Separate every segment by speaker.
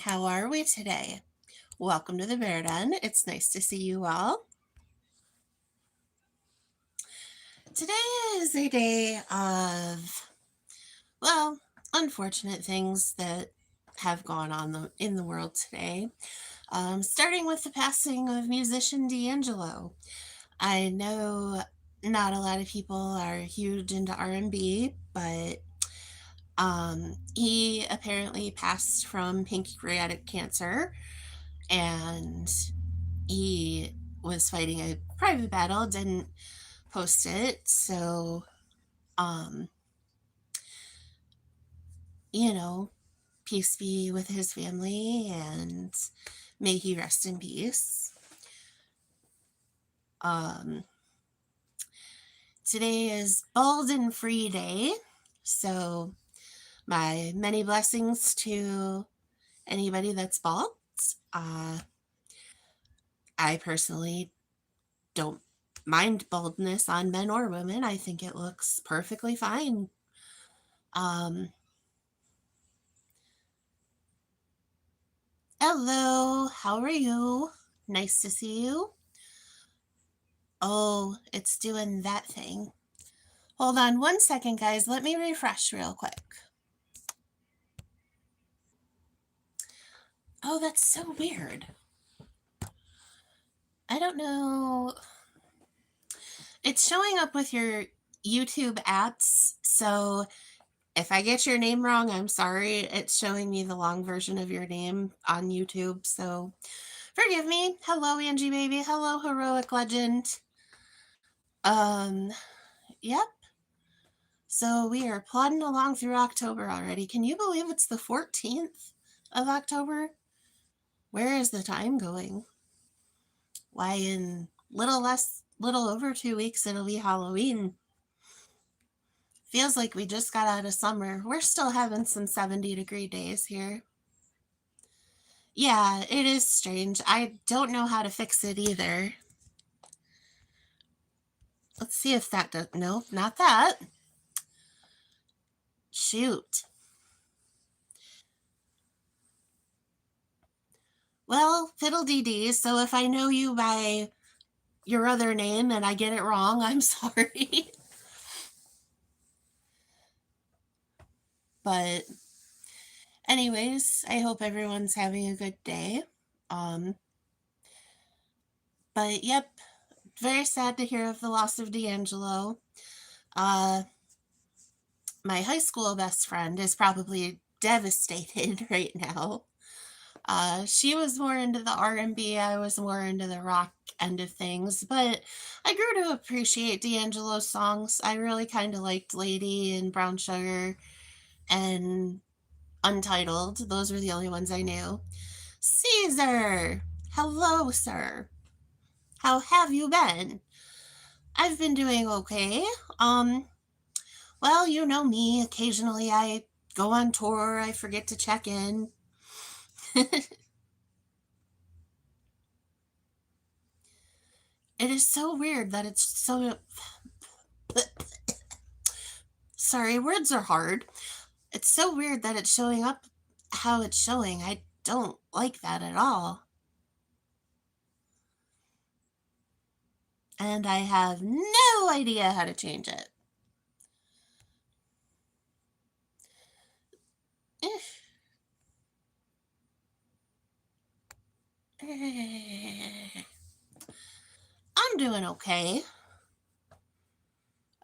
Speaker 1: How are we today? Welcome to the Bear Den. It's nice to see you all. Today is a day of, well, unfortunate things that have gone on in the world today. Starting with the passing of musician D'Angelo. I know not a lot of people are huge into R&B, but he apparently passed from pancreatic cancer, and he was fighting a private battle, didn't post it. So, um, you know, peace be with his family and may he rest in peace. Um, Today is Bald and Free Day. So, my many blessings to anybody that's bald. Uh, I personally don't mind baldness on men or women. I think it looks perfectly fine. Um, Hello, how are you? Nice to see you. Oh, it's doing that thing. Hold on 1 second, guys. Let me refresh real quick. Oh, that's so weird. I don't know. It's showing up with your YouTube apps. So if I get your name wrong, I'm sorry. It's showing me the long version of your name on YouTube. So forgive me. Hello, Angie Baby. Hello, Heroic Legend. Um, yep. So we are plodding along through October already. Can you believe it's the 14th of October? Where is the time going? Why, in little over 2 weeks, it'll be Halloween. Feels like we just got out of summer. We're still having some 70-degree days here. Yeah, it is strange. I don't know how to fix it either. Let's see if that does. Nope, not that. Shoot. Well, fiddle dee dee. So if I know you by your other name and I get it wrong, I'm sorry. But anyways, I hope everyone's having a good day. Um, but yep, very sad to hear of the loss of D'Angelo. Uh, my high school best friend is probably devastated right now. She was more into the R&B, I was more into the rock end of things, but I grew to appreciate D'Angelo's songs. I really kind of liked Lady and Brown Sugar and Untitled. Those were the only ones I knew. Caesar! Hello, sir. How have you been? I've been doing okay. Um, well, you know me. Occasionally I go on tour, I forget to check in. It is so weird that it's so. Sorry, words are hard. It's so weird that it's showing up how it's showing. I don't like that at all. And I have no idea how to change it. I'm doing okay.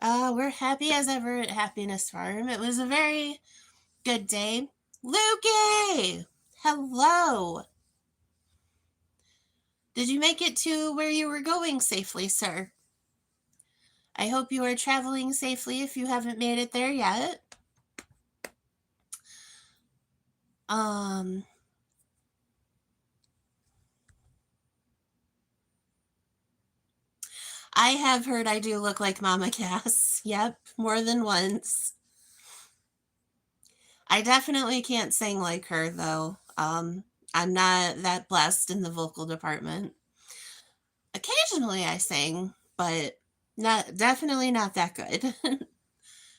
Speaker 1: We're happy as ever at Happiness Farm. It was a very good day. Lukey! Hello! Did you make it to where you were going safely, sir? I hope you are traveling safely if you haven't made it there yet. Um, I have heard I do look like Mama Cass. Yep, more than once. I definitely can't sing like her, though. I'm not that blessed in the vocal department. Occasionally I sing, but definitely not that good.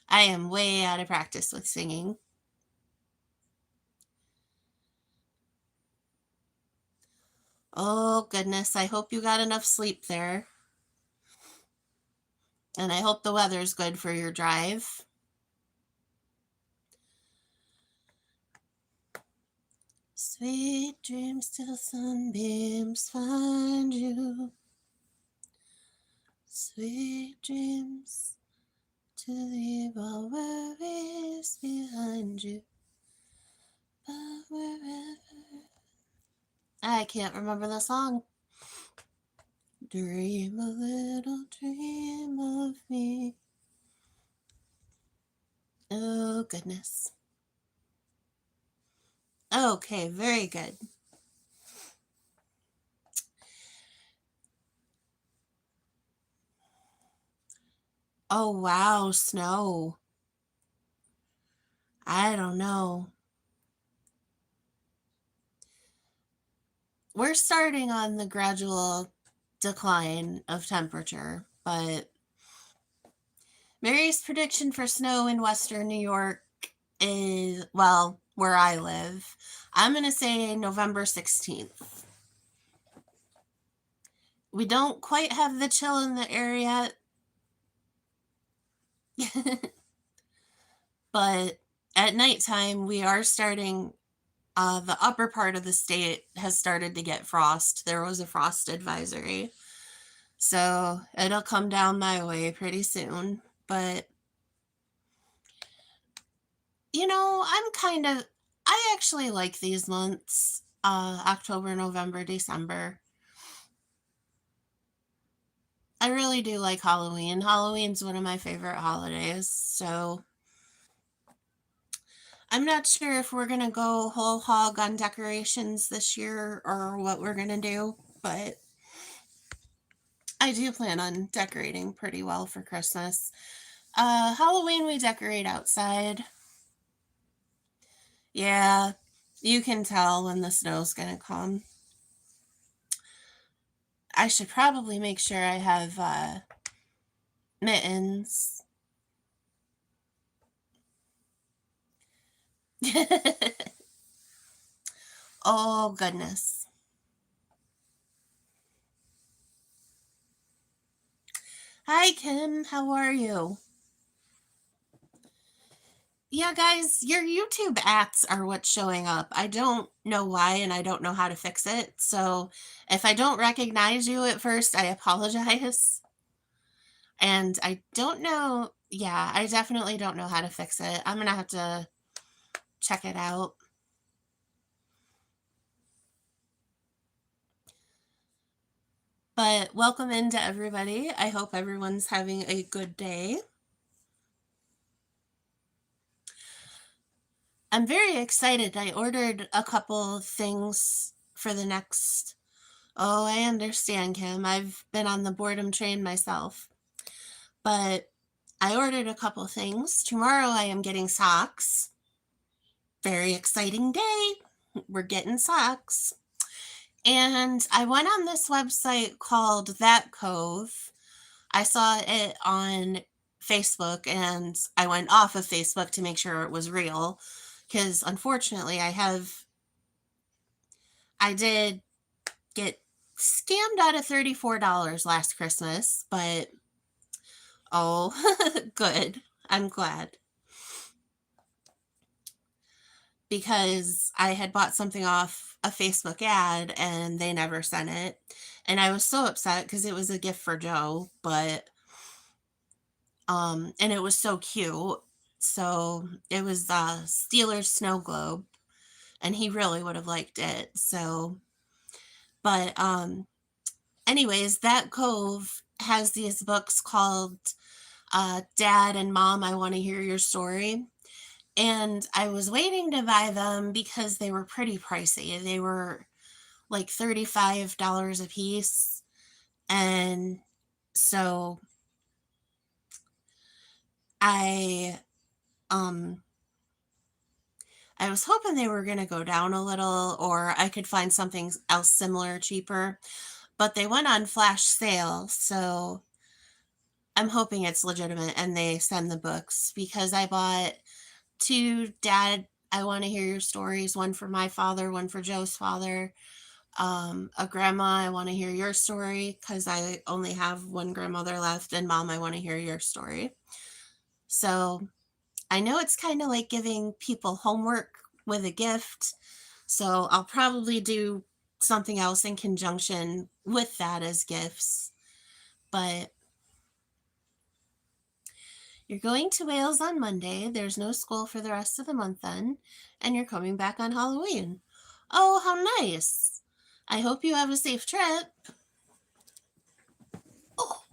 Speaker 1: I am way out of practice with singing. Oh, goodness. I hope you got enough sleep there. And I hope the weather's good for your drive. Sweet dreams till sunbeams find you. Sweet dreams to leave all worries behind you. But wherever I can't remember the song. Dream a little dream of me. Oh, goodness. Okay, very good. Oh, wow, snow. I don't know. We're starting on the gradual decline of temperature, but Mary's prediction for snow in western New York is, well, where I live, I'm going to say November 16th. We don't quite have the chill in the air yet, but at nighttime we are starting, the upper part of the state has started to get frost. There was a frost advisory. So it'll come down my way pretty soon. But, I actually like these months, October, November, December. I really do like Halloween. Halloween's one of my favorite holidays. So I'm not sure if we're going to go whole hog on decorations this year or what we're going to do, but I do plan on decorating pretty well for Christmas. Halloween, we decorate outside. Yeah, you can tell when the snow's gonna come. I should probably make sure I have mittens. Oh, goodness. Hi, Kim. How are you? Yeah, guys, your YouTube ads are what's showing up. I don't know why, and I don't know how to fix it. So if I don't recognize you at first, I apologize. And I don't know. Yeah, I definitely don't know how to fix it. I'm going to have to check it out. But welcome into everybody. I hope everyone's having a good day. I'm very excited. I ordered a couple things for the next. Oh, I understand, Kim. I've been on the boredom train myself. But I ordered a couple things. Tomorrow I am getting socks. Very exciting day. We're getting socks. And I went on this website called That Cove. I saw it on Facebook and I went off of Facebook to make sure it was real because unfortunately I did get scammed out of $34 last Christmas, but oh, good. I'm glad. Because I had bought something off a Facebook ad and they never sent it. And I was so upset because it was a gift for Joe, but and it was so cute. So it was Steelers snow globe, and he really would have liked it. So, but anyways, That Cove has these books called Dad and Mom, I Want to Hear Your Story. And I was waiting to buy them because they were pretty pricey. They were like $35 a piece. And so I um I was hoping they were going to go down a little or I could find something else similar cheaper, but they went on flash sale. So I'm hoping it's legitimate and they send the books because I bought two Dad, I Want to Hear Your Stories, one for my father, one for Joe's father. A grandma, I want to hear your story because I only have one grandmother left, and mom, I want to hear your story. So I know it's kind of like giving people homework with a gift. So I'll probably do something else in conjunction with that as gifts. But you're going to Wales on Monday. There's no school for the rest of the month then. And you're coming back on Halloween. Oh, how nice. I hope you have a safe trip. Oh,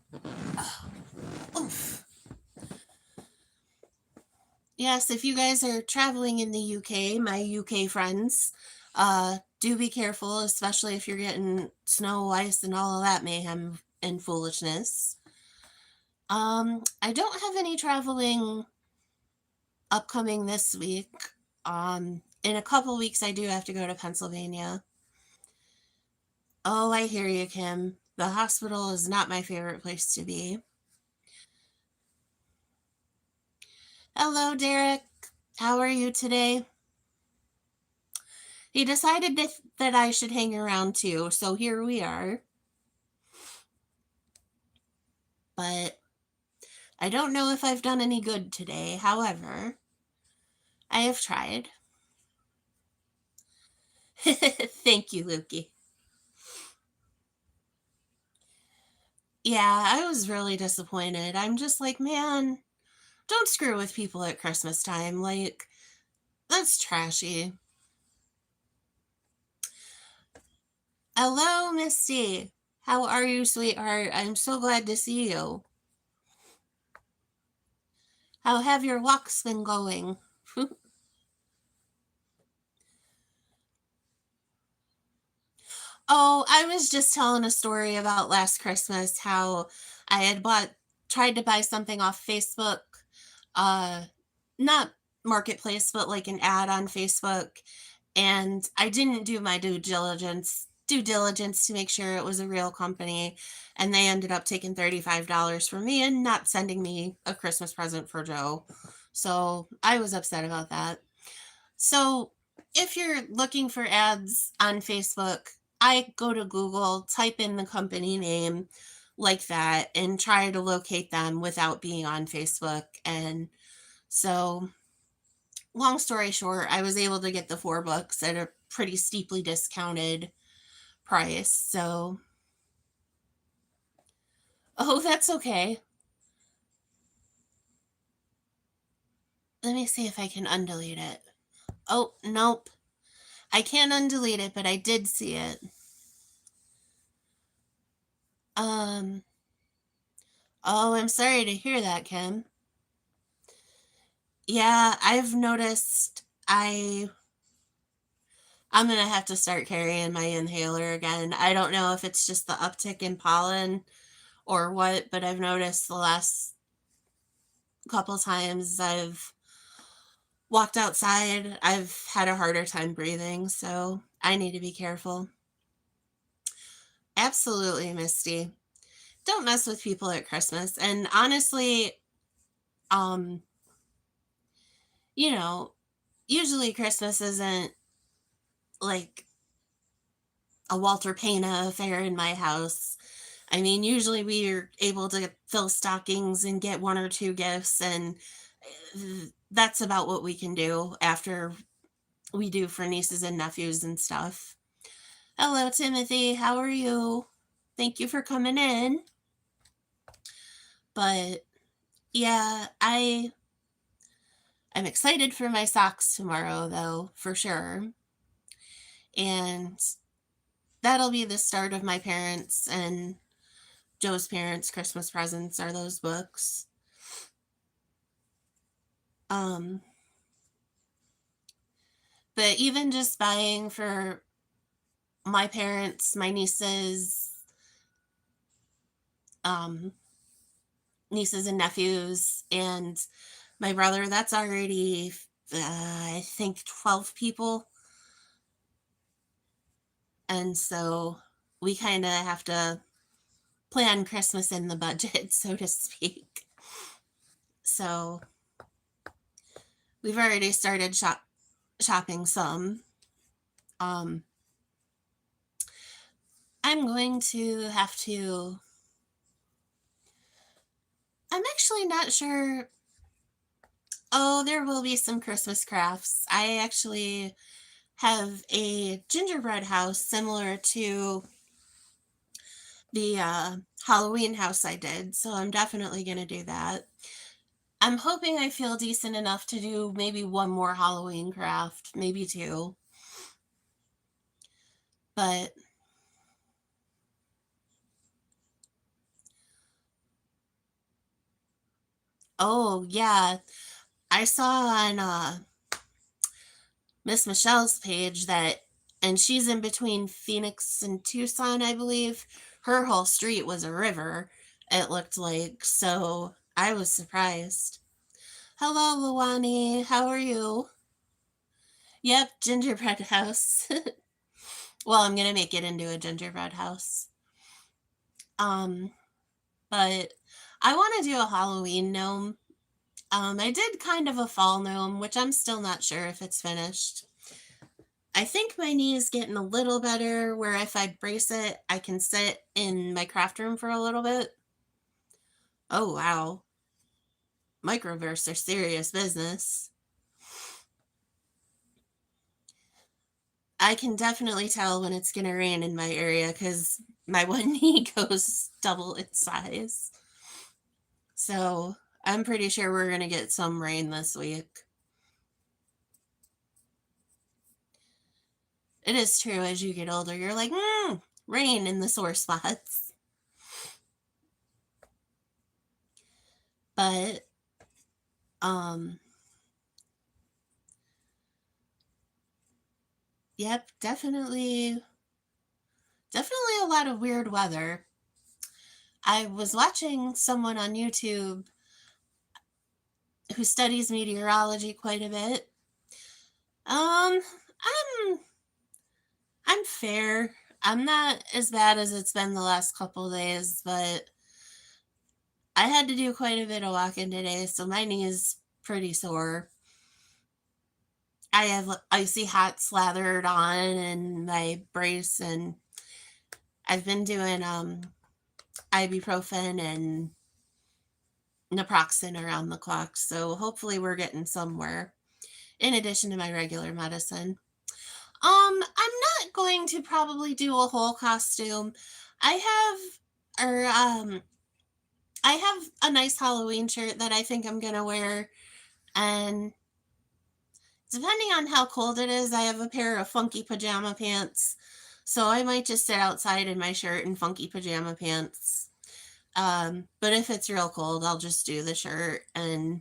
Speaker 1: oof. Yes, if you guys are traveling in the UK, my UK friends, do be careful, especially if you're getting snow, ice, and all of that mayhem and foolishness. I don't have any traveling upcoming this week. In a couple weeks, I do have to go to Pennsylvania. Oh, I hear you, Kim. The hospital is not my favorite place to be. Hello, Derek. How are you today? He decided that I should hang around too, so here we are. But I don't know if I've done any good today. However, I have tried. Thank you, Lukey. Yeah, I was really disappointed. I'm just like, man, don't screw with people at Christmas time. Like, that's trashy. Hello, Misty. How are you, sweetheart? I'm so glad to see you. How have your walks been going? Oh, I was just telling a story about last Christmas, how I had tried to buy something off Facebook, uh, not marketplace, but like an ad on Facebook, and I didn't do my due diligence to make sure it was a real company, and they ended up taking $35 from me and not sending me a Christmas present for Joe. So I was upset about that. So if you're looking for ads on Facebook, I go to Google, type in the company name like that, and try to locate them without being on Facebook. And so, long story short, I was able to get the 4 books at a pretty steeply discounted price. So, oh, that's okay. Let me see if I can undelete it. Oh, nope. I can't undelete it, but I did see it. Um, oh, I'm sorry to hear that, Kim. Yeah, I've noticed I'm gonna have to start carrying my inhaler again. I don't know if it's just the uptick in pollen or what, but I've noticed the last couple times I've walked outside, I've had a harder time breathing, so I need to be careful. Absolutely, Misty. Don't mess with people at Christmas. And honestly, um, you know, usually Christmas isn't like a Walter Payne affair in my house. I mean, usually we are able to fill stockings and get 1 or 2 gifts, and that's about what we can do after we do for nieces and nephews and stuff. Hello, Timothy. How are you? Thank you for coming in. But yeah, I'm excited for my socks tomorrow, though, for sure. And that'll be the start of my parents' and Joe's parents' Christmas presents are those books. Um, but even just buying for my parents, my um, nieces and nephews, and my brother, that's already, I think, 12 people. And so we kind of have to plan Christmas in the budget, so to speak. So we've already started shopping some. Um, I'm going to have to. I'm actually not sure. Oh, there will be some Christmas crafts. I actually have a gingerbread house similar to the Halloween house I did, so I'm definitely going to do that. I'm hoping I feel decent enough to do maybe one more Halloween craft, maybe two. But oh yeah, I saw on Miss Michelle's page that, and she's in between Phoenix and Tucson, I believe. Her whole street was a river, it looked like, so I was surprised. Hello, Luani. How are you? Yep, gingerbread house. Well, I'm gonna make it into a gingerbread house. Um, but I want to do a Halloween gnome. I did kind of a fall gnome, which I'm still not sure if it's finished. I think my knee is getting a little better where if I brace it, I can sit in my craft room for a little bit. Oh, wow. Microverse are serious business. I can definitely tell when it's going to rain in my area because my one knee goes double its size. So I'm pretty sure we're going to get some rain this week. It is true, as you get older, you're like, rain in the sore spots. But, yep, definitely a lot of weird weather. I was watching someone on YouTube who studies meteorology quite a bit. Um, I'm fair. I'm not as bad as it's been the last couple days, but I had to do quite a bit of walking today, so my knee is pretty sore. I have icy hot slathered on and my brace, and I've been doing ibuprofen and naproxen around the clock, so hopefully we're getting somewhere in addition to my regular medicine. I'm not going to probably do a whole costume. I I have a nice Halloween shirt that I think I'm gonna wear, and depending on how cold it is, I have a pair of funky pajama pants. So I might just sit outside in my shirt and funky pajama pants. But if it's real cold, I'll just do the shirt. And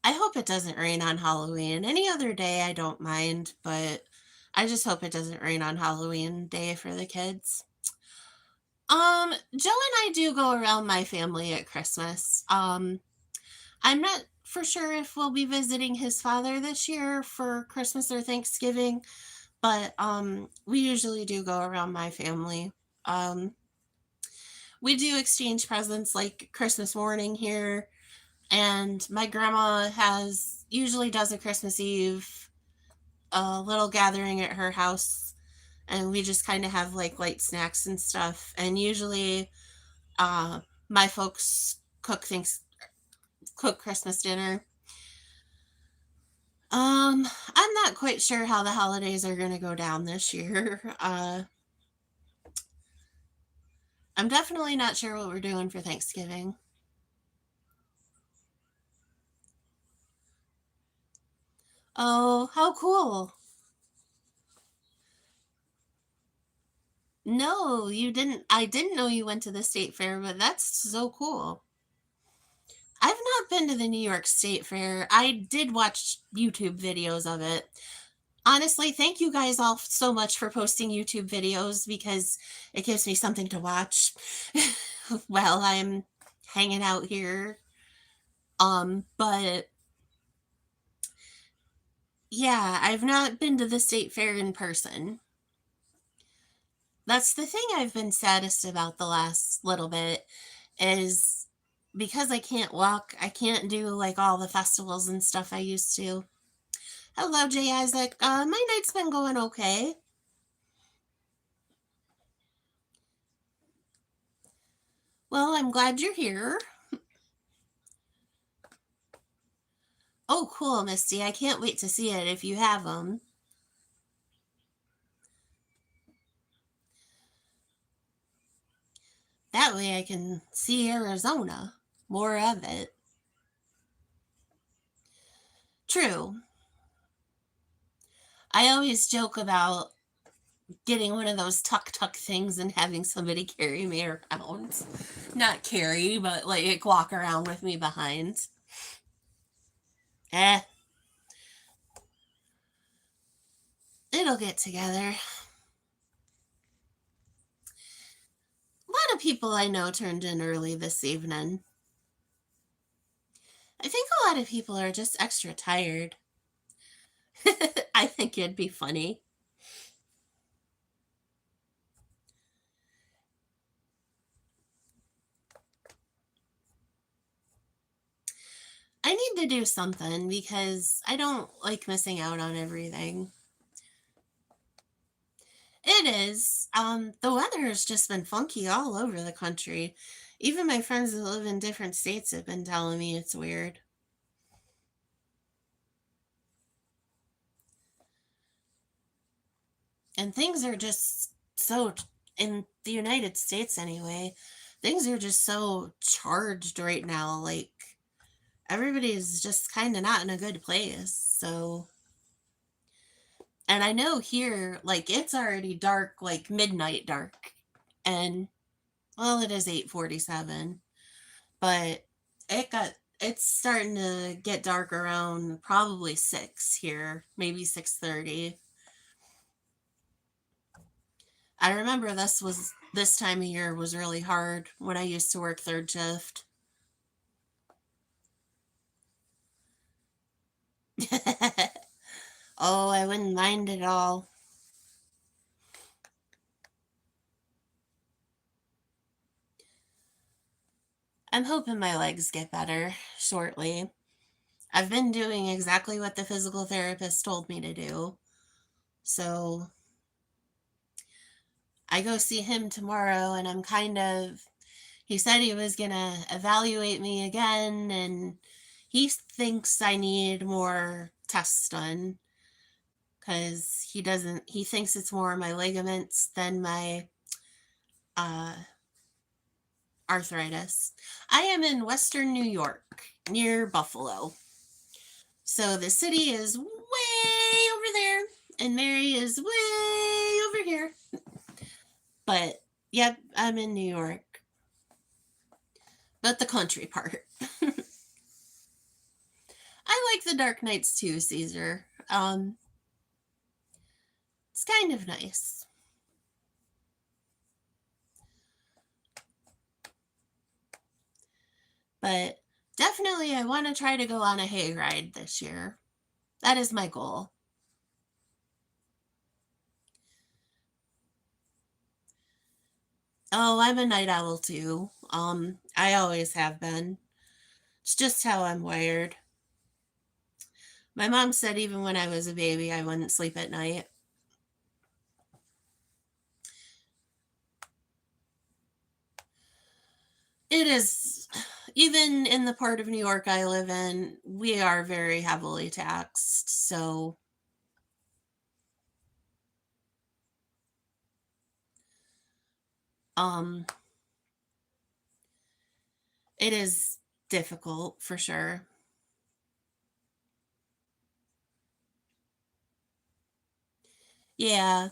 Speaker 1: I hope it doesn't rain on Halloween. Any other day, I don't mind, but I just hope it doesn't rain on Halloween day for the kids. Joe and I do go around my family at Christmas. I'm not for sure if we'll be visiting his father this year for Christmas or Thanksgiving, but we usually do go around my family. Um, we do exchange presents like Christmas morning here, and my grandma has usually does a Christmas Eve a little gathering at her house, and we just kind of have like light snacks and stuff. And usually, uh, my folks cook Christmas dinner. I'm not quite sure how the holidays are gonna go down this year. I'm definitely not sure what we're doing for Thanksgiving. Oh, how cool. No, you didn't. I didn't know you went to the state fair, but that's so cool. I've not been to the New York State Fair. I did watch YouTube videos of it. Honestly, thank you guys all so much for posting YouTube videos because it gives me something to watch while I'm hanging out here. But yeah, I've not been to the state fair in person. That's the thing I've been saddest about the last little bit is because I can't walk, I can't do like all the festivals and stuff I used to. Hello, Jay Isaac. My night's been going okay. Well, I'm glad you're here. Oh, cool, Misty. I can't wait to see it if you have them. That way I can see Arizona. More of it. True. I always joke about getting one of those tuk tuk things and having somebody carry me around. Not carry, but like walk around with me behind. Eh, it'll get together. A lot of people I know turned in early this evening. I think a lot of people are just extra tired. I think it'd be funny. I need to do something because I don't like missing out on everything. It is. The weather has just been funky all over the country. Even my friends that live in different states have been telling me it's weird. And things are just so, in the United States anyway, things are just so charged right now. Like, everybody's just kind of not in a good place. So, and I know here, like, it's already dark, like midnight dark. And, well, it is 8:47, but it's starting to get dark around probably 6 here, maybe 6:30. I remember this time of year was really hard when I used to work third shift. Oh, I wouldn't mind at all. I'm hoping my legs get better shortly. I've been doing exactly what the physical therapist told me to do. So I go see him tomorrow, and he said he was going to evaluate me again, and he thinks I need more tests done because he thinks it's more my ligaments than my uh, arthritis. I am in Western New York near Buffalo. So the city is way over there, and Mary is way over here. But yep, I'm in New York, but the country part. I like the Dark Knights too, Caesar. It's kind of nice. But definitely, I want to try to go on a hayride this year. That is my goal. Oh, I'm a night owl too. I always have been. It's just how I'm wired. My mom said even when I was a baby, I wouldn't sleep at night. It is, even in the part of New York I live in, we are very heavily taxed. So, um, it is difficult for sure. Yeah,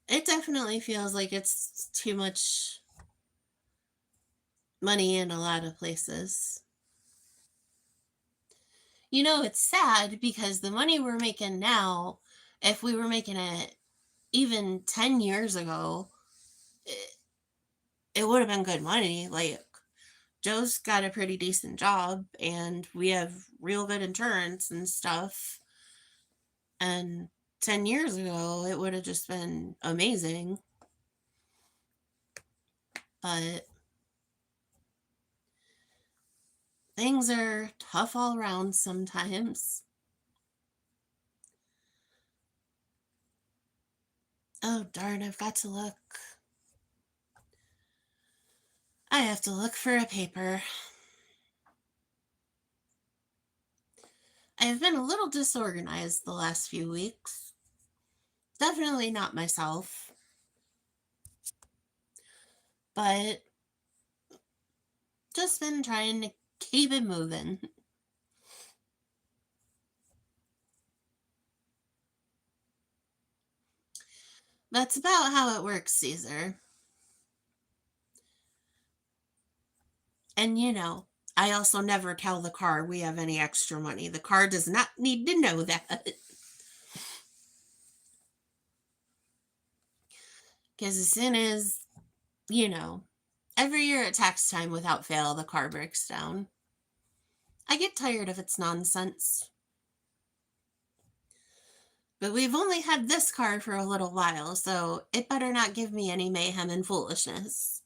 Speaker 1: it definitely feels like it's too much money in a lot of places. It's sad because the money we're making now, if we were making it even 10 years ago, it, it would have been good money. Like, Joe's got a pretty decent job, and we have real good insurance and stuff. And 10 years ago, it would have just been amazing. But things are tough all around sometimes. Oh, darn, I've got to look. I have to look for a paper. I have been a little disorganized the last few weeks. Definitely not myself, but just been trying to keep it moving. That's about how it works, Caesar. And I also never tell the car we have any extra money. The car does not need to know that. Because as soon as, you know, every year at tax time without fail, the car breaks down. I get tired of its nonsense. But we've only had this car for a little while, so it better not give me any mayhem and foolishness.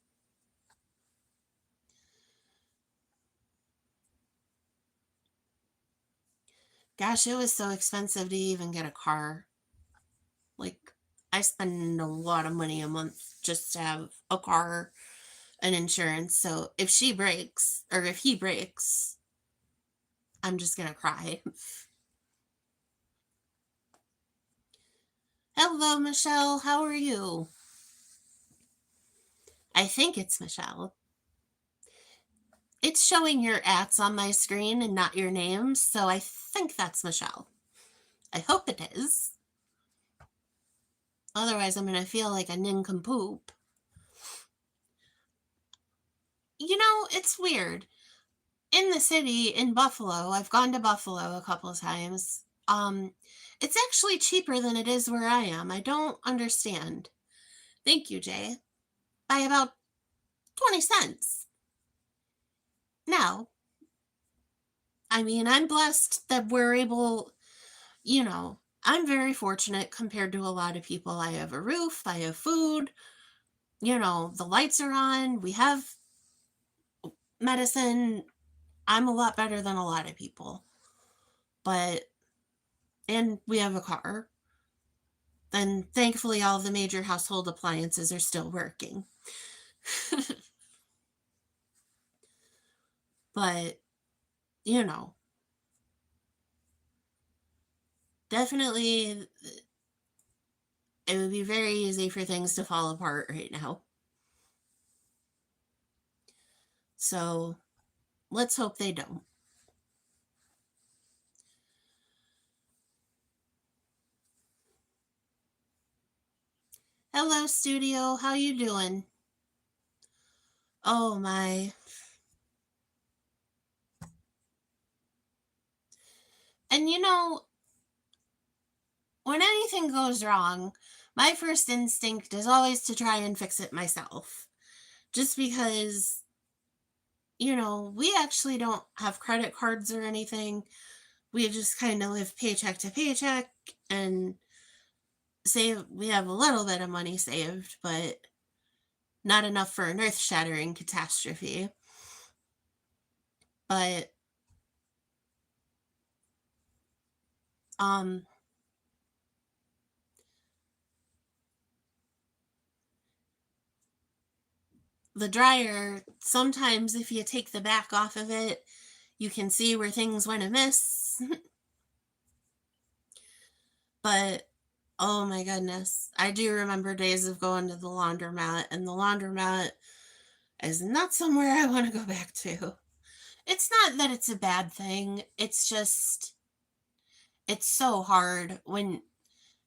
Speaker 1: Gosh, it was so expensive to even get a car. Like, I spend a lot of money a month just to have a car and insurance. So if she breaks, or if he breaks, I'm just gonna cry. Hello, Michelle. How are you? I think it's Michelle. It's showing your ats on my screen and not your name, so I think that's Michelle. I hope it is. Otherwise, I'm going to feel like a nincompoop. It's weird. In the city, in Buffalo, I've gone to Buffalo a couple of times. It's actually cheaper than it is where I am. I don't understand. Thank you, Jay. By about 20 cents. Now, I mean, I'm blessed that we're able, I'm very fortunate compared to a lot of people. I have a roof, I have food, the lights are on, we have medicine. I'm a lot better than a lot of people. And we have a car. And thankfully, all the major household appliances are still working. But, definitely it would be very easy for things to fall apart right now. So let's hope they don't. Hello, studio. How you doing? Oh my. And when anything goes wrong, my first instinct is always to try and fix it myself. Just because, we actually don't have credit cards or anything. We just kind of live paycheck to paycheck and save. We have a little bit of money saved, but not enough for an earth-shattering catastrophe. But um the dryer, sometimes if you take the back off of it, you can see where things went amiss. But oh my goodness, I do remember days of going to the laundromat, and the laundromat is not somewhere I want to go back to. It's not that it's a bad thing, it's just, it's so hard when,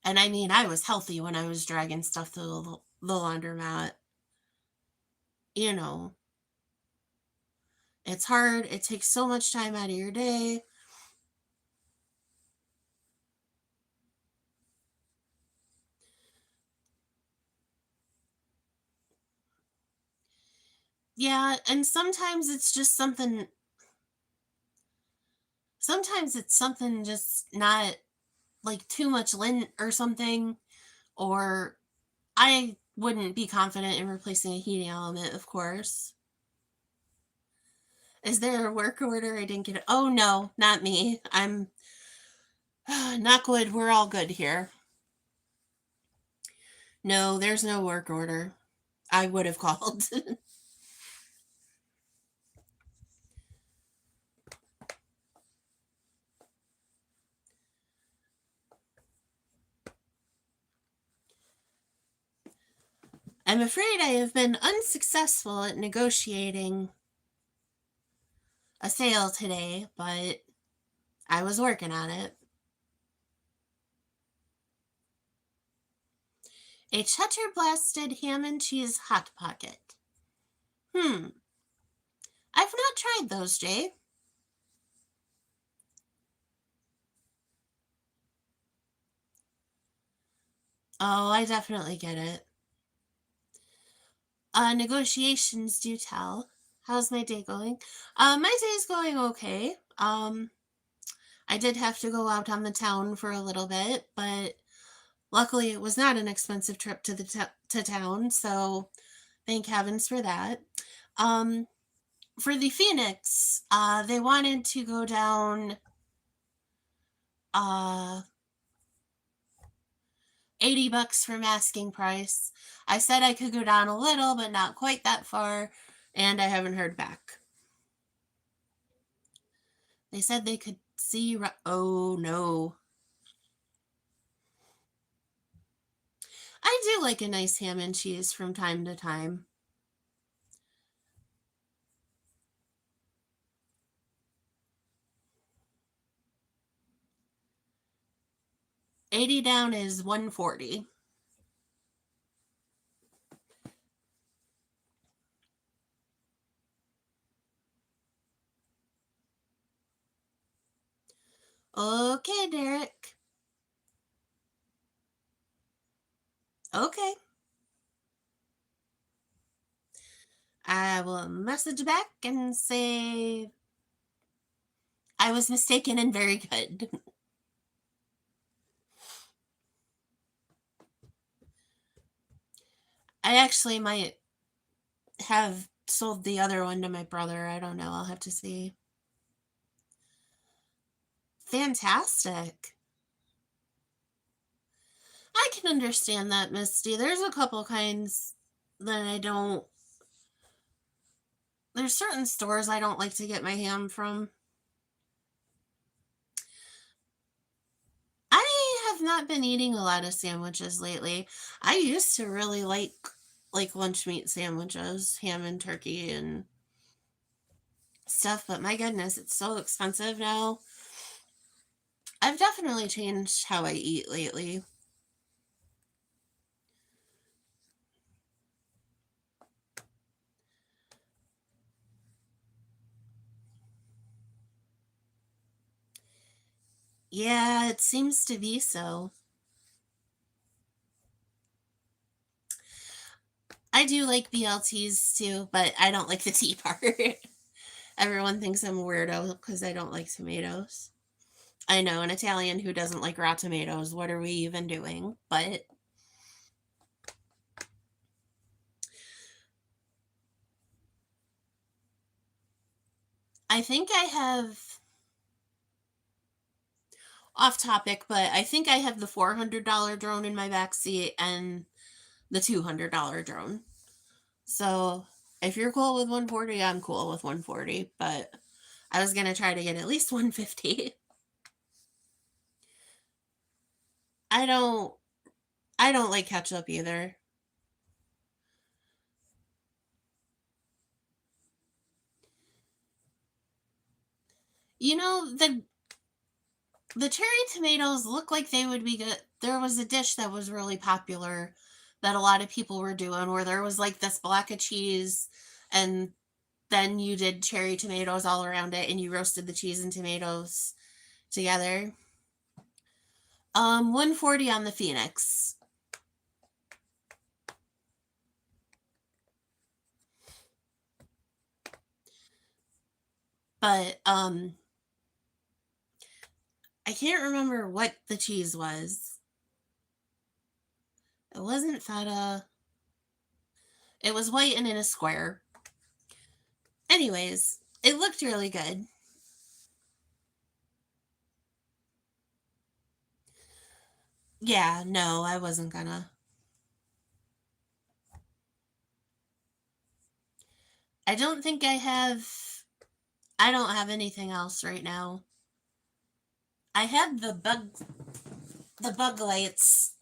Speaker 1: and I mean, I was healthy when I was dragging stuff to the laundromat. You know, it's hard, it takes so much time out of your day. Yeah, and sometimes it's something just not like too much lint or something, or I wouldn't be confident in replacing a heating element, of course. Is there a work order? I didn't get it. Oh no, not me. I'm not good. We're all good here. No, there's no work order. I would have called. I'm afraid I have been unsuccessful at negotiating a sale today, but I was working on it. A cheddar blasted ham and cheese hot pocket. Hmm, I've not tried those, Jay. Oh, I definitely get it. Negotiations do tell. How's my day going? My day's going okay. I did have to go out on the town for a little bit, but luckily it was not an expensive trip to to town, so thank heavens for that. Um, for the Phoenix, they wanted to go down uh $80 from asking price. I said I could go down a little, but not quite that far, and I haven't heard back. They said they could see. Oh no. I do like a nice ham and cheese from time to time. 80 down is 140. Okay, Derek. Okay. I will message back and say I was mistaken and very good. I actually might have sold the other one to my brother. I don't know. I'll have to see. Fantastic. I can understand that, Misty. There's a couple kinds that I don't. There's certain stores I don't like to get my ham from. I have not been eating a lot of sandwiches lately. I used to really like lunch meat sandwiches, ham and turkey and stuff, but my goodness, it's so expensive now. I've definitely changed how I eat lately. Yeah, it seems to be so. I do like BLTs too, but I don't like the tea part. Everyone thinks I'm a weirdo because I don't like tomatoes. I know, an Italian who doesn't like raw tomatoes. What are we even doing? But I think I have off topic, but I think I have the $400 drone in my back seat and the $200 drone. So if you're cool with 140, I'm cool with 140, but I was gonna try to get at least 150. I don't I don't like ketchup either. You know, the cherry tomatoes look like they would be good. There was a dish that was really popular that a lot of people were doing where there was like this block of cheese and then you did cherry tomatoes all around it and you roasted the cheese and tomatoes together. 140 on the Phoenix. But I can't remember what the cheese was. It wasn't feta. It was white and in a square. Anyways, it looked really good. Yeah, no, I wasn't gonna. I don't think I don't have anything else right now. I had the bug lights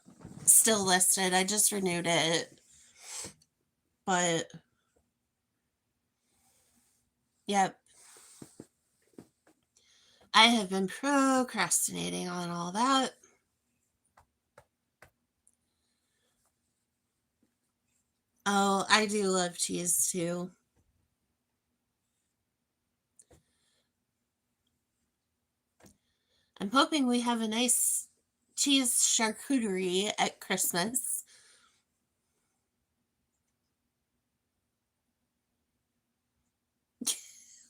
Speaker 1: still listed. I just renewed it. But yep, I have been procrastinating on all that. Oh, I do love cheese too. I'm hoping we have a nice cheese charcuterie at Christmas.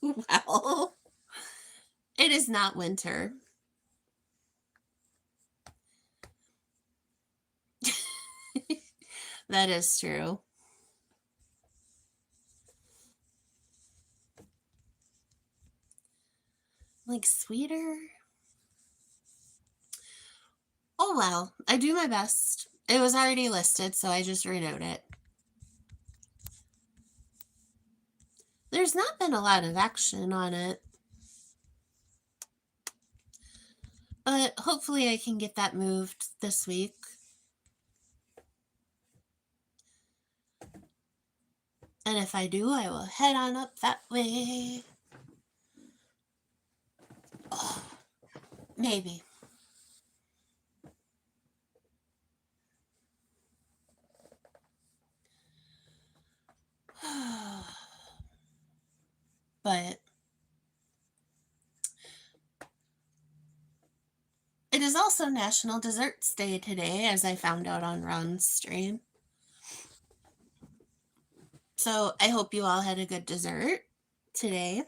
Speaker 1: Well, it is not winter. That is true. Like sweeter? Oh well, I do my best. It was already listed, so I just renewed it. There's not been a lot of action on it, but hopefully I can get that moved this week. And if I do, I will head on up that way. Oh, maybe. But it is also National Desserts Day today, as I found out on Ron's stream. So I hope you all had a good dessert today.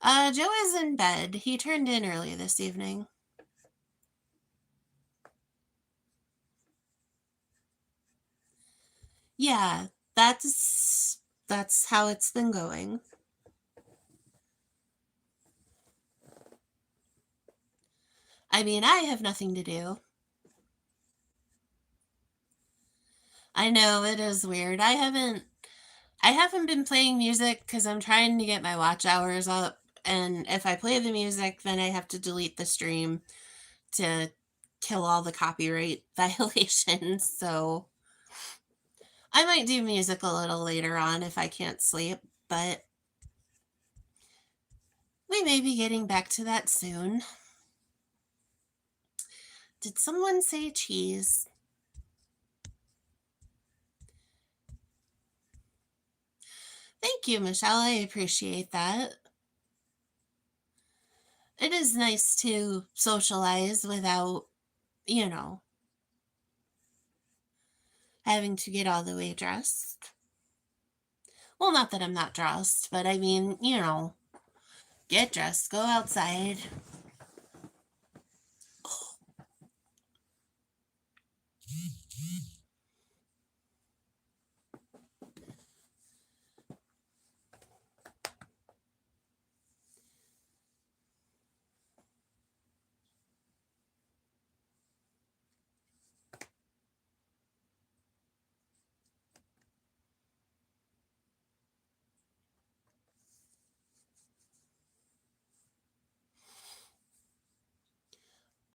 Speaker 1: Joe is in bed. He turned in early this evening. Yeah, that's how it's been going. I mean, I have nothing to do. I know it is weird. I haven't been playing music because I'm trying to get my watch hours up, and if I play the music, then I have to delete the stream to kill all the copyright violations. So I might do music a little later on if I can't sleep, but we may be getting back to that soon. Did someone say cheese? Thank you, Michelle. I appreciate that. It is nice to socialize without, you know, having to get all the way dressed. Well, not that I'm not dressed, but I mean, get dressed, go outside.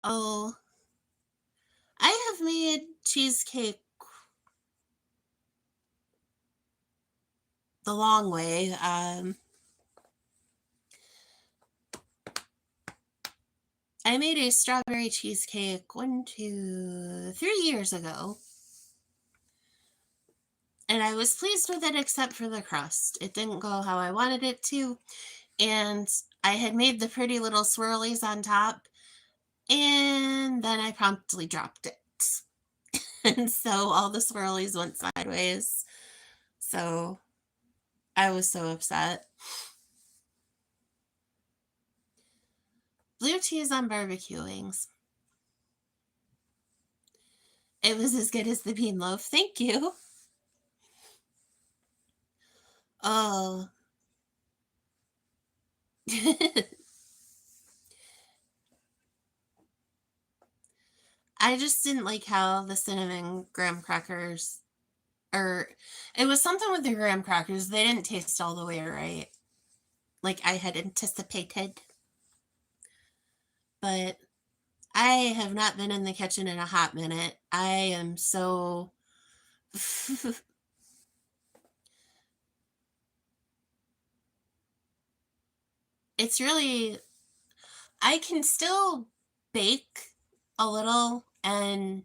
Speaker 1: Oh, I have made cheesecake the long way. I made a strawberry cheesecake 3 years ago, and I was pleased with it except for the crust. It didn't go how I wanted it to, and I had made the pretty little swirlies on top, and then I promptly dropped it. And so all the swirlies went sideways. So I was so upset. Blue cheese on barbecue wings. It was as good as the bean loaf. Thank you. Oh. I just didn't like how the cinnamon graham crackers or it was something with the graham crackers. They didn't taste all the way right, like I had anticipated. But I have not been in the kitchen in a hot minute. I am so it's really, I can still bake a little and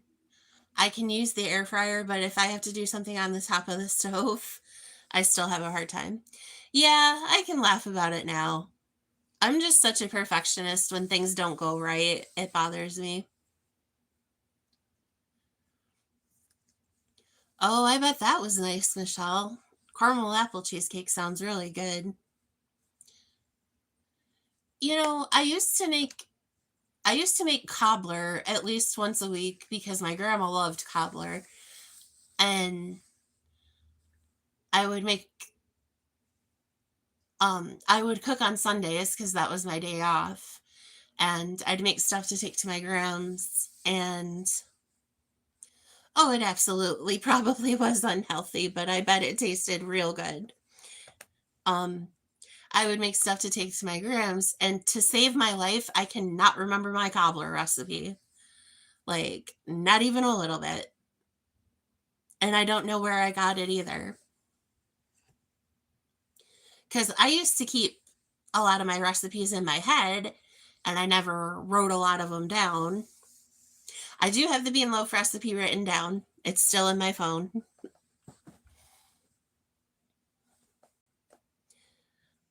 Speaker 1: I can use the air fryer, but if I have to do something on the top of the stove, I still have a hard time. Yeah, I can laugh about it now. I'm just such a perfectionist. When things don't go right, it bothers me. Oh, I bet that was nice, Michelle. Caramel apple cheesecake sounds really good. I used to make cobbler at least once a week because my grandma loved cobbler, and I would make I would cook on Sundays because that was my day off, and I'd make stuff to take to my grams. And oh, it absolutely probably was unhealthy, but I bet it tasted real good. Um, I would make stuff to take to my grams, and to save my life, I cannot remember my cobbler recipe. Like, not even a little bit. And I don't know where I got it either. Because I used to keep a lot of my recipes in my head, and I never wrote a lot of them down. I do have the bean loaf recipe written down. It's still in my phone.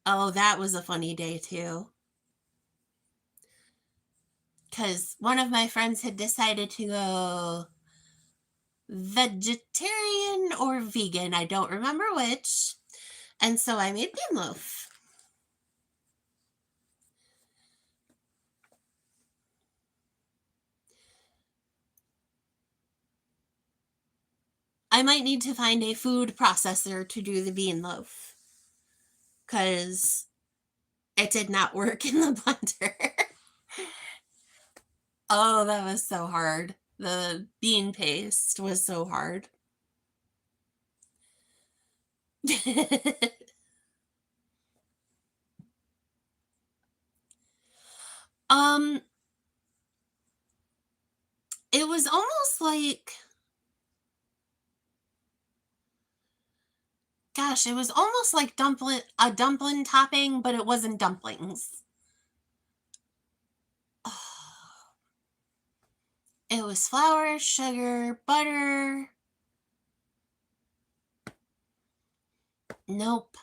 Speaker 1: Oh, that was a funny day too. Because one of my friends had decided to go vegetarian or vegan. I don't remember which. And so I made bean loaf. I might need to find a food processor to do the bean loaf because it did not work in the blender. Oh, that was so hard. The bean paste was so hard. um, it was almost like, gosh, it was almost like a dumpling topping, but it wasn't dumplings. It was flour, sugar, butter. Nope.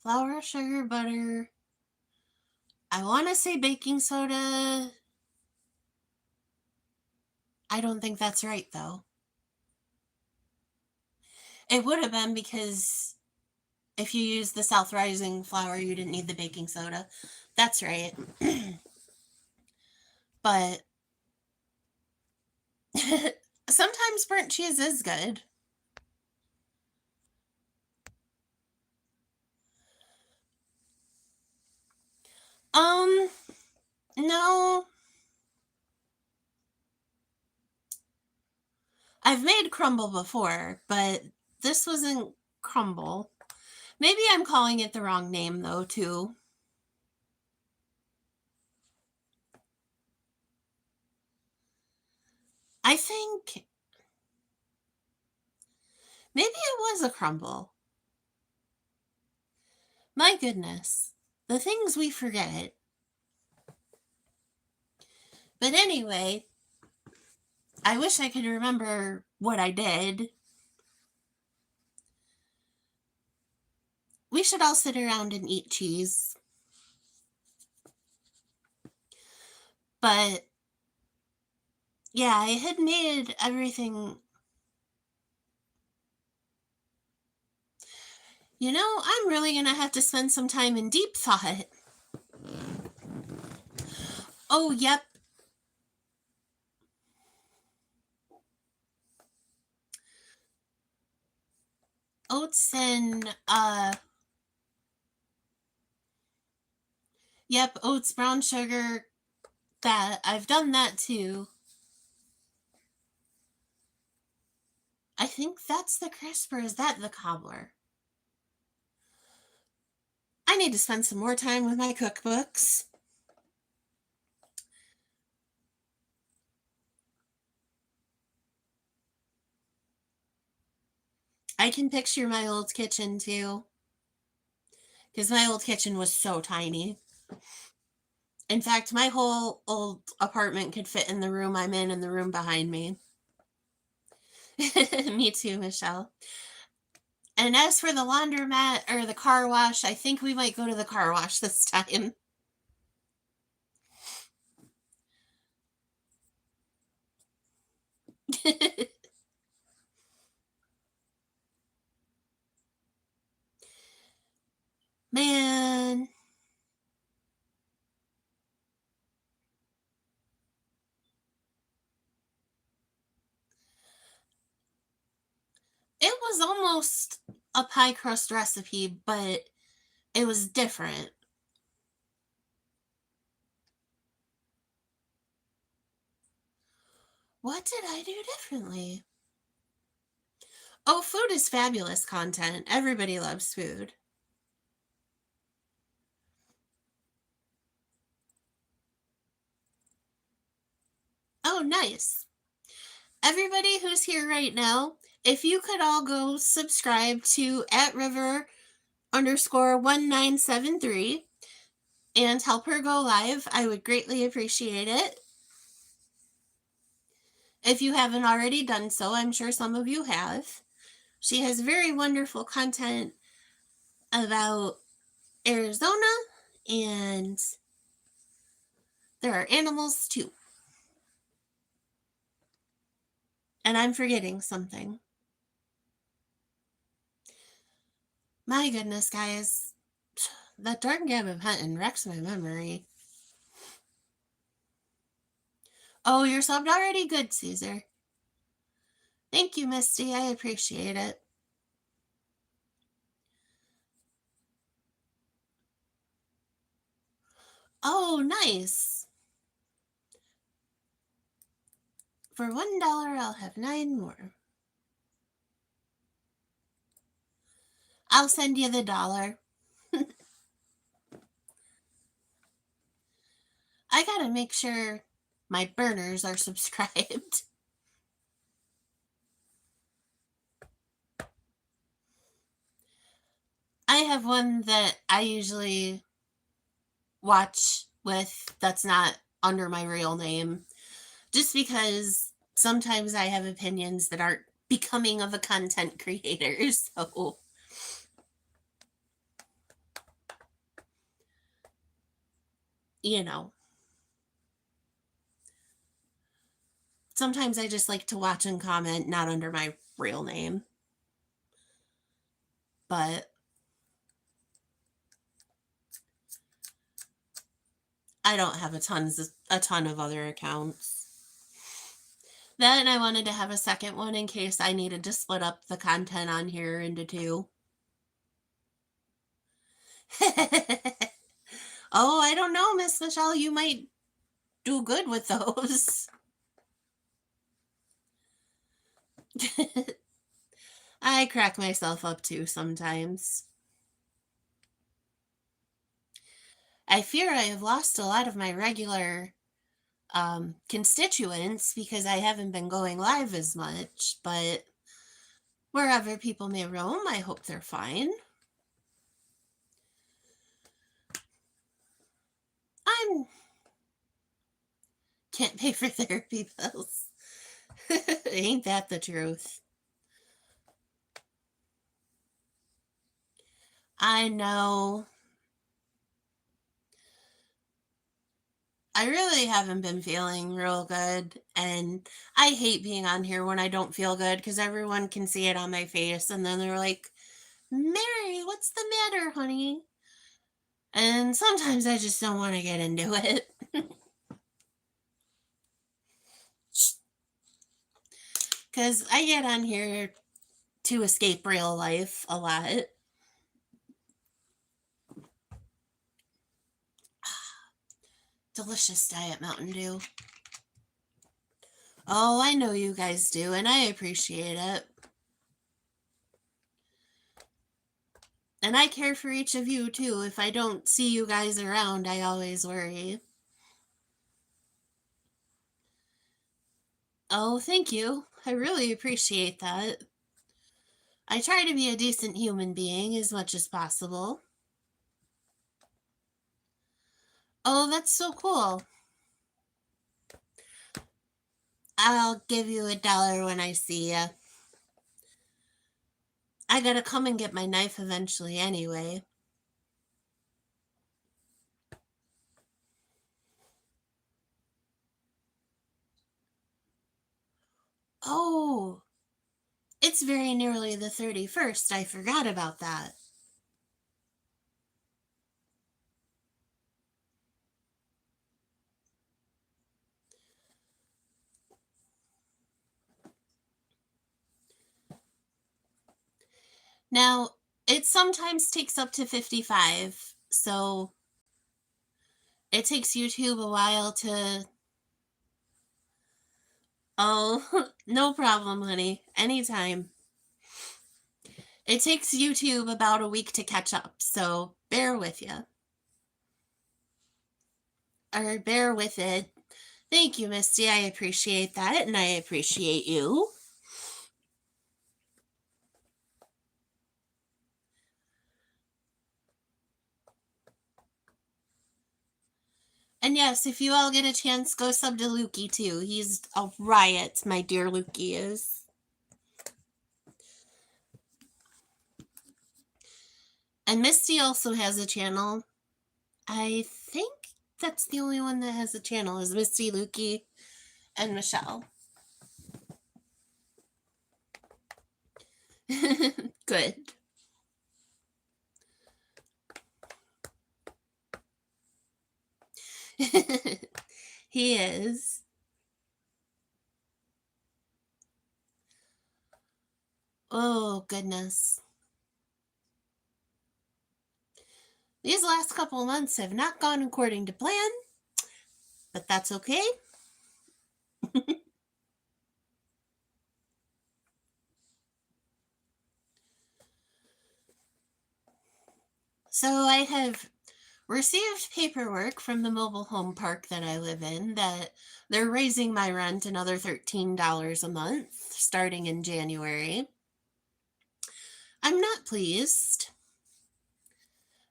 Speaker 1: Flour, sugar, butter. I want to say baking soda. I don't think that's right, though. It would have been because if you use the South Rising flour, you didn't need the baking soda. That's right. But sometimes burnt cheese is good. Um, no. I've made crumble before, but this wasn't crumble. Maybe I'm calling it the wrong name, though, too. I think maybe it was a crumble. My goodness. The things we forget. But anyway, I wish I could remember what I did. We should all sit around and eat cheese. But yeah, I had made everything. I'm really going to have to spend some time in deep thought. Oh, yep. Oats and, yep, oats, brown sugar. That I've done that too. I think that's the crisp, or is that the cobbler? I need to spend some more time with my cookbooks. I can picture my old kitchen too, because my old kitchen was so tiny. In fact, my whole old apartment could fit in the room I'm in and the room behind me. Me too, Michelle. And as for the laundromat or the car wash, I think we might go to the car wash this time. Man, it was almost a pie crust recipe, but it was different. What did I do differently? Oh, food is fabulous content. Everybody loves food. Oh, nice. Everybody who's here right now, if you could all go subscribe to @river_1973 and help her go live, I would greatly appreciate it. If you haven't already done so, I'm sure some of you have. She has very wonderful content about Arizona, and there are animals too. And I'm forgetting something. My goodness, guys. That darn game of hunting wrecks my memory. Oh, you're subbed already? Good, Caesar. Thank you, Misty. I appreciate it. Oh, nice. For $1, I'll have 9 more. I'll send you the dollar. I gotta make sure my burners are subscribed. I have one that I usually watch with that's not under my real name, just because sometimes I have opinions that aren't becoming of a content creator. So, you know, sometimes I just like to watch and comment not under my real name. But I don't have a ton of other accounts. Then I wanted to have a second one in case I needed to split up the content on here into two. Oh, I don't know, Miss Michelle. You might do good with those. I crack myself up too sometimes. I fear I have lost a lot of my regular constituents because I haven't been going live as much, but wherever people may roam, I hope they're fine. I'm can't pay for therapy bills. Ain't that the truth? I know. I really haven't been feeling real good, and I hate being on here when I don't feel good because everyone can see it on my face, and then they're like, Mary, what's the matter, honey? And sometimes I just don't want to get into it. Because I get on here to escape real life a lot. Delicious Diet Mountain Dew. Oh, I know you guys do, and I appreciate it. And I care for each of you too. If I don't see you guys around, I always worry. Oh, thank you. I really appreciate that. I try to be a decent human being as much as possible. Oh, that's so cool. I'll give you $1 when I see ya. I gotta come and get my knife eventually anyway. Oh, it's very nearly the 31st. I forgot about that. Now, it sometimes takes up to 55, so it takes YouTube a while to. Oh, no problem, honey. Anytime. It takes YouTube about a week to catch up, so bear with you. Or bear with it. Thank you, Misty. I appreciate that, and I appreciate you. And yes, if you all get a chance, go sub to Lukey too. He's a riot, my dear Lukey is. And Misty also has a channel. I think that's the only one that has a channel is Misty, Lukey, and Michelle. Good. He is. Oh, goodness. These last couple of months have not gone according to plan, but that's okay. So I have received paperwork from the mobile home park that I live in that they're raising my rent another $13 a month starting in January. I'm not pleased.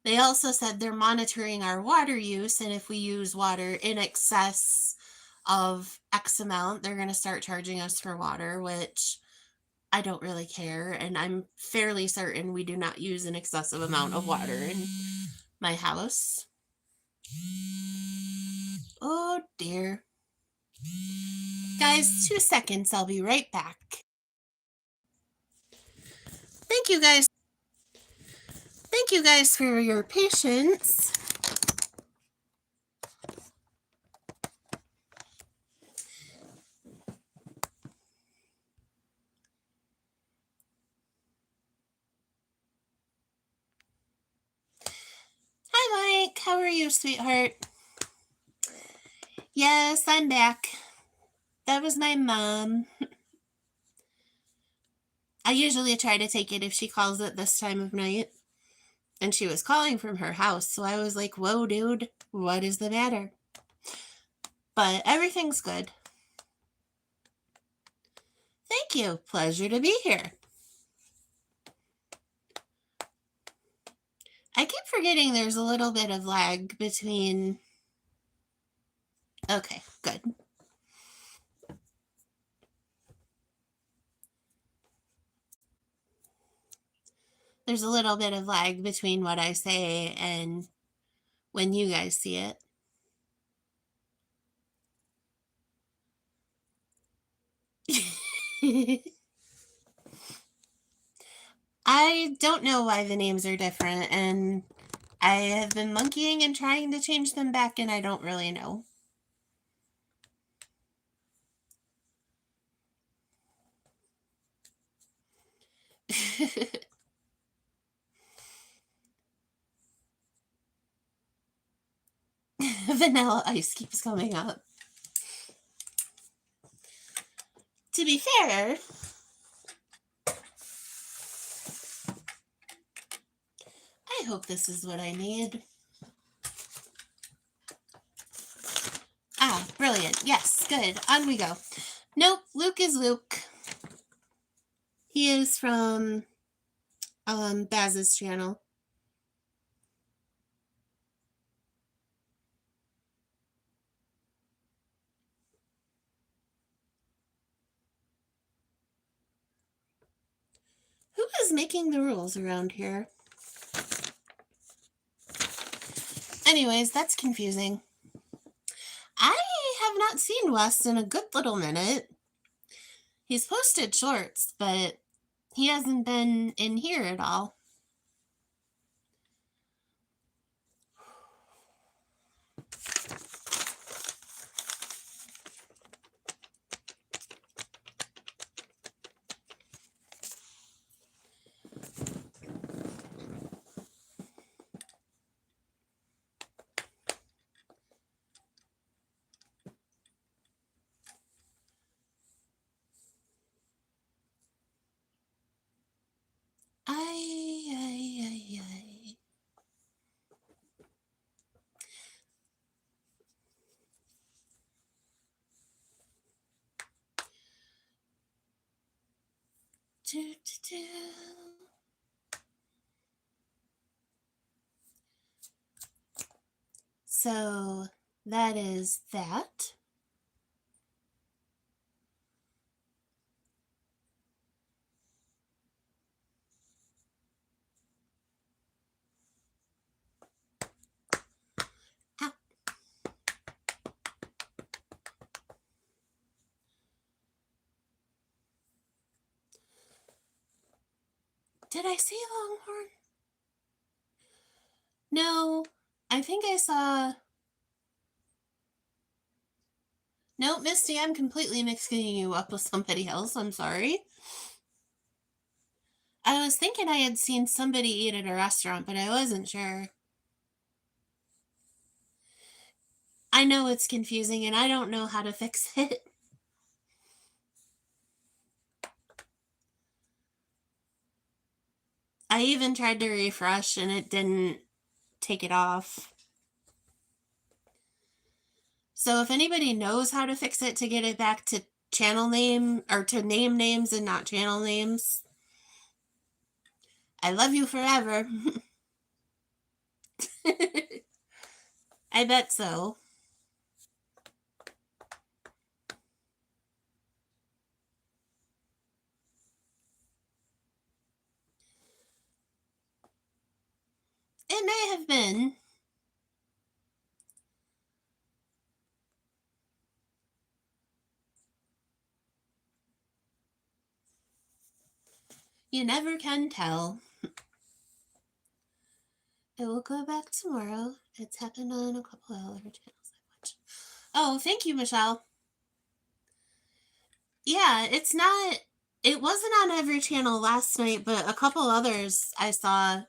Speaker 1: They also said they're monitoring our water use, and if we use water in excess of X amount, they're going to start charging us for water, which I don't really care. And I'm fairly certain we do not use an excessive amount of water in my house. Oh dear. Guys, 2 seconds. I'll be right back. Thank you guys. Thank you guys for your patience. Hi, Mike. How are you, sweetheart? Yes, I'm back. That was my mom. I usually try to take it if she calls at this time of night. And she was calling from her house, so I was like, whoa, dude, what is the matter? But everything's good. Thank you. Pleasure to be here. I keep forgetting there's a little bit of lag between. Okay, good. There's a little bit of lag between what I say and when you guys see it. I don't know why the names are different, and I have been monkeying and trying to change them back, and I don't really know. Vanilla ice keeps coming up. To be fair, hope this is what I need. Ah, brilliant. Yes, good. On we go. Nope, Luke is Luke. He is from Baz's channel. Who is making the rules around here? Anyways, that's confusing. I have not seen Wes in a good little minute. He's posted shorts, but he hasn't been in here at all. Ay. So that is that. Ah. Did I see Longhorn? No, I think I saw... Nope, Misty, I'm completely mixing you up with somebody else. I'm sorry. I was thinking I had seen somebody eat at a restaurant, but I wasn't sure. I know it's confusing, and I don't know how to fix it. I even tried to refresh, and it didn't take it off. So if anybody knows how to fix it to get it back to channel name, or to name names and not channel names, I love you forever. I bet so. It may have been. You never can tell. I will go back tomorrow. It's happened on a couple of other channels I watch. Oh, thank you, Michelle. Yeah, it's not... It wasn't on every channel last night, but a couple others I saw,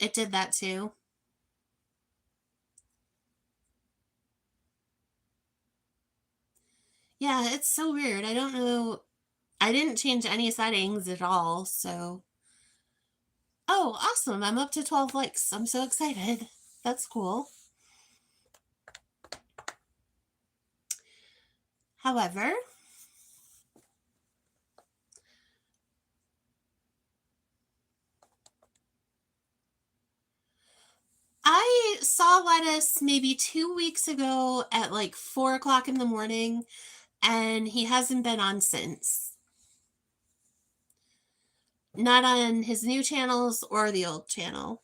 Speaker 1: it did that too. Yeah, it's so weird. I don't know. I didn't change any settings at all, so... Oh, awesome. I'm up to 12 likes. I'm so excited. That's cool. However, I saw Lettuce maybe 2 weeks ago at like 4 o'clock in the morning, and he hasn't been on since. Not on his new channels or the old channel.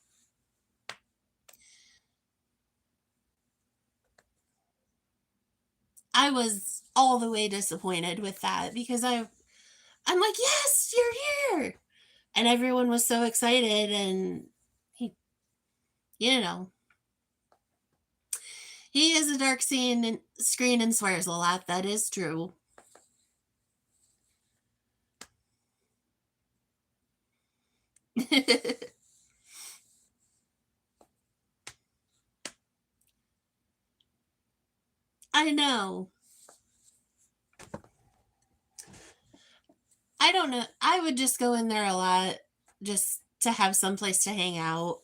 Speaker 1: I was all the way disappointed with that because I'm like, yes, you're here. And everyone was so excited, and he, you know, he is a dark screen and swears a lot. That is true. I know. I don't know. I would just go in there a lot just to have some place to hang out.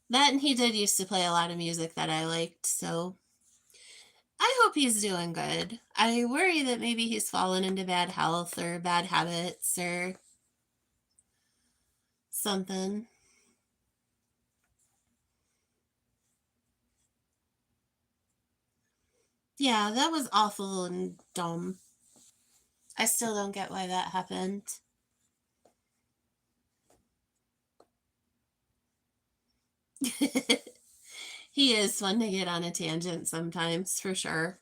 Speaker 1: That and he did used to play a lot of music that I liked, so I hope he's doing good. I worry that maybe he's fallen into bad health or bad habits or something. Yeah, that was awful and dumb. I still don't get why that happened. He is fun to get on a tangent sometimes, for sure.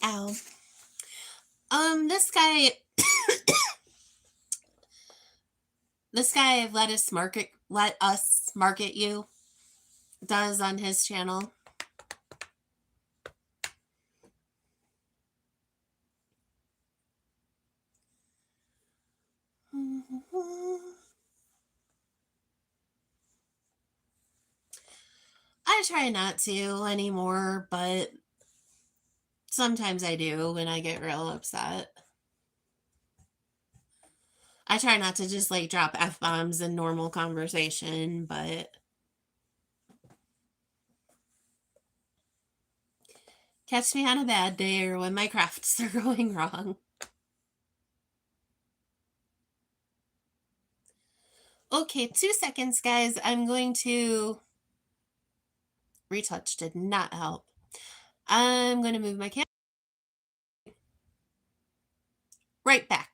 Speaker 1: Ow. This guy, let us market you, does on his channel. I try not to anymore, but sometimes I do when I get real upset. I try not to just like drop F bombs in normal conversation, but catch me on a bad day or when my crafts are going wrong. Okay, 2 seconds, guys. I'm going to. Retouch did not help. I'm going to move my camera. Right back.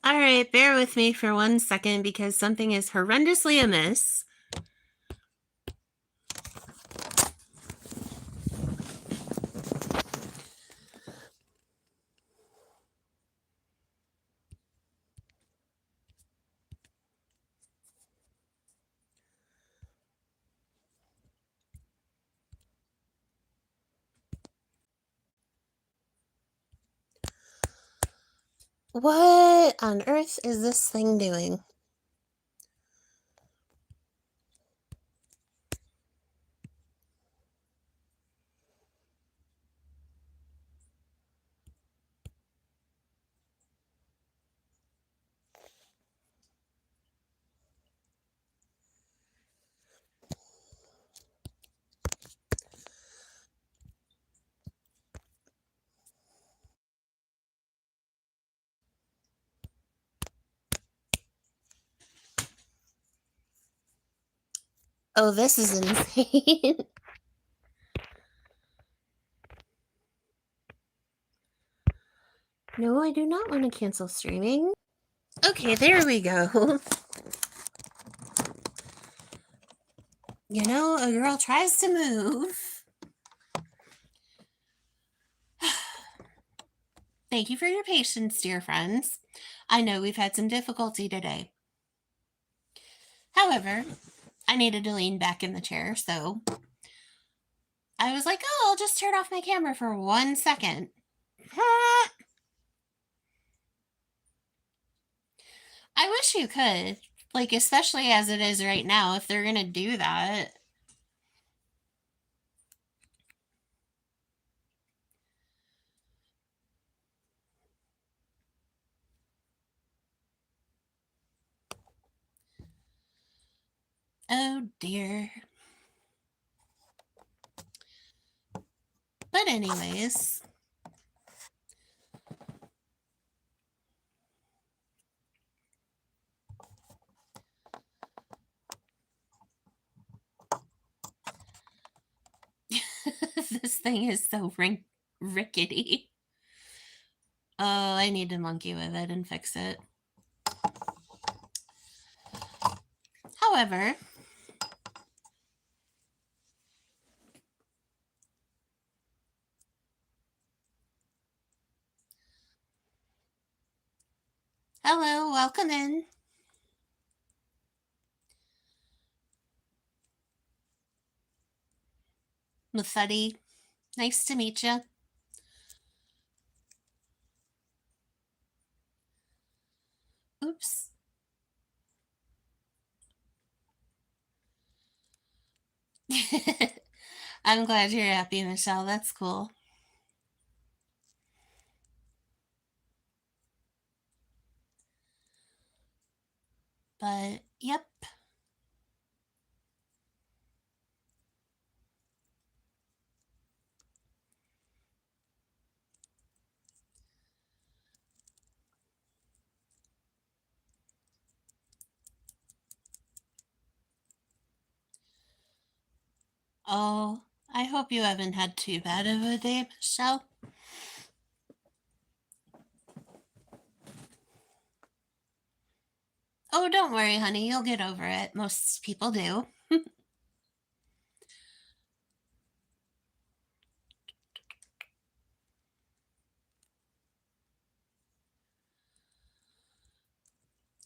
Speaker 1: All right, bear with me for 1 second because something is horrendously amiss. What on earth is this thing doing? Oh, this is insane. No, I do not want to cancel streaming. Okay, there we go. You know, a girl tries to move. Thank you for your patience, dear friends. I know we've had some difficulty today. However, I needed to lean back in the chair, so I was like, oh, I'll just turn off my camera for 1 second. I wish you could, like, especially as it is right now, if they're going to do that. Oh dear. But anyways, this thing is so rickety. Oh, I need to monkey with it and fix it. However, hello, welcome in. Mufetti, nice to meet you. Oops. I'm glad you're happy, Michelle. That's cool. But, yep. Oh, I hope you haven't had too bad of a day, Michelle. Oh, don't worry, honey. You'll get over it. Most people do.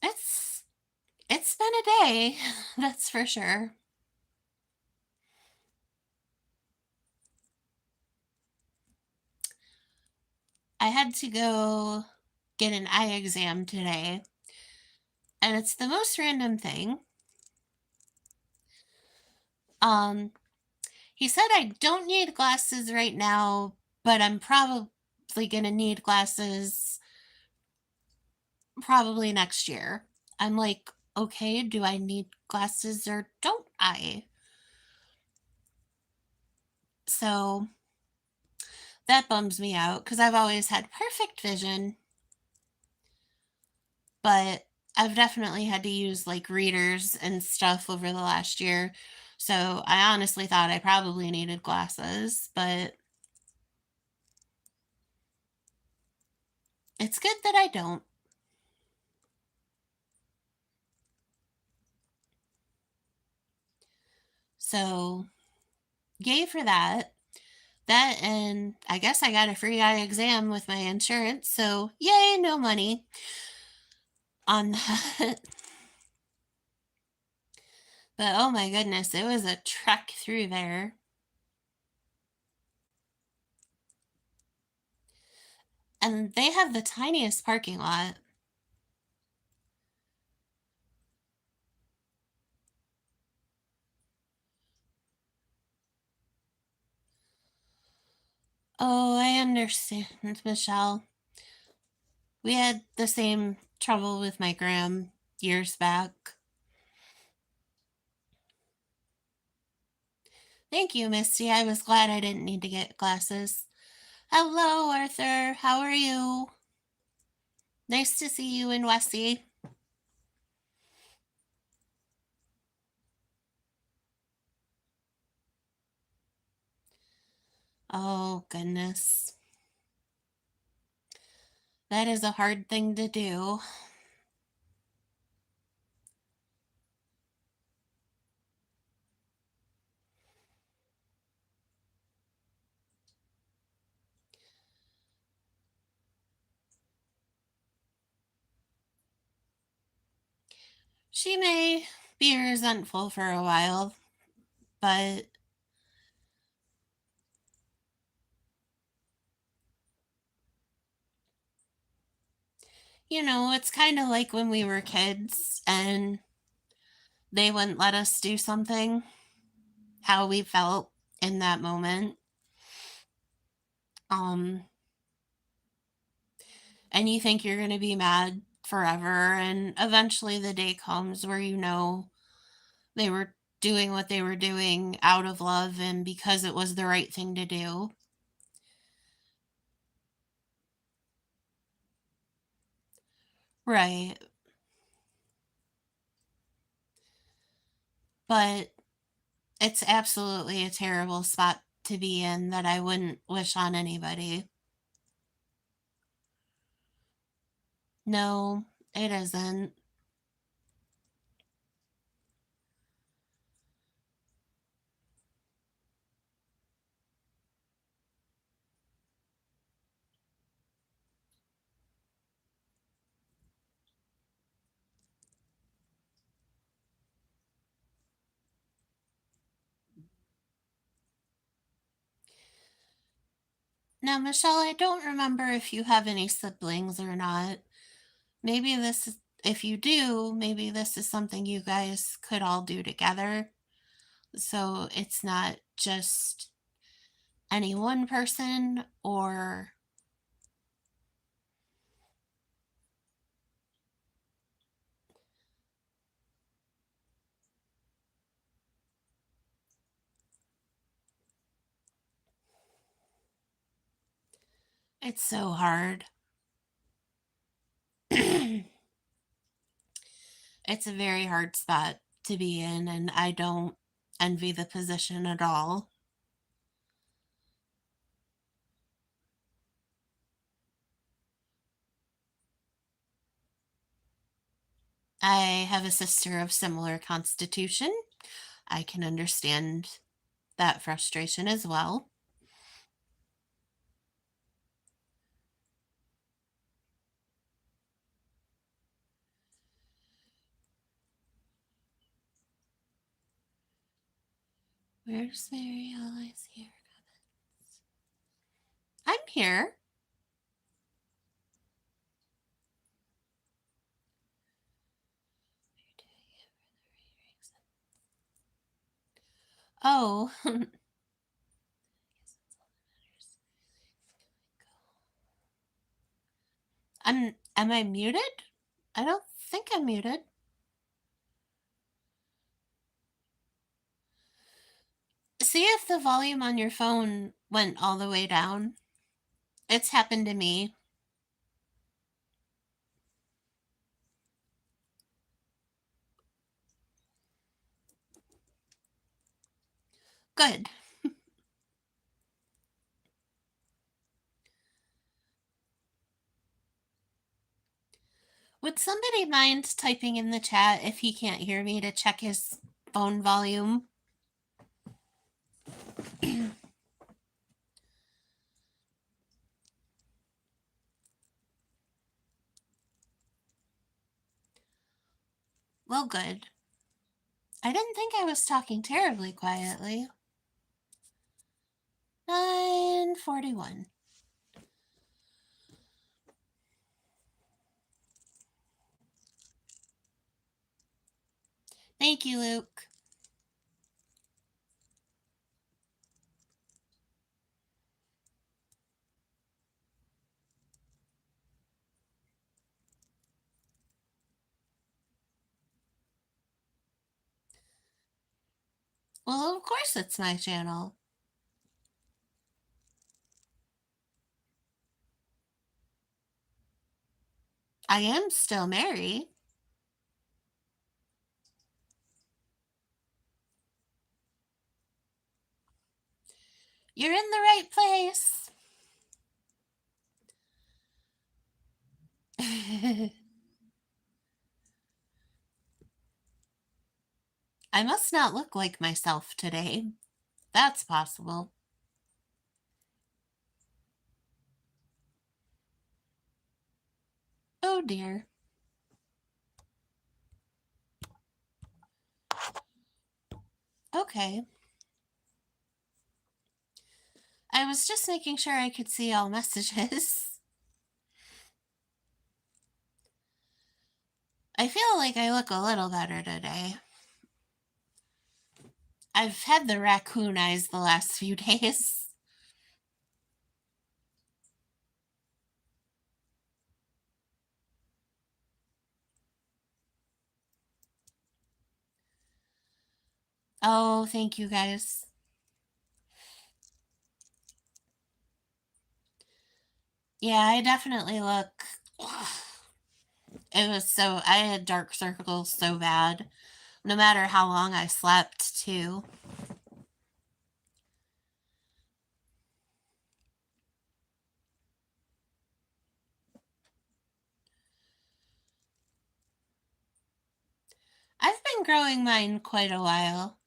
Speaker 1: It's it's been a day, that's for sure. I had to go get an eye exam today, and it's the most random thing. Um, he said I don't need glasses right now, but I'm probably gonna need glasses probably next year. I'm like, okay, do I need glasses or don't I? So that bums me out because I've always had perfect vision, but I've definitely had to use like readers and stuff over the last year. So I honestly thought I probably needed glasses, but it's good that I don't. So yay for that. That and I guess I got a free eye exam with my insurance. So yay, no money on that. But oh my goodness, it was a trek through there. And they have the tiniest parking lot. Oh, I understand, Michelle. We had the same trouble with my gram years back. Thank you, Misty. I was glad I didn't need to get glasses. Hello, Arthur. How are you? Nice to see you in Westy. Oh, goodness. That is a hard thing to do. She may be resentful for a while, but it's kind of like when we were kids and they wouldn't let us do something, how we felt in that moment. Um, and you think you're going to be mad forever, and eventually the day comes where you know They were doing what they were doing out of love and because it was the right thing to do. Right. But it's absolutely a terrible spot to be in that I wouldn't wish on anybody. No, it isn't. Now, Michelle, I don't remember if you have any siblings or not. Maybe this is, if you do, maybe this is something you guys could all do together. So it's not just any one person or it's so hard. It's a very hard spot to be in, and I don't envy the position at all. I have a sister of similar constitution. I can understand that frustration as well. Where's Mary Alice here? I'm here. Oh, am I muted? I don't think I'm muted. See if the volume on your phone went all the way down. It's happened to me. Good. Would somebody mind typing in the chat if he can't hear me to check his phone volume? Well, good. I didn't think I was talking terribly quietly. 9:41. Thank you, Luke. Well, of course it's my channel. I am still Mary. You're in the right place. I must not look like myself today. That's possible. Oh dear. Okay. I was just making sure I could see all messages. I feel like I look a little better today. I've had the raccoon eyes the last few days. Oh, thank you guys. Yeah, I definitely look. It was so. I had dark circles so bad. No matter how long I slept, too. I've been growing mine quite a while.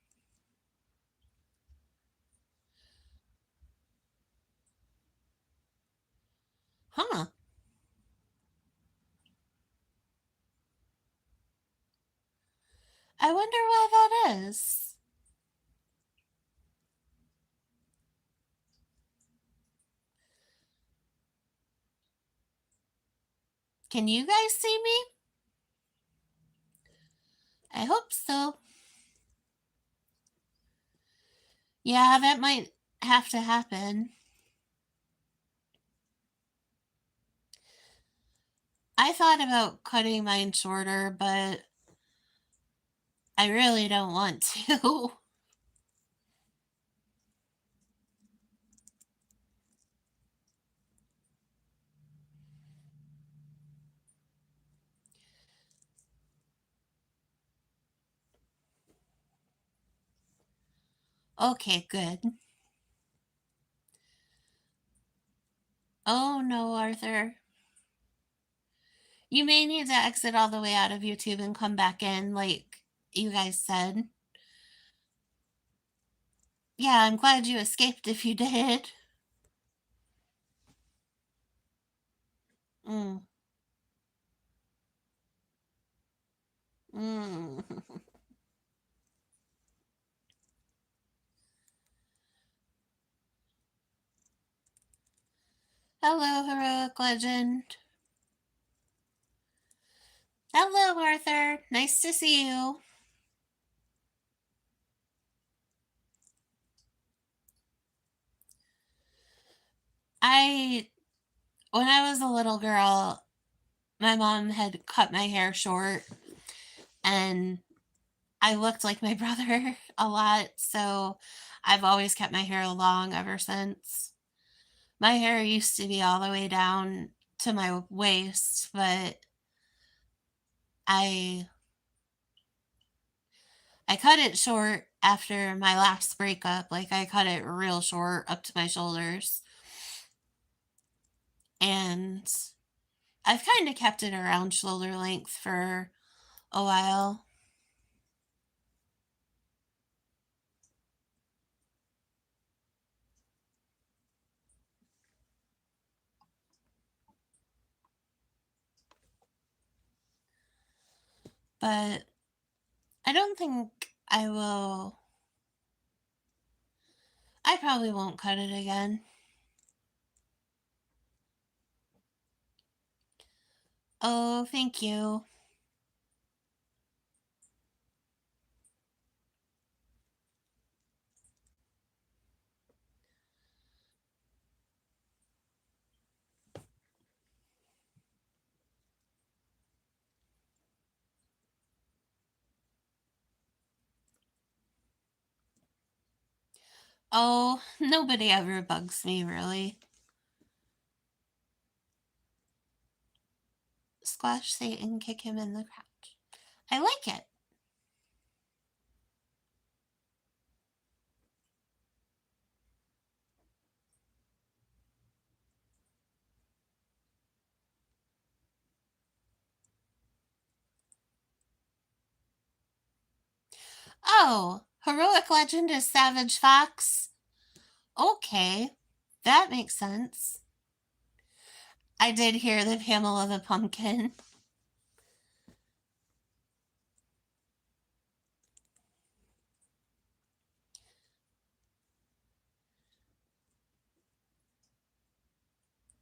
Speaker 1: Huh. I wonder why that is. Can you guys see me? I hope so. Yeah, that might have to happen. I thought about cutting mine shorter, but I really don't want to. Okay, good. Oh no, Arthur. You may need to exit all the way out of YouTube and come back in, like you guys said. Yeah, I'm glad you escaped if you did. Mm. Mm. Hello, heroic legend. Hello, Arthur. Nice to see you. I, when I was a little girl, my mom had cut my hair short, and I looked like my brother a lot, so I've always kept my hair long ever since. My hair used to be all the way down to my waist, but I I cut it short after my last breakup. Like I cut it real short up to my shoulders. And I've kind of kept it around shoulder length for a while. But I don't think I will. I probably won't cut it again. Oh, thank you. Oh, nobody ever bugs me, really. Squash Satan, kick him in the crotch. I like it. Oh, heroic legend is Savage Fox. Okay, that makes sense. I did hear the Pamela the Pumpkin.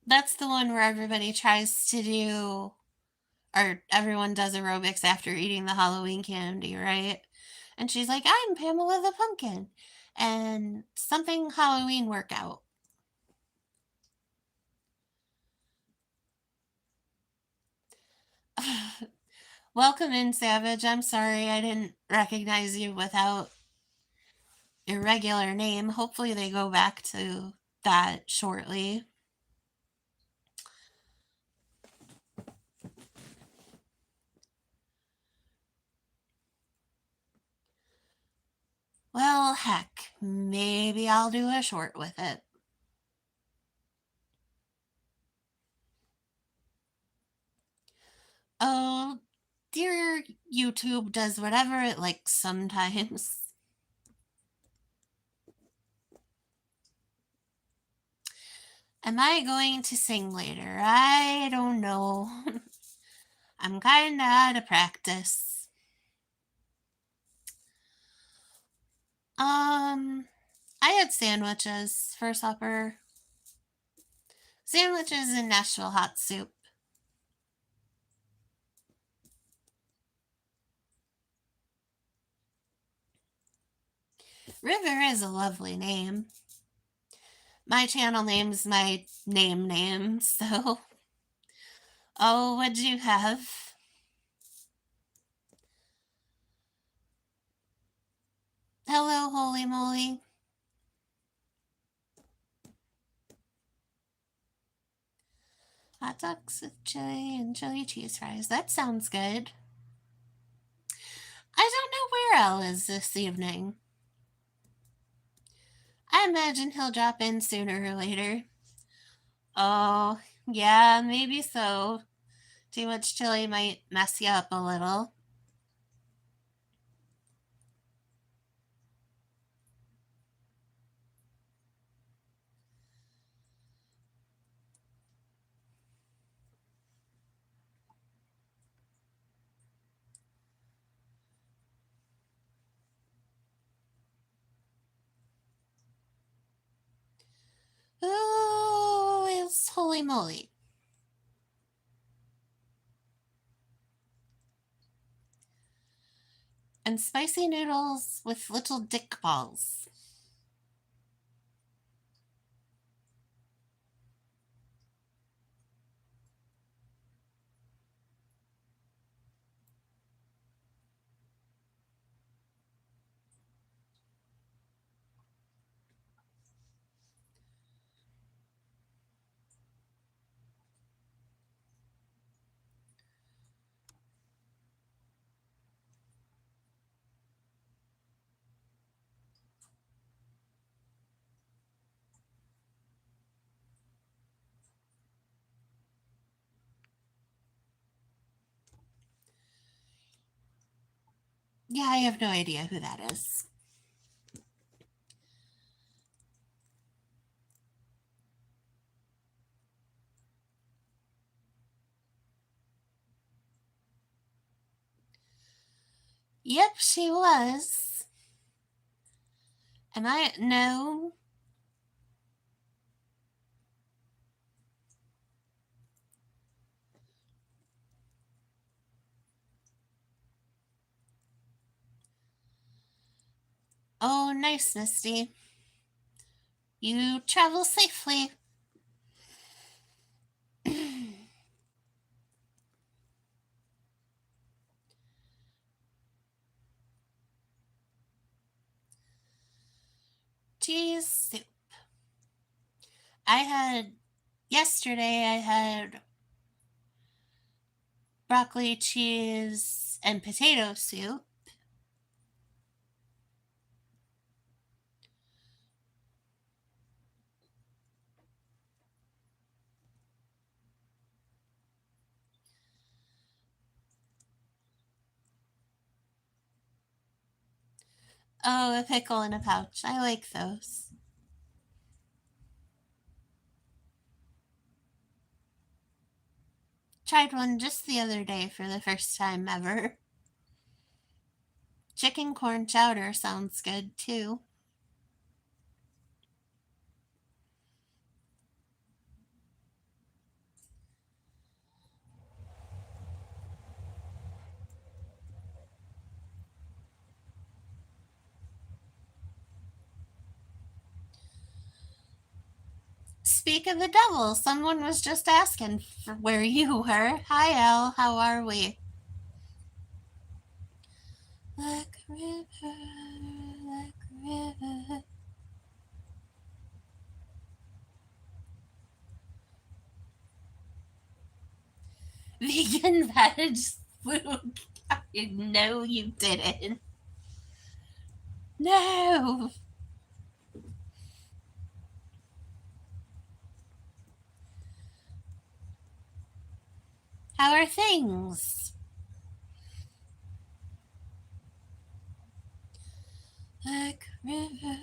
Speaker 1: That's the one where everybody tries to do, or everyone does aerobics after eating the Halloween candy, right? And she's like, I'm Pamela the Pumpkin. And something Halloween workout. Welcome in, Savage. I'm sorry I didn't recognize you without irregular name. Hopefully, they go back to that shortly. Well, heck, maybe I'll do a short with it. Oh, dear YouTube does whatever it likes sometimes. Am I going to sing later? I don't know. I'm kinda out of practice. I had sandwiches for supper. Sandwiches and Nashville hot soup. River is a lovely name. My channel name's my name, so. Oh, what'd you have? Hello, holy moly. Hot dogs with chili and chili cheese fries. That sounds good. I don't know where Al is this evening. I imagine he'll drop in sooner or later. Oh, yeah, maybe so. Too much chili might mess you up a little. Ooh, it's holy moly. And spicy noodles with little dick balls. Yeah, I have no idea who that is. Yep, she was. Am I? No. Oh, nice, Misty. You travel safely. Cheese soup. Yesterday I had broccoli, cheese, and potato soup. Oh, a pickle in a pouch. I like those. Tried one just the other day for the first time ever. Chicken corn chowder sounds good too. Speak of the devil, someone was just asking for where you were. Hi, Al. How are we? Like a river, like a river. Vegan veg food. No, you didn't. No. How are things? Like river.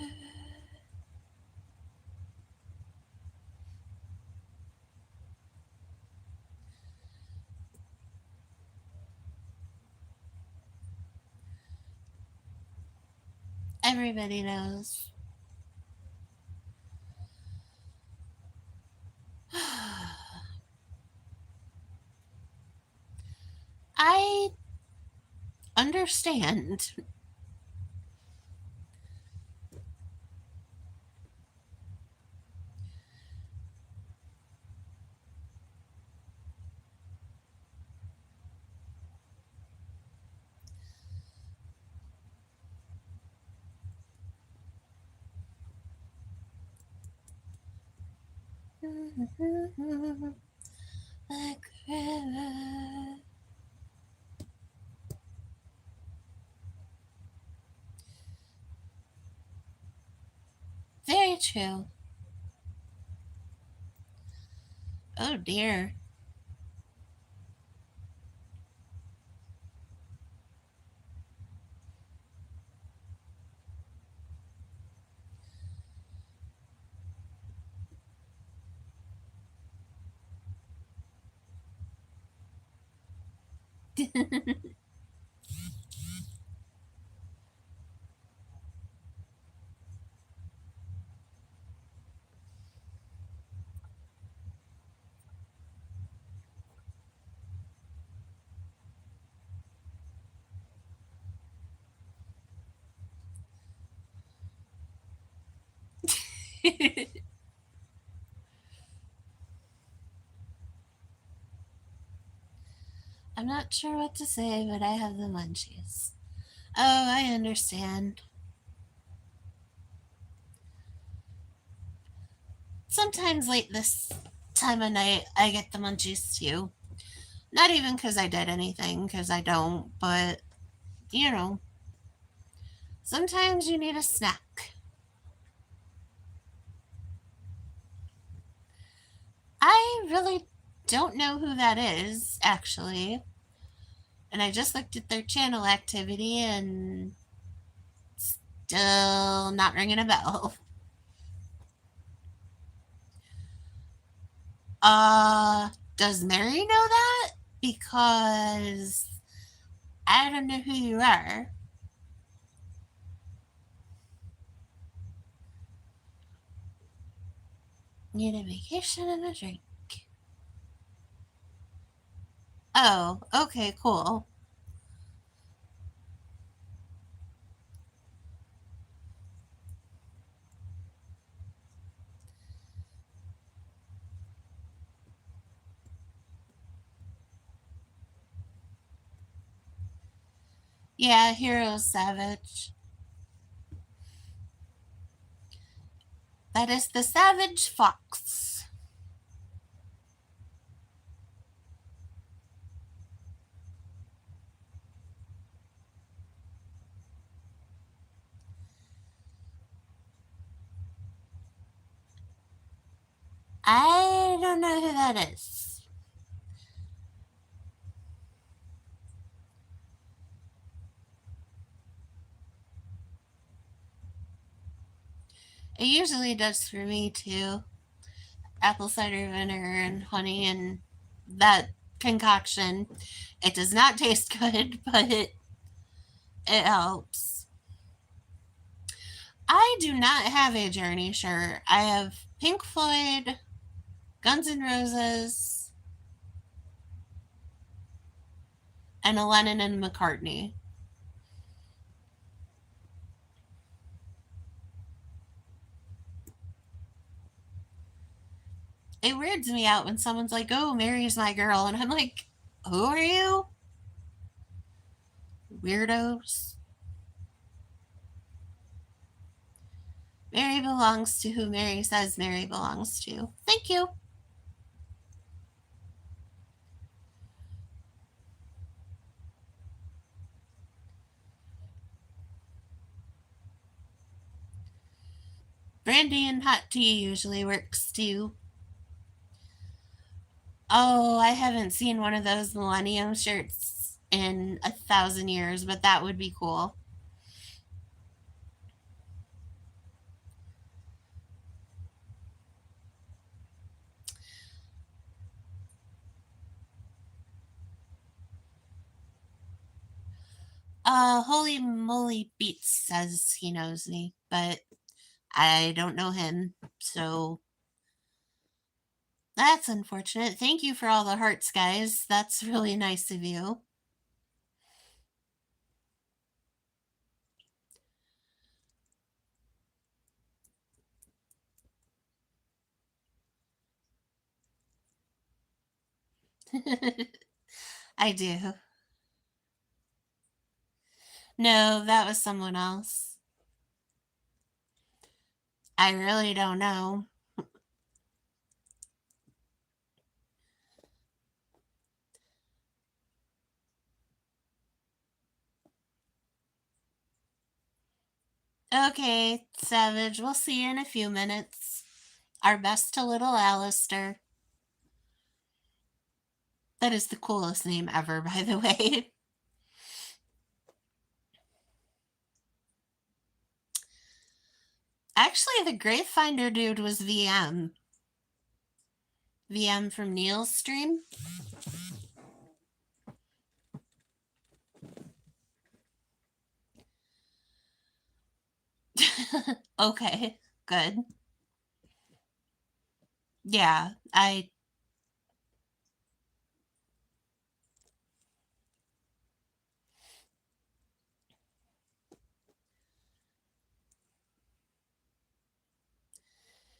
Speaker 1: Everybody knows. I understand. Like river. Very true. Oh dear. I'm not sure what to say, but I have the munchies. Oh, I understand. Sometimes late this time of night, I get the munchies too. Not even because I did anything, because I don't, but you know, sometimes you need a snack. I really don't know who that is, actually. And I just looked at their channel activity and still not ringing a bell. Does Mary know that? Because I don't know who you are. Need a vacation and a drink. Oh, okay, cool. Yeah, Hero Savage. That is the Savage Fox. I don't know who that is. It usually does for me too. Apple cider vinegar and honey and that concoction. It does not taste good, but it helps. I do not have a Journey shirt. I have Pink Floyd, Guns N' Roses, and a Lennon and McCartney. It weirds me out when someone's like, "Oh, Mary's my girl," and I'm like, "Who are you, weirdos?" Mary belongs to who Mary says Mary belongs to. Thank you. Brandy and hot tea usually works too. Oh, I haven't seen one of those Millennium shirts in 1,000 years, but that would be cool. Holy moly Beats says he knows me, but I don't know him, so that's unfortunate. Thank you for all the hearts, guys. That's really nice of you. I do. No, that was someone else. I really don't know. Okay, Savage, we'll see you in a few minutes. Our best to little Alistair. That is the coolest name ever, by the way. Actually, the Gravefinder dude was VM. VM from Neil's stream. Okay, good. Yeah,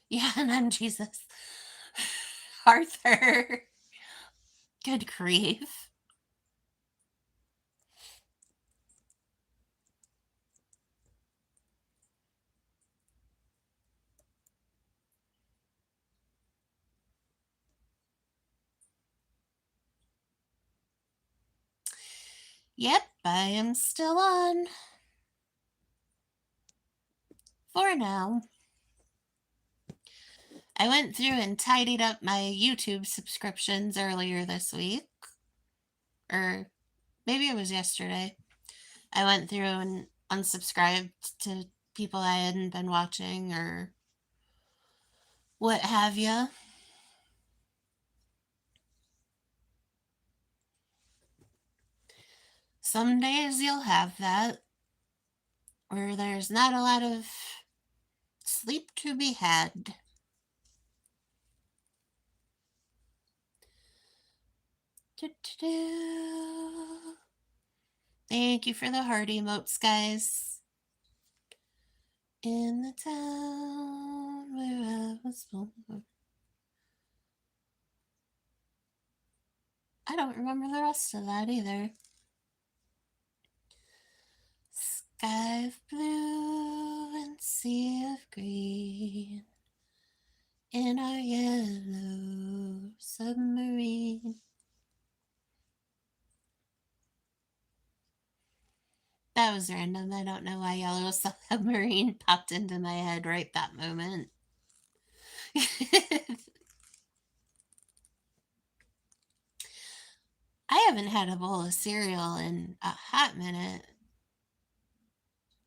Speaker 1: yeah, and I'm Jesus. Arthur. Good grief. Yep, I am still on. For now. I went through and tidied up my YouTube subscriptions earlier this week. Or maybe it was yesterday. I went through and unsubscribed to people I hadn't been watching or what have you. Some days you'll have that, where there's not a lot of sleep to be had. Thank you for the heart emotes, guys. In the town where I was born. I don't remember the rest of that either. Sky of blue and sea of green in our yellow submarine. That was random. I don't know why Yellow Submarine popped into my head right that moment. I haven't had a bowl of cereal in a hot minute.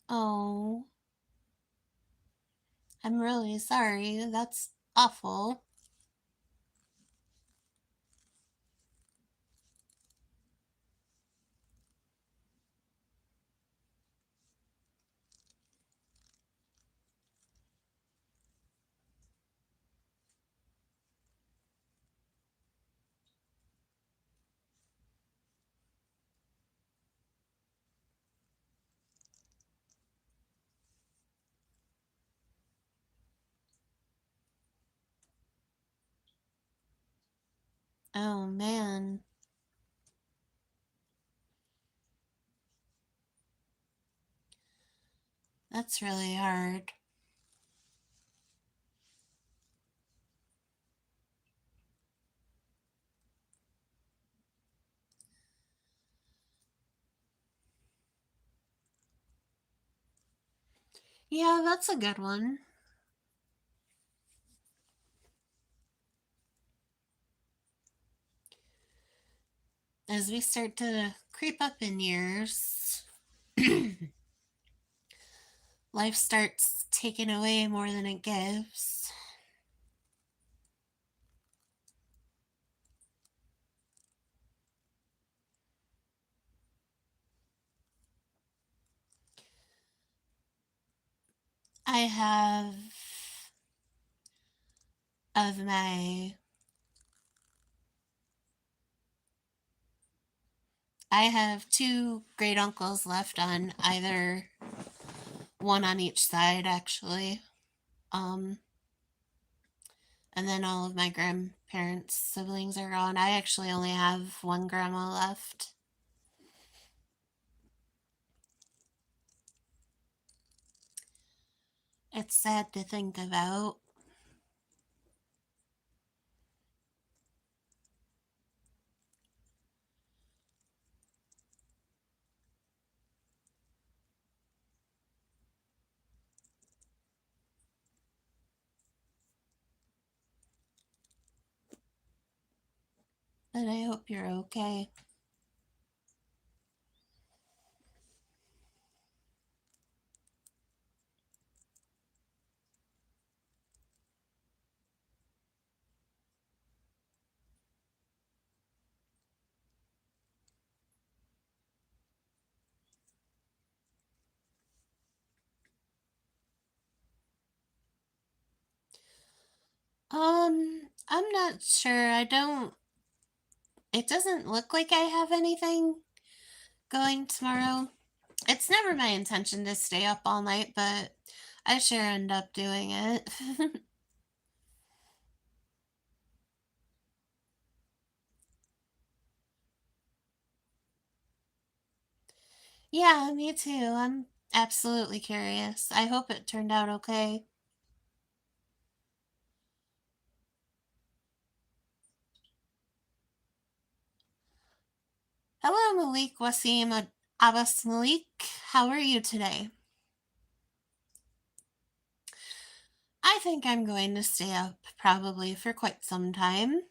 Speaker 1: Oh, I'm really sorry. That's awful. Oh, man. That's really hard. Yeah, that's a good one. As we start to creep up in years, life starts taking away more than it gives. I have of my I have two great uncles left on either one on each side actually. Um and then all of my grandparents' siblings are gone. I actually only have one grandma left. It's sad to think about. But I hope you're okay. I'm not sure. It doesn't look like I have anything going tomorrow. It's never my intention to stay up all night, but I sure end up doing it. Yeah, me too. I'm absolutely curious. I hope it turned out okay. Hello, Malik Wasim Abbas Malik. How are you today? I think I'm going to stay up probably for quite some time.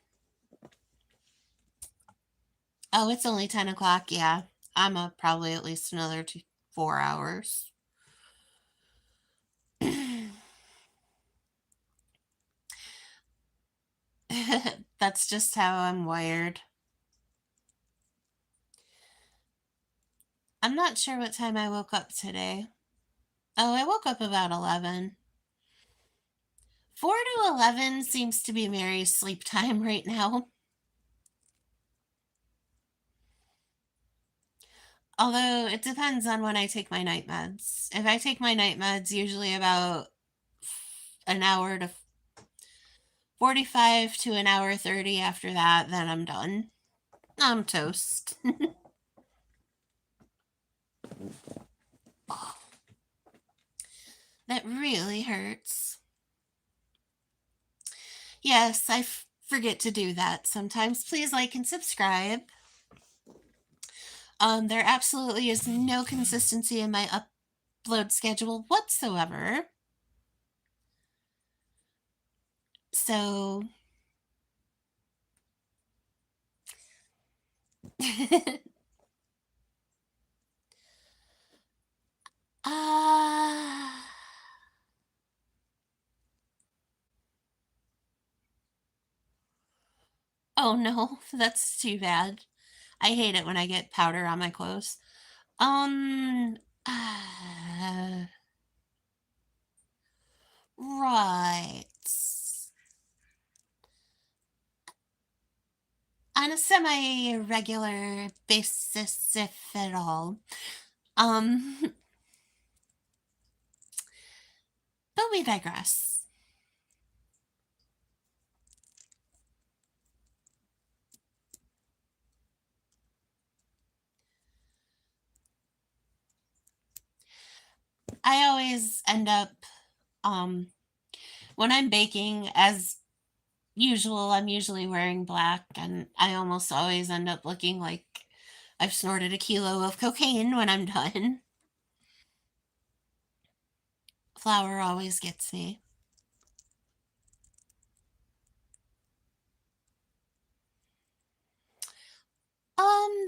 Speaker 1: Oh, it's only 10 o'clock. Yeah, I'm up probably at least another 4 hours. That's just how I'm wired. I'm not sure what time I woke up today. Oh, I woke up about 11. 4 to 11 seems to be Mary's sleep time right now. Although it depends on when I take my night meds. If I take my night meds, usually about an hour to 45 to an hour 30 after that, then I'm done. I'm toast. Oh, that really hurts. Yes, forget to do that sometimes. Please like and subscribe. There absolutely is no consistency in my upload schedule whatsoever. So, uh, oh no, that's too bad. I hate it when I get powder on my clothes. Um, uh, right. On a semi regular basis, if at all. Um, but we digress. I always end up, um, when I'm baking, as usual, I'm usually wearing black, and I almost always end up looking like I've snorted a kilo of cocaine when I'm done. Flour always gets me.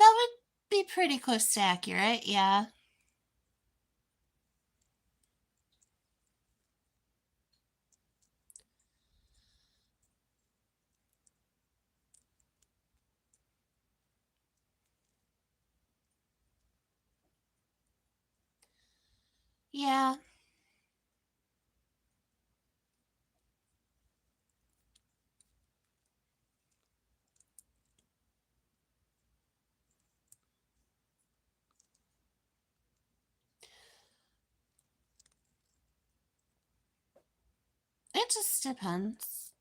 Speaker 1: That would be pretty close to accurate, yeah. Yeah. It just depends.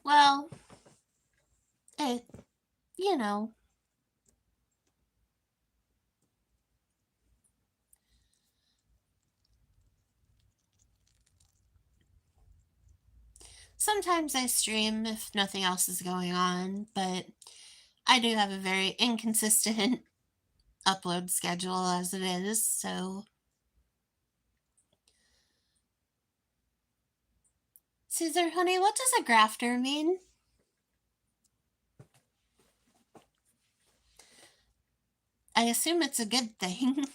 Speaker 1: Well, it, you know, sometimes I stream if nothing else is going on, but I do have a very inconsistent upload schedule as it is, so. Caesar, honey, what does a grafter mean? I assume it's a good thing.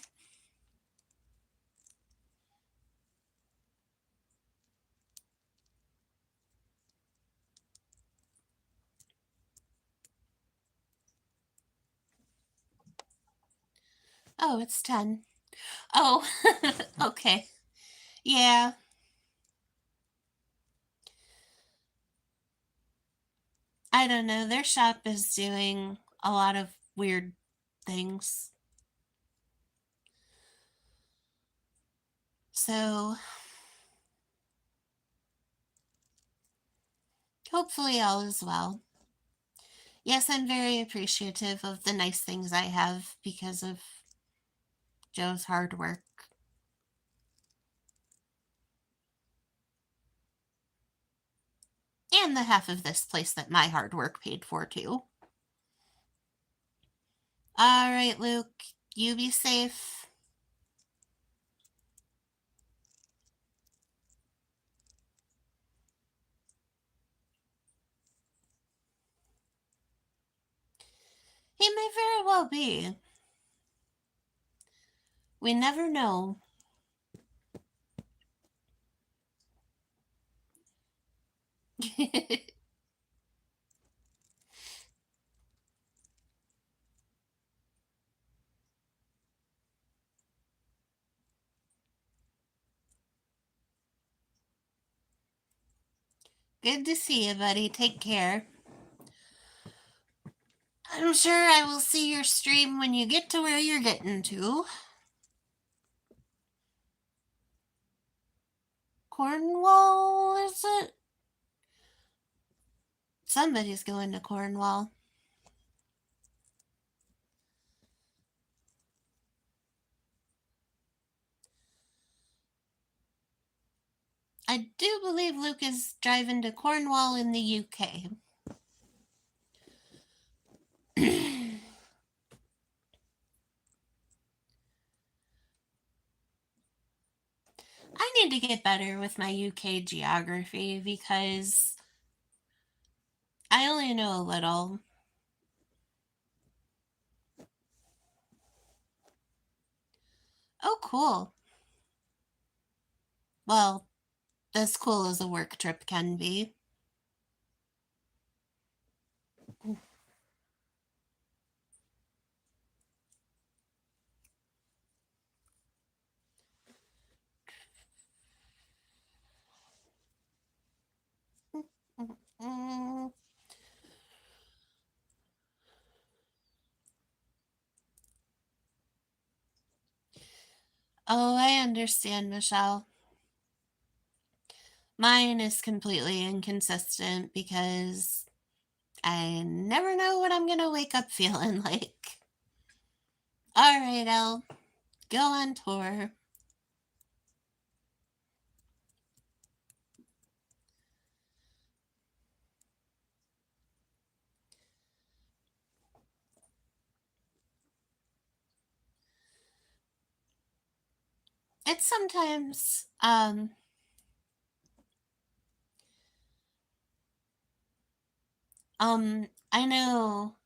Speaker 1: Oh, it's 10. Oh, okay. Yeah. I don't know. Their shop is doing a lot of weird things. So hopefully all is well. Yes, I'm very appreciative of the nice things I have because of Joe's hard work. And the half of this place that my hard work paid for, too. All right, Luke, you be safe. He may very well be. We never know. Good to see you, buddy. Take care. I'm sure I will see your stream when you get to where you're getting to. Cornwall, is it? Somebody's going to Cornwall. I do believe Luke is driving to Cornwall in the UK. I need to get better with my UK geography because I only know a little. Oh, cool. Well, as cool as a work trip can be. Mm. Oh, I understand, Michelle. Mine is completely inconsistent because I never know what I'm going to wake up feeling like. All right, I'll go on tour. It's sometimes, I know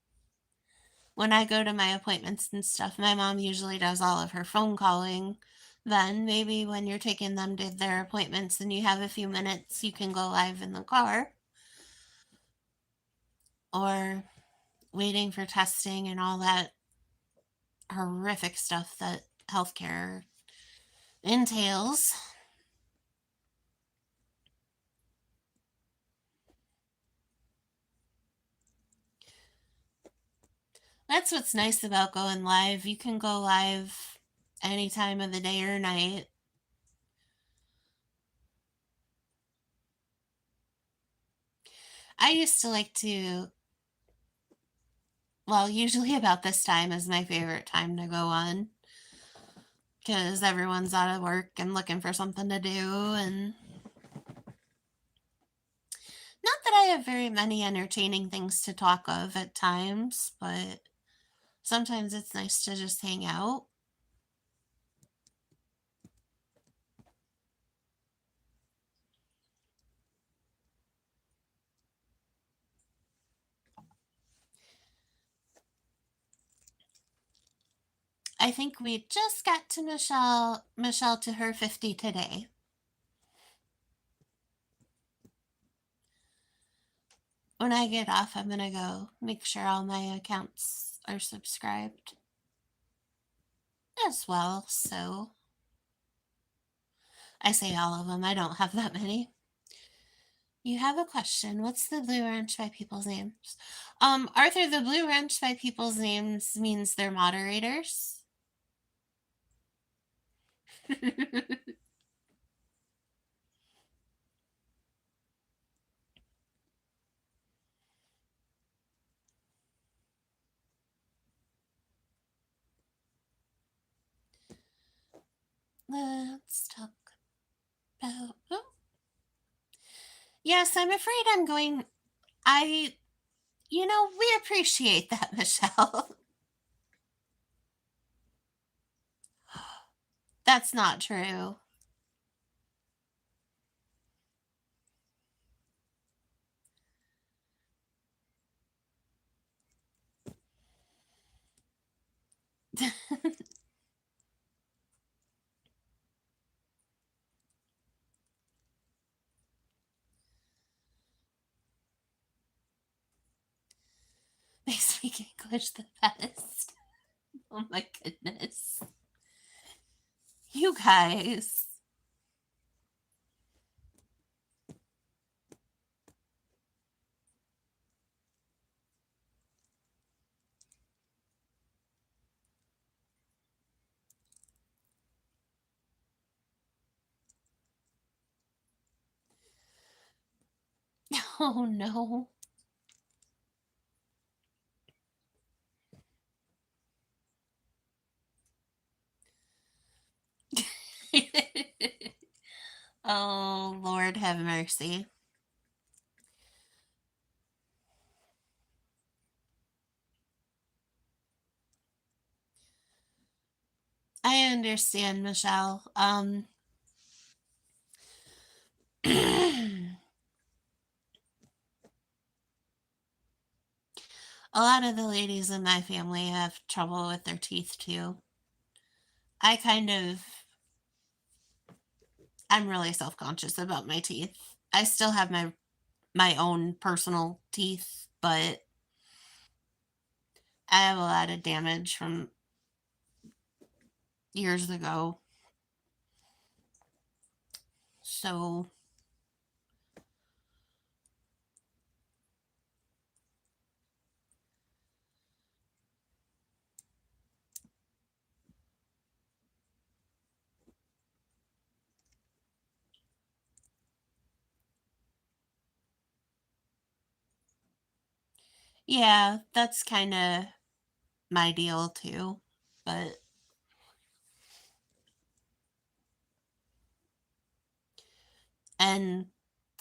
Speaker 1: when I go to my appointments and stuff, my mom usually does all of her phone calling. Then maybe when you're taking them to their appointments and you have a few minutes, you can go live in the car or waiting for testing and all that horrific stuff that healthcare entails. That's what's nice about going live. You can go live any time of the day or night. I used to like to, well, usually about this time is my favorite time to go on because everyone's out of work and looking for something to do. And not that I have very many entertaining things to talk of at times, but sometimes it's nice to just hang out. I think we just got to Michelle to her 50 today. When I get off, I'm gonna go make sure all my accounts are subscribed as well. So I say all of them, I don't have that many. You have a question. What's the blue wrench by people's names? Arthur, the blue wrench by people's names means they're moderators. Let's talk about. Oh. Yes, I'm afraid I'm going. I, we appreciate that, Michelle. That's not true. They speak English the best. Oh my goodness. You guys. Oh no. Oh, Lord have mercy. I understand, Michelle. A lot of the ladies in my family have trouble with their teeth too. I kind of, I'm really self conscious about my teeth. I still have my own personal teeth, but I have a lot of damage from years ago. So, Yeah, that's kind of my deal too. But, and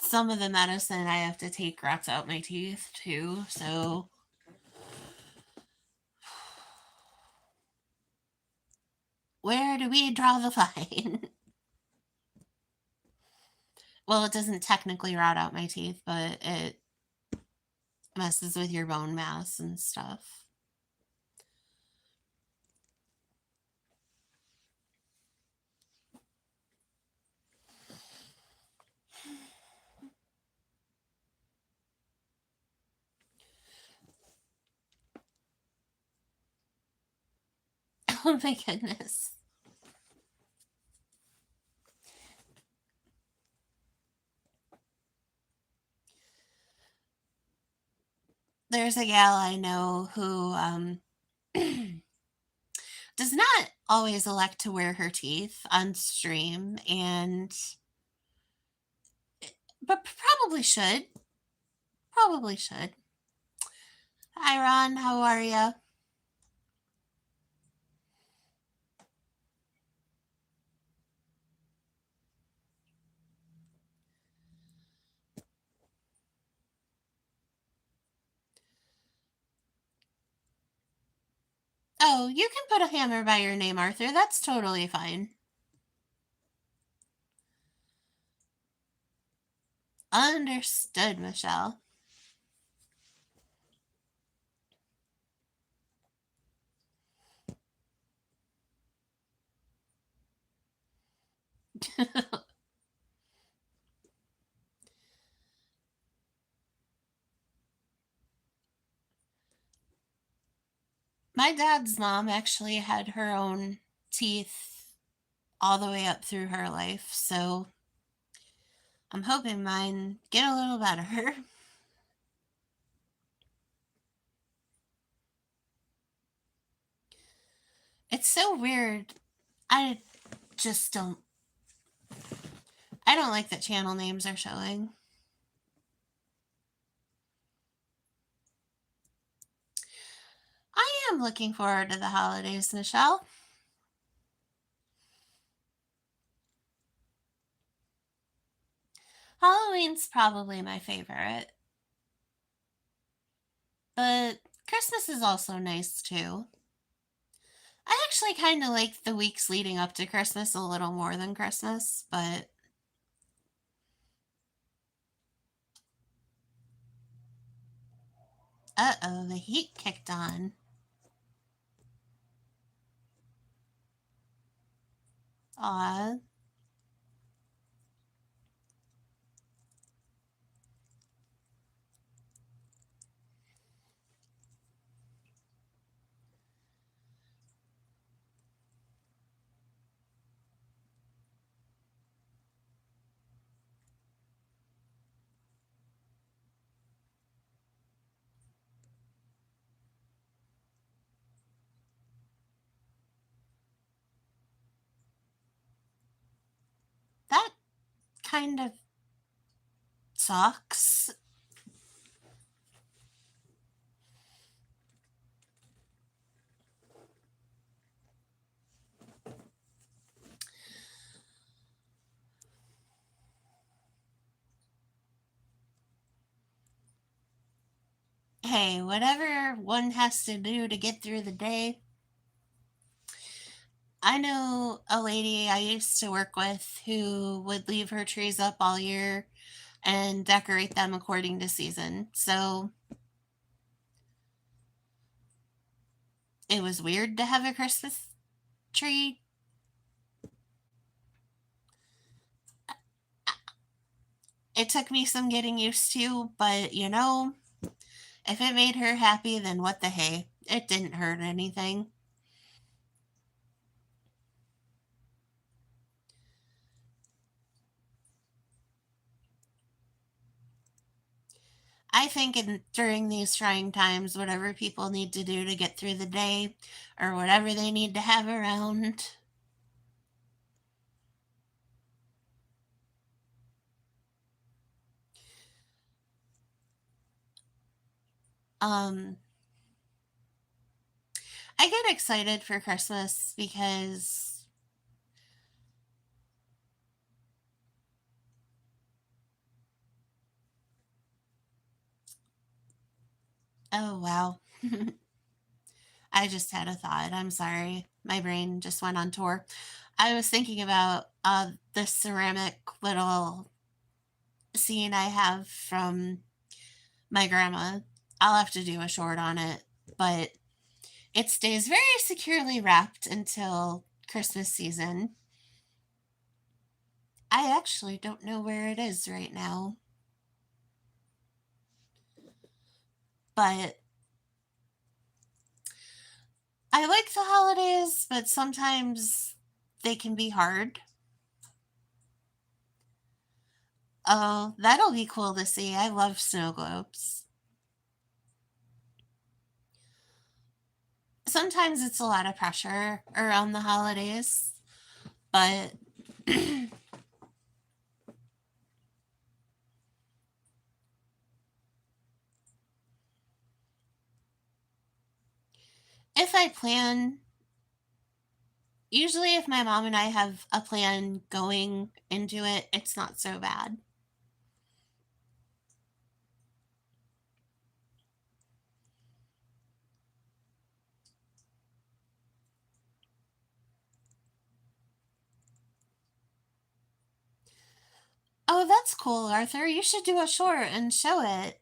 Speaker 1: some of the medicine I have to take rots out my teeth too. So, where do we draw the line? Well, it doesn't technically rot out my teeth, but it messes with your bone mass and stuff. Oh my goodness. There's a gal I know who does not always elect to wear her teeth on stream, and but probably should. Probably should. Hi, Ron. How are you? Oh, you can put a hammer by your name, Arthur. That's totally fine. Understood, Michelle. My dad's mom actually had her own teeth all the way up through her life, so I'm hoping mine get a little better. It's so weird. I just don't. I don't like that channel names are showing. I am looking forward to the holidays, Michelle. Halloween's probably my favorite, but Christmas is also nice too. I actually kind of like the weeks leading up to Christmas a little more than Christmas, but uh oh, the heat kicked on. Aw, that kind of sucks. Hey, whatever one has to do to get through the day. I know a lady I used to work with who would leave her trees up all year and decorate them according to season. So it was weird to have a Christmas tree. It took me some getting used to, but if it made her happy, then what the hey? It didn't hurt anything. I think during these trying times, whatever people need to do to get through the day or whatever they need to have around. Um, I get excited for Christmas because, oh wow. I just had a thought. I'm sorry. My brain just went on tour. I was thinking about the ceramic little scene I have from my grandma. I'll have to do a short on it, but it stays very securely wrapped until Christmas season. I actually don't know where it is right now, but I like the holidays, but sometimes they can be hard. Oh, that'll be cool to see. I love snow globes. Sometimes it's a lot of pressure around the holidays, but if I plan, usually if my mom and I have a plan going into it, it's not so bad. Oh, that's cool, Arthur. You should do a short and show it.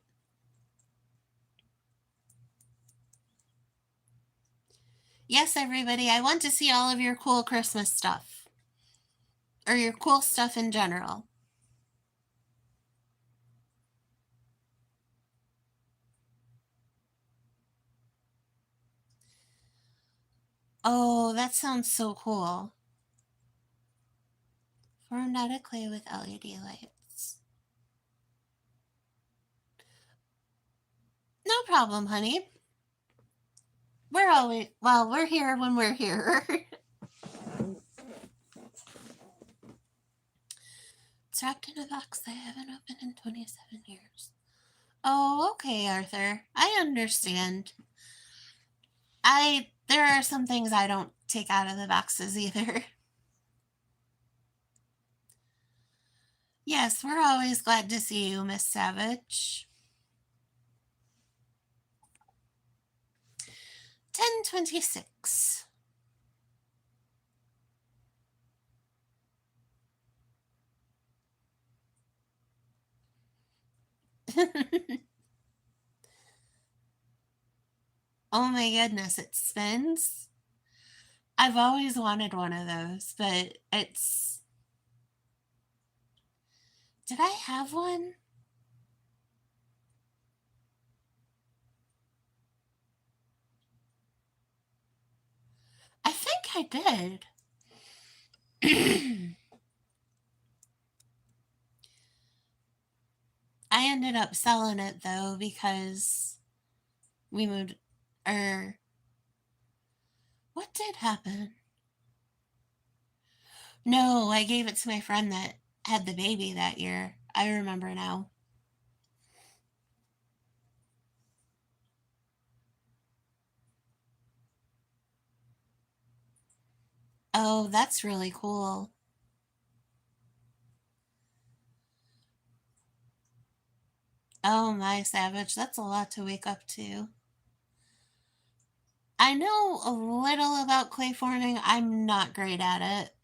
Speaker 1: Yes, everybody, I want to see all of your cool Christmas stuff. Or your cool stuff in general. Oh, that sounds so cool. Formed out of clay with LED lights. No problem, honey. We're always, well, we're here when we're here. It's wrapped in a box I haven't opened in 27 years. Oh, okay, Arthur. I understand. There are some things I don't take out of the boxes either. Yes, we're always glad to see you, Miss Savage. 1026. Oh my goodness, it spins. I've always wanted one of those, but it's. Did I have one? I think I did. I ended up selling it though because we moved. Or what did happen? No, I gave it to my friend that had the baby that year. I remember now. Oh, that's really cool. Oh my, Savage, that's a lot to wake up to. I know a little about clay forming. I'm not great at it.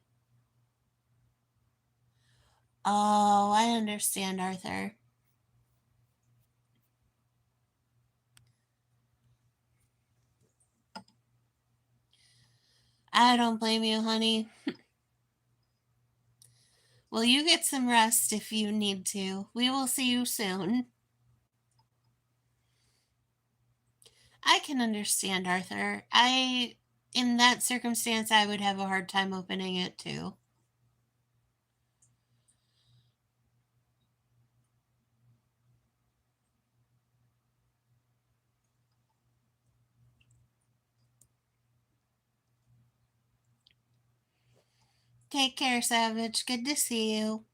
Speaker 1: Oh, I understand, Arthur. I don't blame you, honey. Well, you get some rest if you need to. We will see you soon. I can understand, Arthur. In that circumstance, I would have a hard time opening it too. Take care, Savage. Good to see you.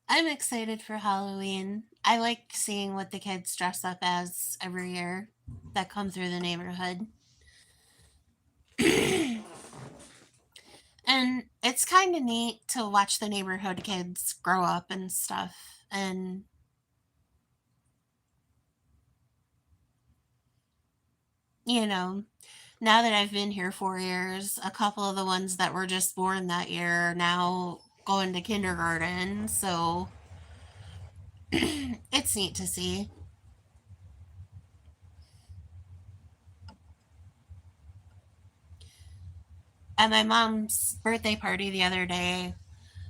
Speaker 1: I'm excited for Halloween. I like seeing what the kids dress up as every year that come through the neighborhood. And it's kind of neat to watch the neighborhood kids grow up and stuff. And, you know, now that I've been here 4 years, a couple of the ones that were just born that year are now going to kindergarten. So it's neat to see. At my mom's birthday party the other day,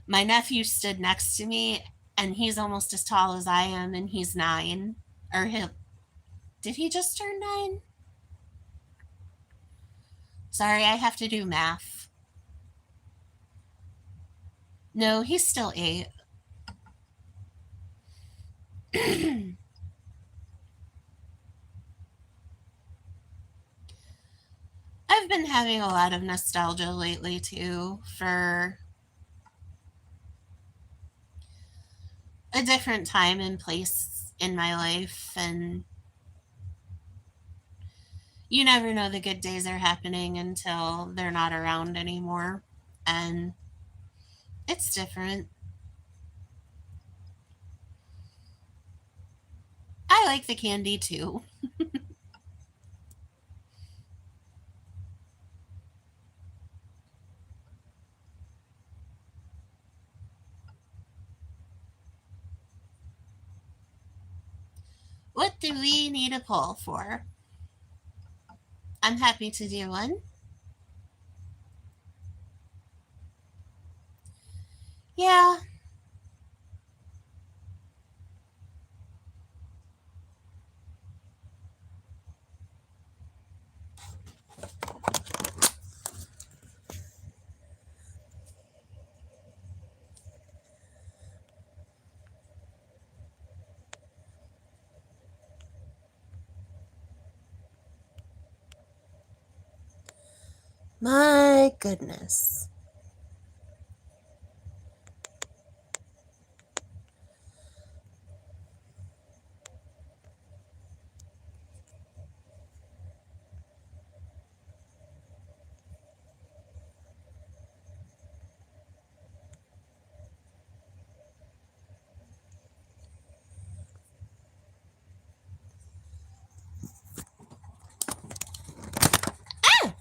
Speaker 1: my nephew stood next to me, and he's almost as tall as I am, and he's 9. Or did he just turn 9? Sorry, I have to do math. No, he's still 8. I've been having a lot of nostalgia lately too for a different time and place in my life, and you never know the good days are happening until they're not around anymore, and it's different. I like the candy too. What do we need a poll for? I'm happy to do one. Yeah, my goodness. Ah!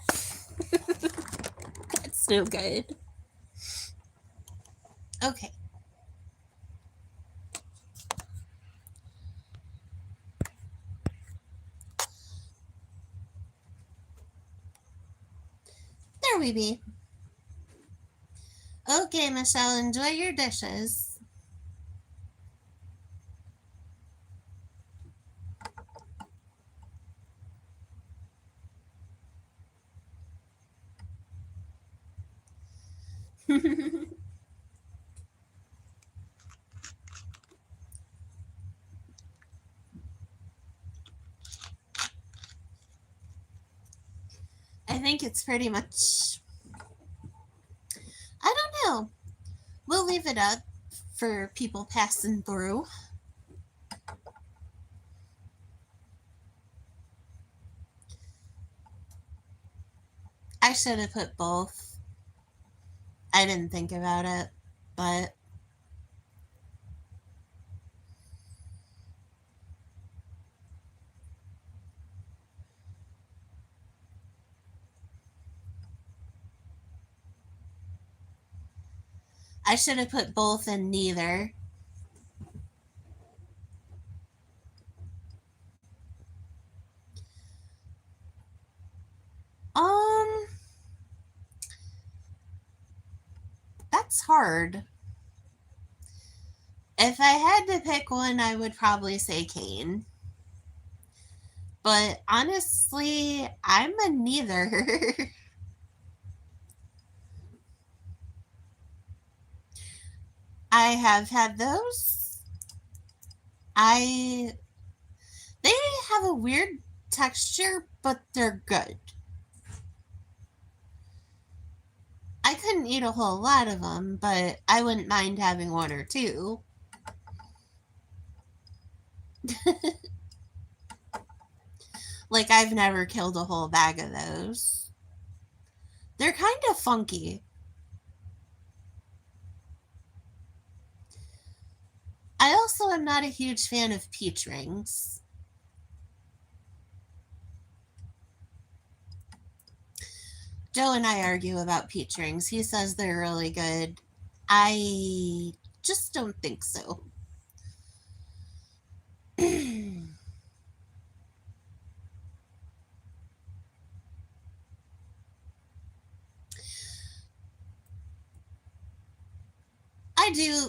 Speaker 1: That's no good. Okay, there we be. Okay, Michelle, enjoy your dishes. I think it's pretty much, I don't know. We'll leave it up for people passing through. I should have put both. I didn't think about it, but I should have put both and neither. Um, that's hard. If I had to pick one, I would probably say Kane. But honestly, I'm a neither. I have had those. I They have a weird texture, but they're good. I couldn't eat a whole lot of them, but I wouldn't mind having one or two. Like, I've never killed a whole bag of those. They're kind of funky. I also am not a huge fan of peach rings. Joe and I argue about peach rings. He says they're really good. I just don't think so. I do.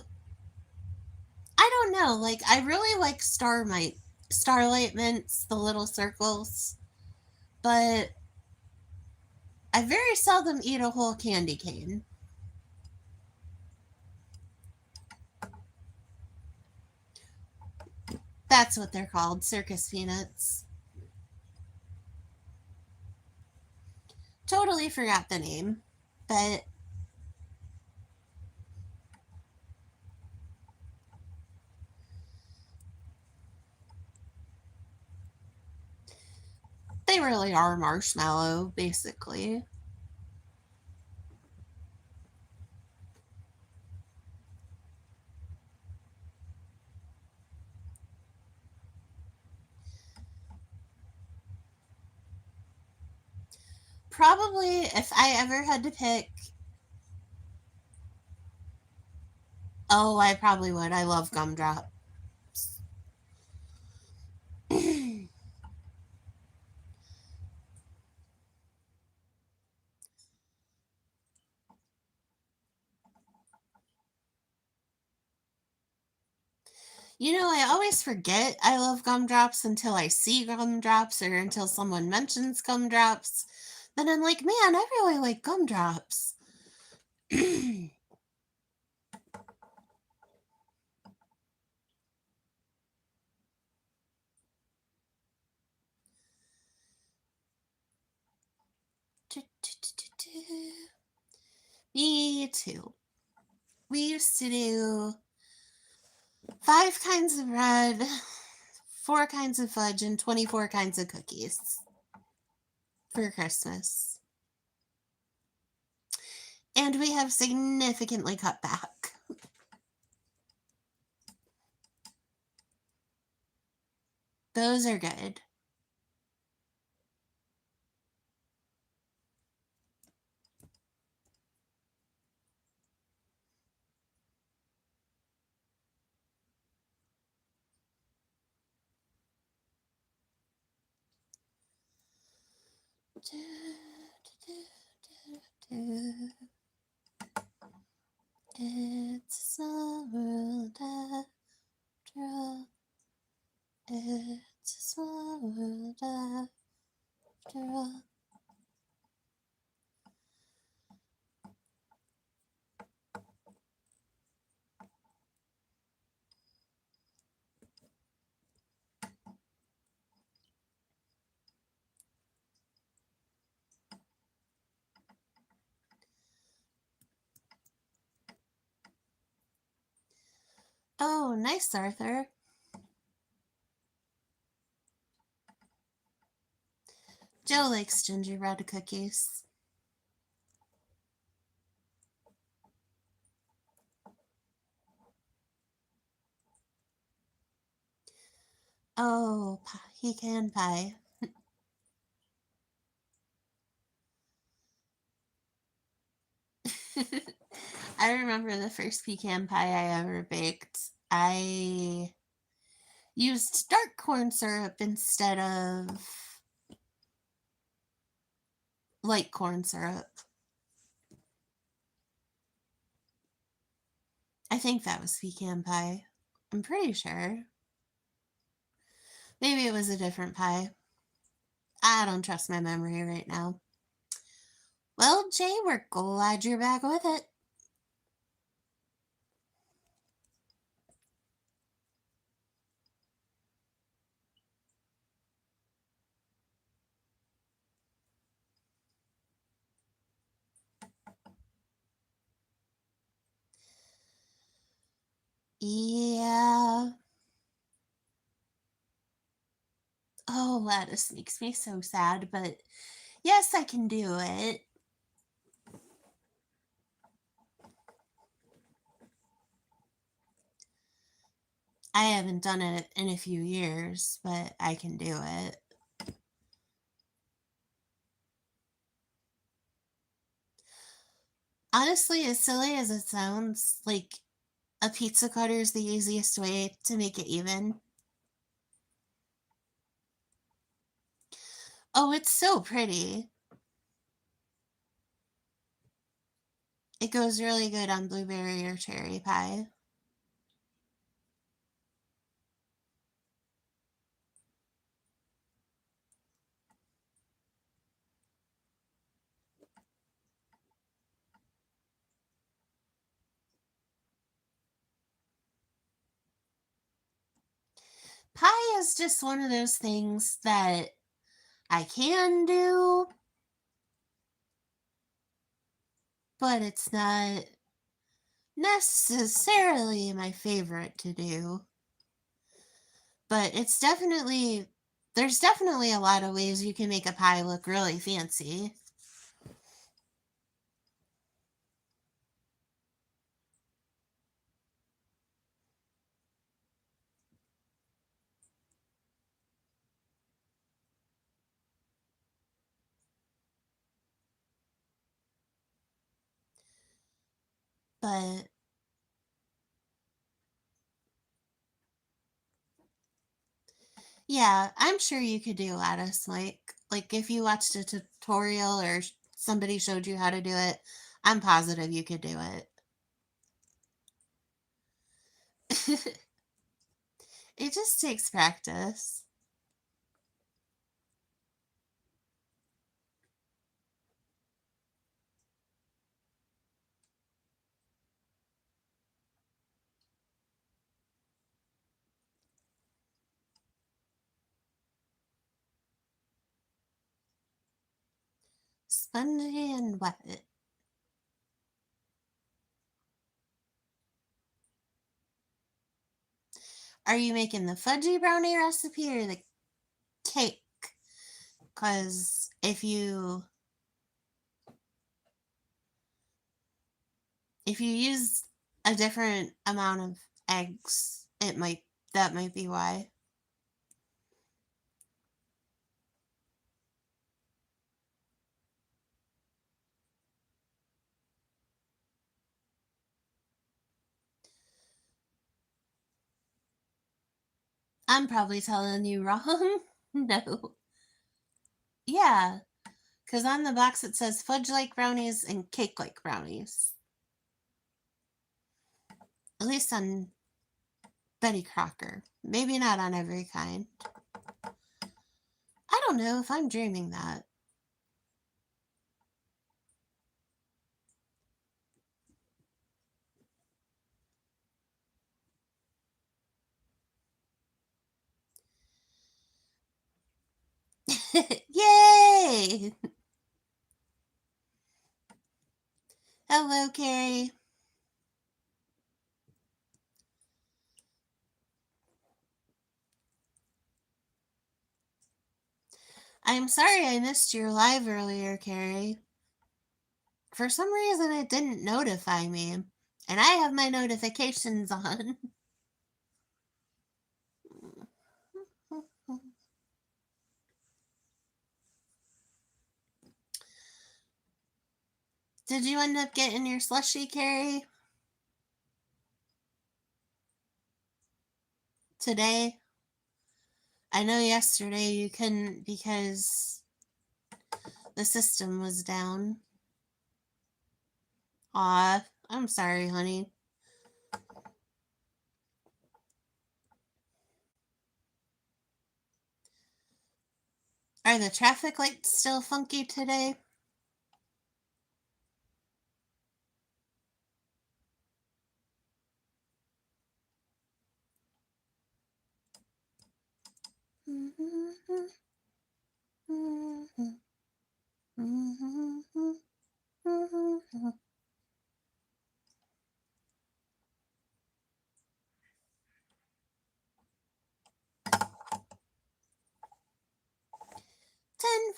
Speaker 1: I don't know. Like, I really like Starlight Mints, the little circles, but I very seldom eat a whole candy cane. That's what they're called, circus peanuts. Totally forgot the name, but they really are marshmallow, basically. Probably if I ever had to pick, oh, I probably would. I love gumdrops. You know, I always forget I love gumdrops until I see gumdrops or until someone mentions gumdrops. Then I'm like, man, I really like gumdrops. Me too. We used to do 5 kinds of bread, 4 kinds of fudge, and 24 kinds of cookies for Christmas. And we have significantly cut back. Those are good. It's a small world after all. It's a small world after all. Oh, nice, Arthur. Joe likes gingerbread cookies. Oh, pecan pie. I remember the first pecan pie I ever baked. I used dark corn syrup instead of light corn syrup. I think that was pecan pie. I'm pretty sure. Maybe it was a different pie. I don't trust my memory right now. Well, Jay, we're glad you're back with it. Yeah. Oh, lettuce makes me so sad, but yes, I can do it. I haven't done it in a few years, but I can do it. Honestly, as silly as it sounds, like a pizza cutter is the easiest way to make it even. Oh, it's so pretty. It goes really good on blueberry or cherry pie. Pie is just one of those things that I can do, but it's not necessarily my favorite to do. But there's definitely a lot of ways you can make a pie look really fancy. But yeah, I'm sure you could do lettuce. Like if you watched a tutorial or somebody showed you how to do it, I'm positive you could do it. It just takes practice. Spongy and wet. Are you making the fudgy brownie recipe or the cake? Because if you use a different amount of eggs, that might be why. I'm probably telling you wrong. No. Yeah, because on the box it says fudge like brownies and cake like brownies. At least on Betty Crocker. Maybe not on every kind. I don't know if I'm dreaming that. Yay! Hello, Carrie. I'm sorry I missed your live earlier, Carrie. For some reason, it didn't notify me, and I have my notifications on. Did you end up getting your slushy, Carrie, today? I know yesterday you couldn't because the system was down. Aw, I'm sorry, honey. Are the traffic lights still funky today?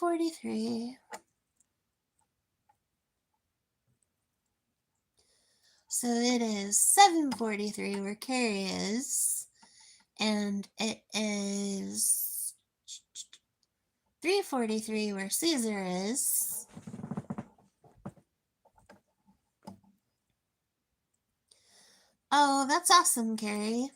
Speaker 1: 7:43. So it is 7:43 where Carrie is, and it is 3:43 where Caesar is. Oh, that's awesome, Carrie.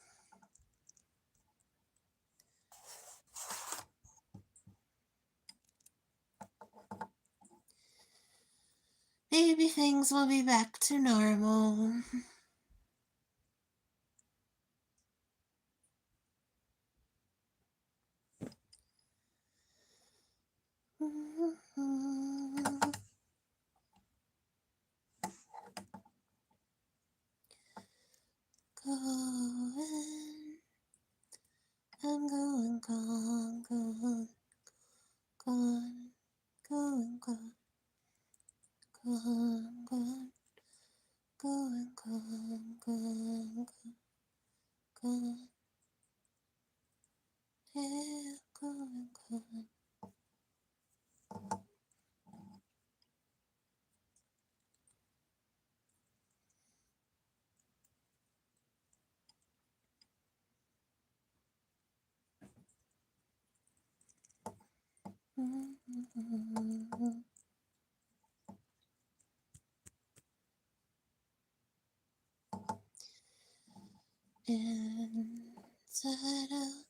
Speaker 1: Maybe things will be back to normal. Going, I'm going, gone, gone, gone, going, gone, gone, gone, going, gone, gone, gone, yeah, going, gone. Inside out.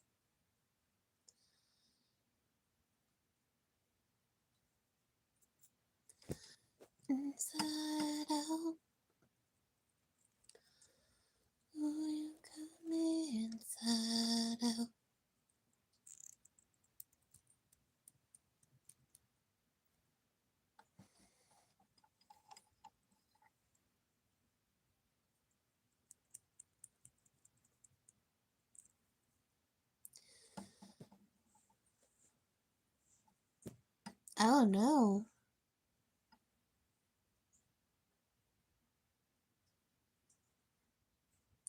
Speaker 1: Inside out. Oh, you got me inside out. Oh no.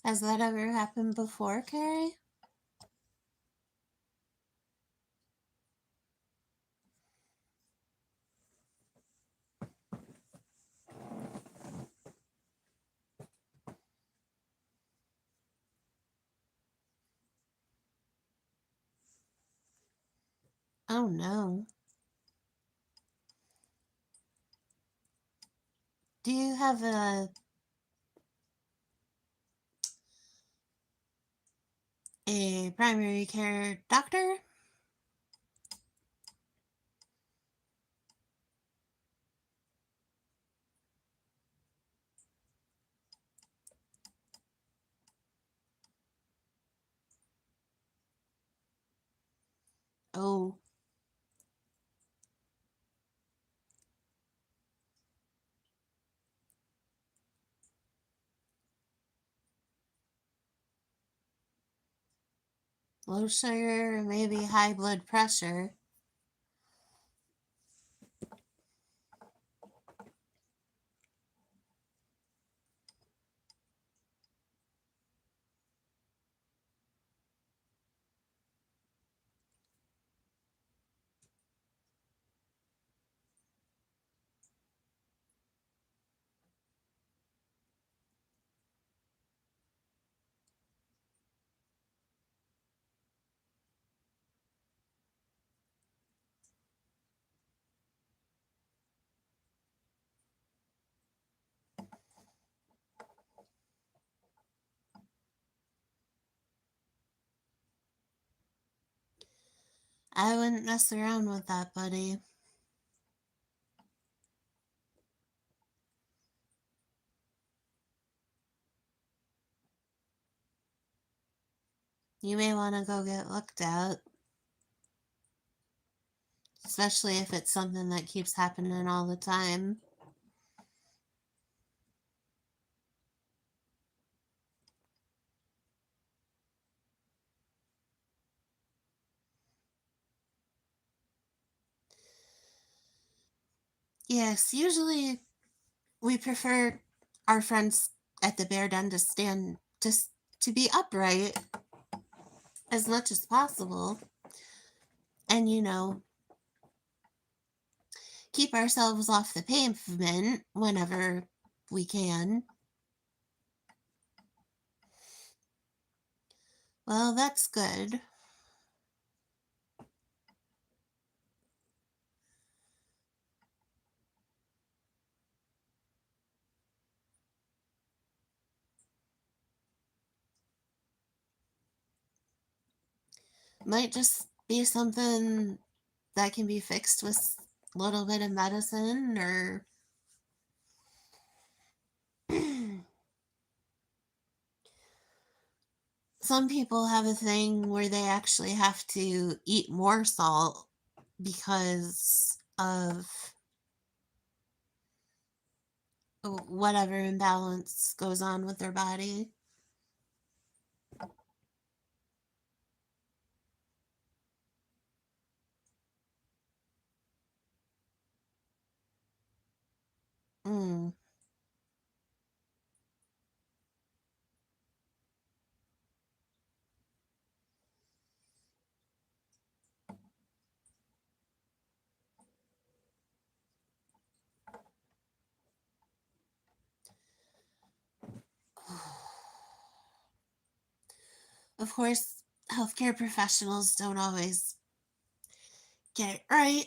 Speaker 1: Has that ever happened before, Carrie? Oh no. Do you have a primary care doctor? Oh, low sugar, maybe high blood pressure. I wouldn't mess around with that, buddy. You may want to go get looked at, especially if it's something that keeps happening all the time. Yes, usually we prefer our friends at the bear den to stand just to be upright as much as possible. And keep ourselves off the pavement whenever we can. Well, that's good. Might just be something that can be fixed with a little bit of medicine or some people have a thing where they actually have to eat more salt because of whatever imbalance goes on with their body. Mm. Of course, healthcare professionals don't always get it right.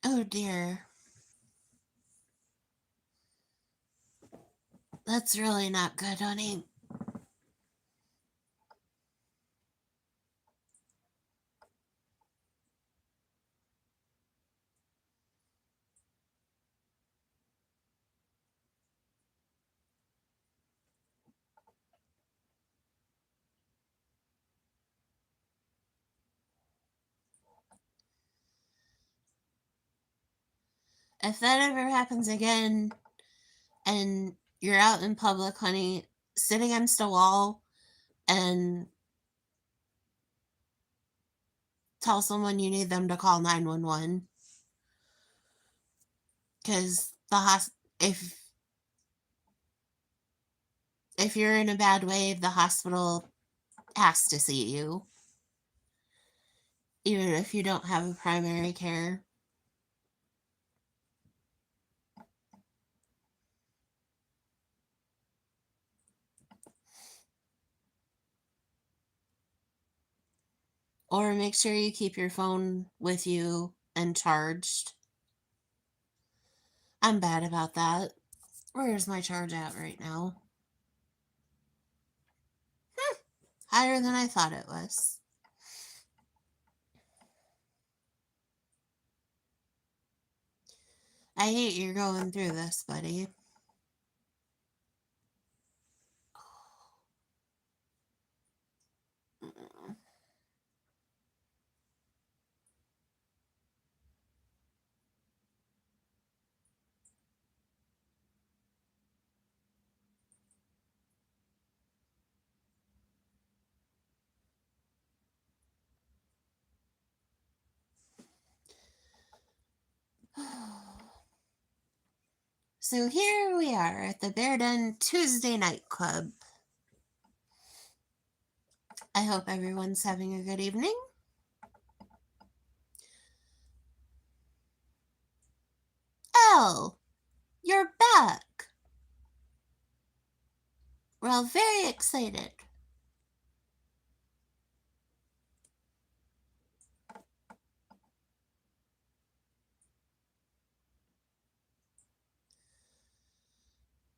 Speaker 1: Oh dear. That's really not good, honey. If that ever happens again and you're out in public, honey, sit against a wall and tell someone you need them to call 911 because if you're in a bad way, the hospital has to see you, even if you don't have a primary care. Or make sure you keep your phone with you and charged. I'm bad about that. Where's my charge at right now? Higher than I thought it was. I hate you're going through this, buddy. So here we are at the Bear Den Tuesday Night Club. I hope everyone's having a good evening. Elle, you're back. We're all very excited.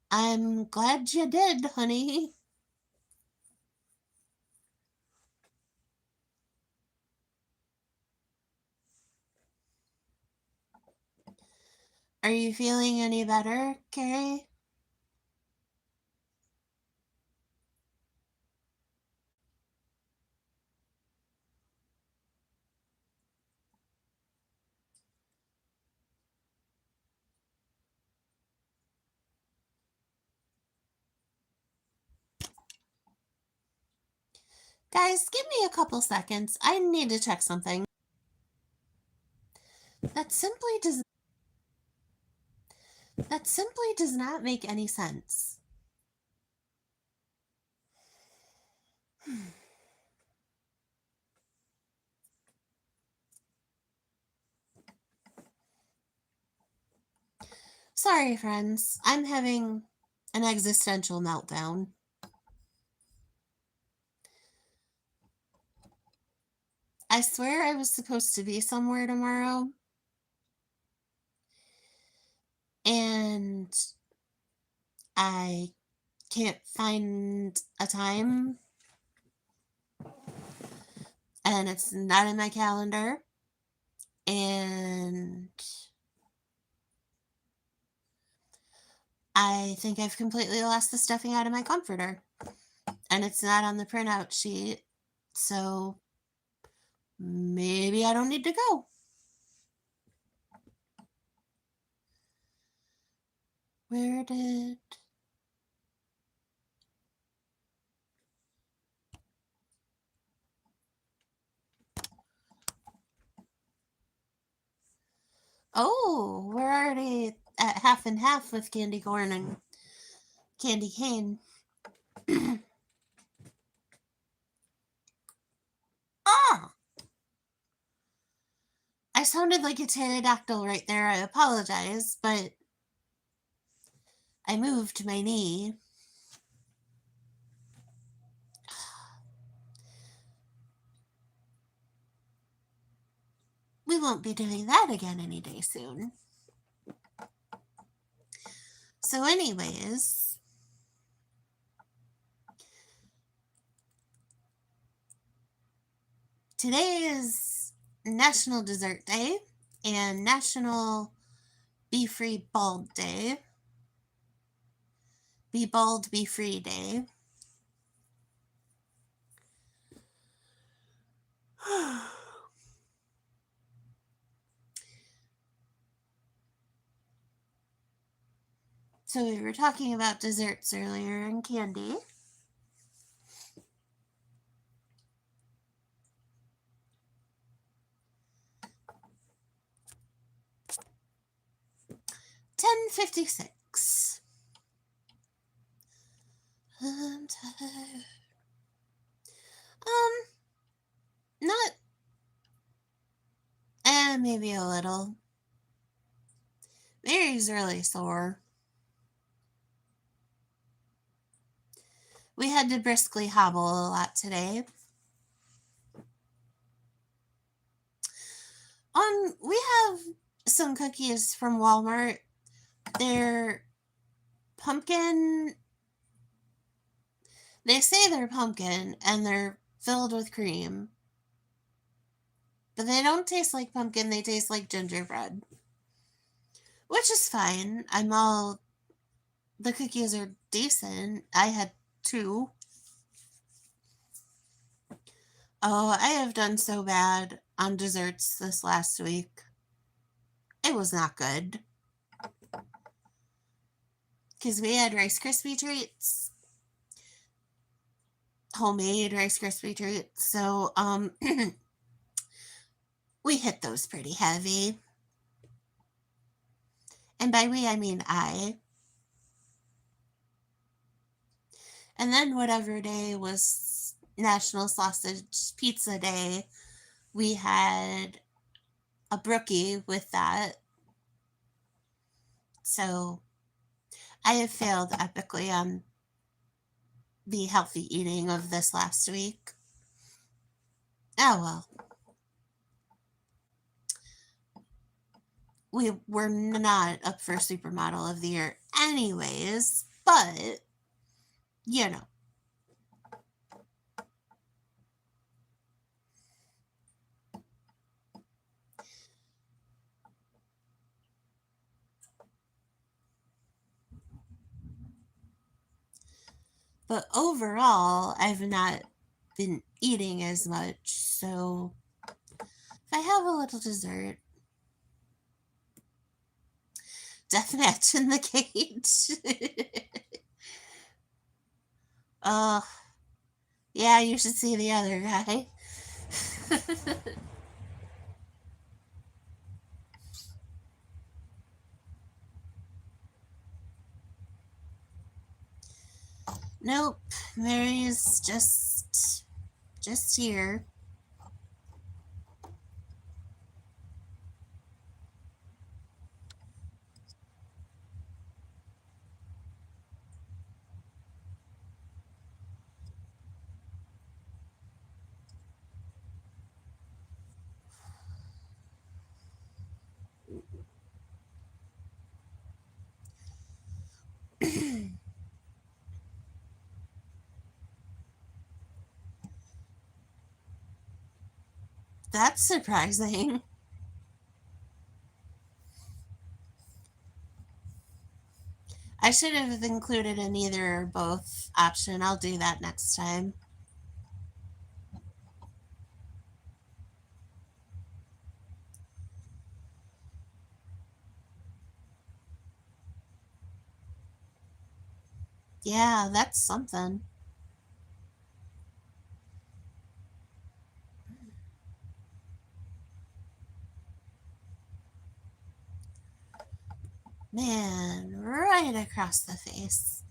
Speaker 1: I'm glad you did, honey. Are you feeling any better, Carrie? Guys, give me a couple seconds. I need to check something. That simply does That simply does not make any sense. Sorry, friends. I'm having an existential meltdown. I swear I was supposed to be somewhere tomorrow, and I can't find a time, and it's not in my calendar, and I think I've completely lost the stuffing out of my comforter, and it's not on the printout sheet, so maybe I don't need to go. Where did... Oh, we're already at half and half with candy corn and candy cane. Ah! I sounded like a pterodactyl right there. I apologize, but I moved my knee. We won't be doing that again any day soon. So, anyways, today is National Dessert Day and National Be Free Bald Day. Be Bald, Be Free Day. So, we were talking about desserts earlier and candy. $10.56. I'm tired. Not, maybe a little. Mary's really sore. We had to briskly hobble a lot today. We have some cookies from Walmart. They're pumpkin. They say they're pumpkin and they're filled with cream. But they don't taste like pumpkin, they taste like gingerbread. Which is fine. The cookies are decent. I had 2. Oh, I have done so bad on desserts this last week. It was not good. Because we had Rice Krispie treats. Homemade Rice Krispie treats. So, we hit those pretty heavy. And by we, I mean I. And then whatever day was National Sausage Pizza Day, we had a brookie with that. So I have failed epically on the healthy eating of this last week. Oh well. We were not up for Supermodel of the Year anyways, but you know. But overall, I've not been eating as much, so if I have a little dessert, deathmatch in the cage. Oh, yeah, you should see the other guy. Nope, Mary is just here. That's surprising. I should have included an either or both option. I'll do that next time. Yeah, that's something. Man, right across the face.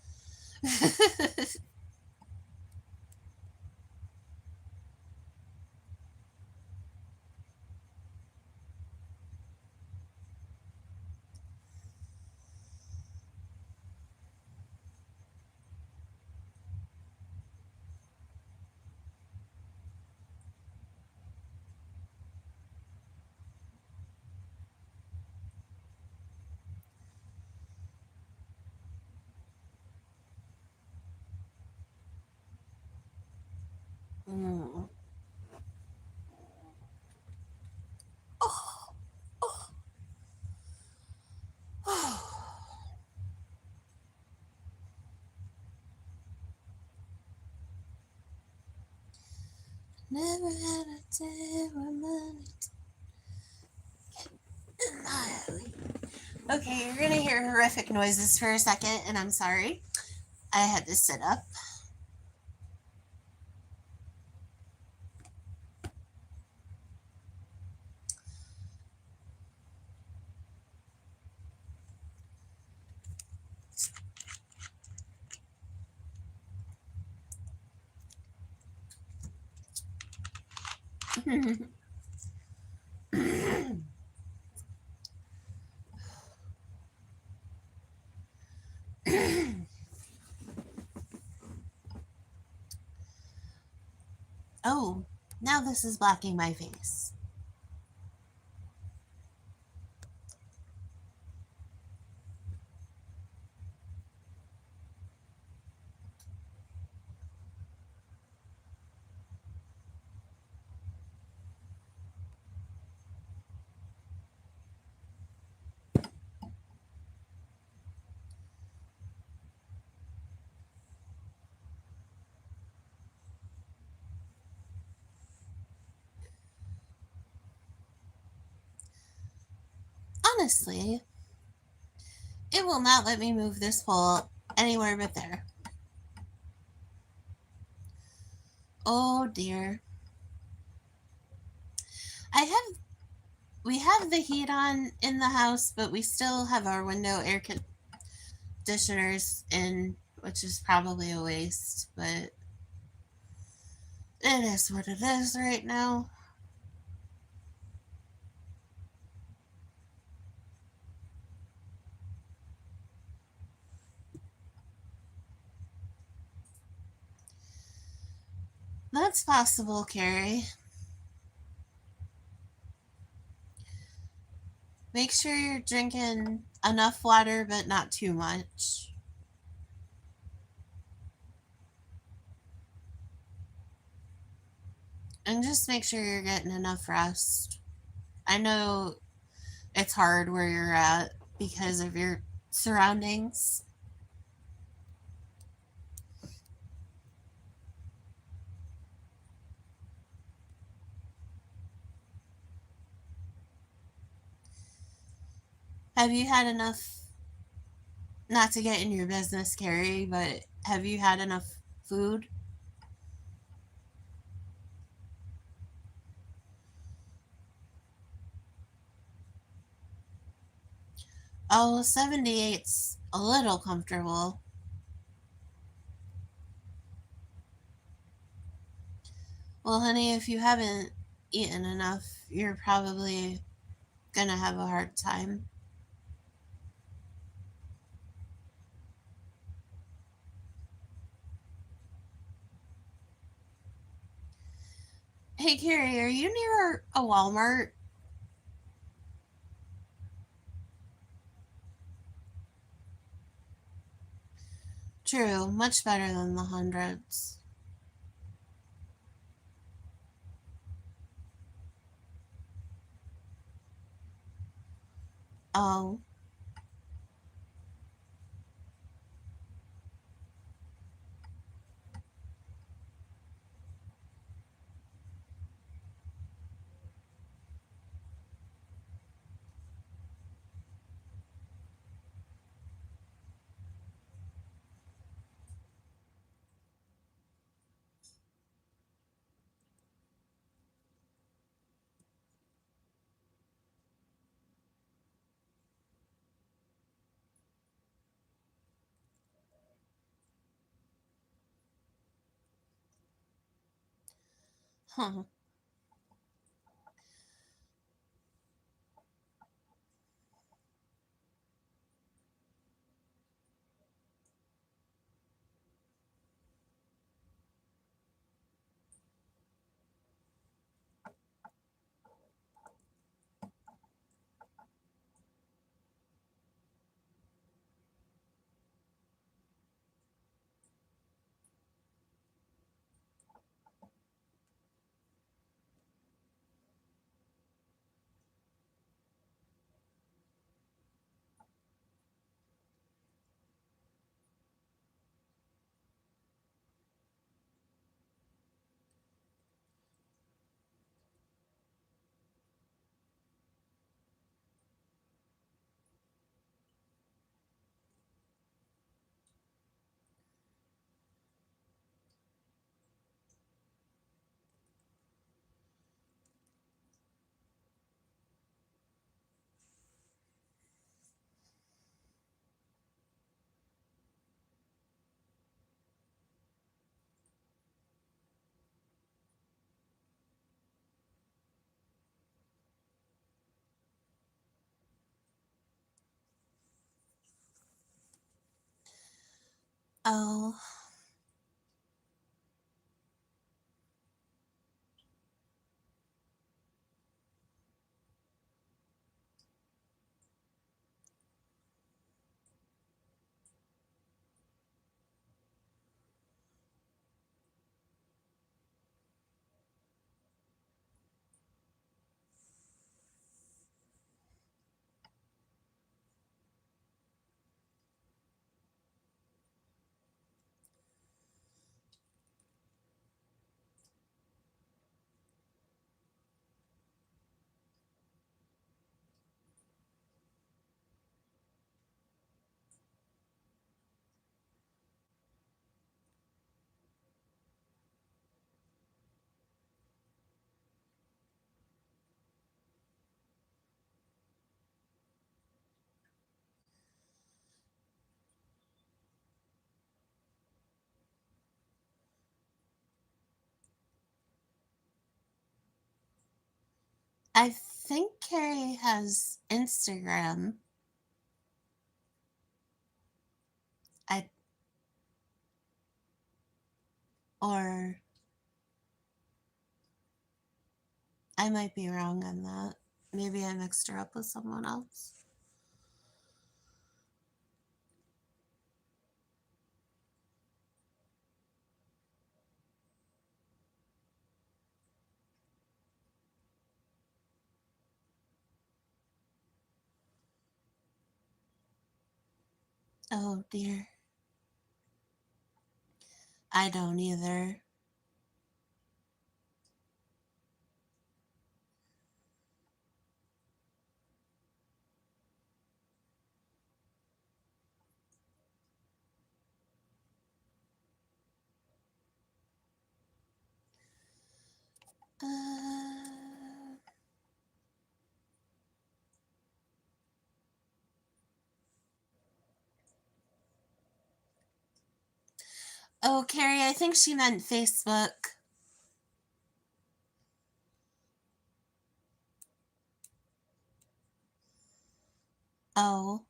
Speaker 1: Mm. Oh, oh, oh. Never had a day where money didn't. Okay, you're gonna hear horrific noises for a second, and I'm sorry. I had to sit up. Oh, now this is blocking my face. Honestly, it will not let me move this pole anywhere but there. Oh dear. I have we have the heat on in the house, but we still have our window air conditioners in, which is probably a waste, but it is what it is right now. That's possible, Carrie. Make sure you're drinking enough water, but not too much. And just make sure you're getting enough rest. I know it's hard where you're at because of your surroundings. Have you had enough, not to get in your business, Carrie, but have you had enough food? Oh, 78's a little comfortable. Well, honey, if you haven't eaten enough, you're probably gonna have a hard time. Hey, Carrie, are you near a Walmart? True, much better than the hundreds. Oh, huh. Oh, I think Carrie has Instagram. I or I might be wrong on that. Maybe I mixed her up with someone else. Oh dear. I don't either. Uh, oh, Carrie, I think she meant Facebook. Oh.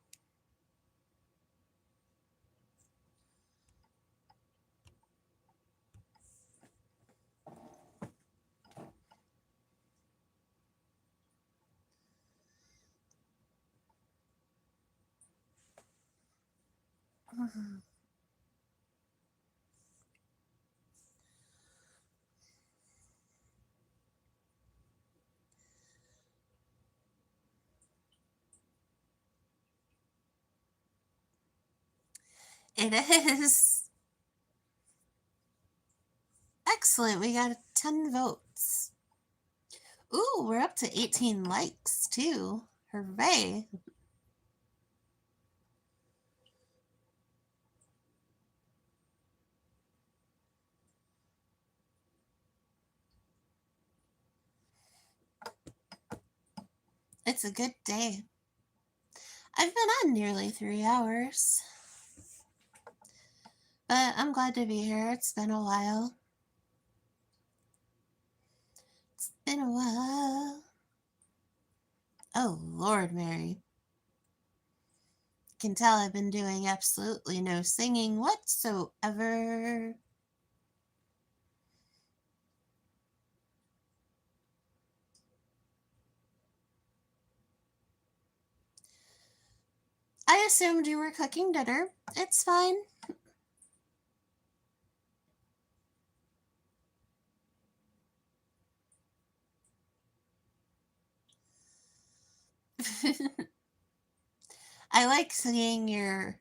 Speaker 1: It is. Excellent. We got 10 votes. Ooh, we're up to 18 likes, too. Hooray. It's a good day. I've been on nearly 3 hours. But I'm glad to be here. It's been a while. It's been a while. Oh, Lord, Mary. Can tell I've been doing absolutely no singing whatsoever. I assumed you were cooking dinner. It's fine. I like seeing your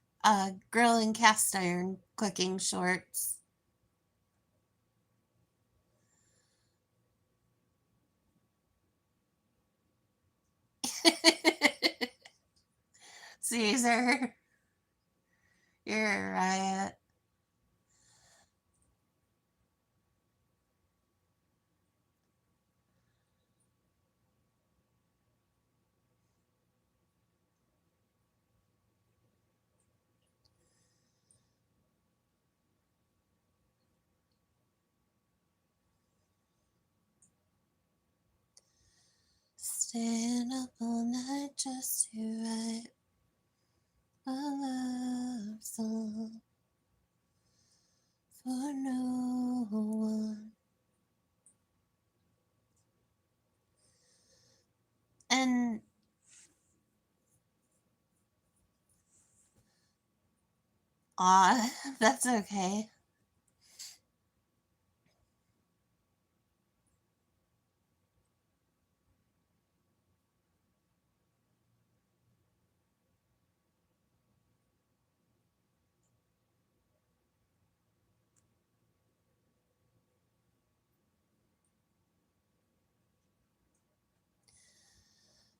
Speaker 1: grill and cast iron cooking shorts. Caesar, you're a riot. Staying up all night just to write a love song for no one. And that's okay.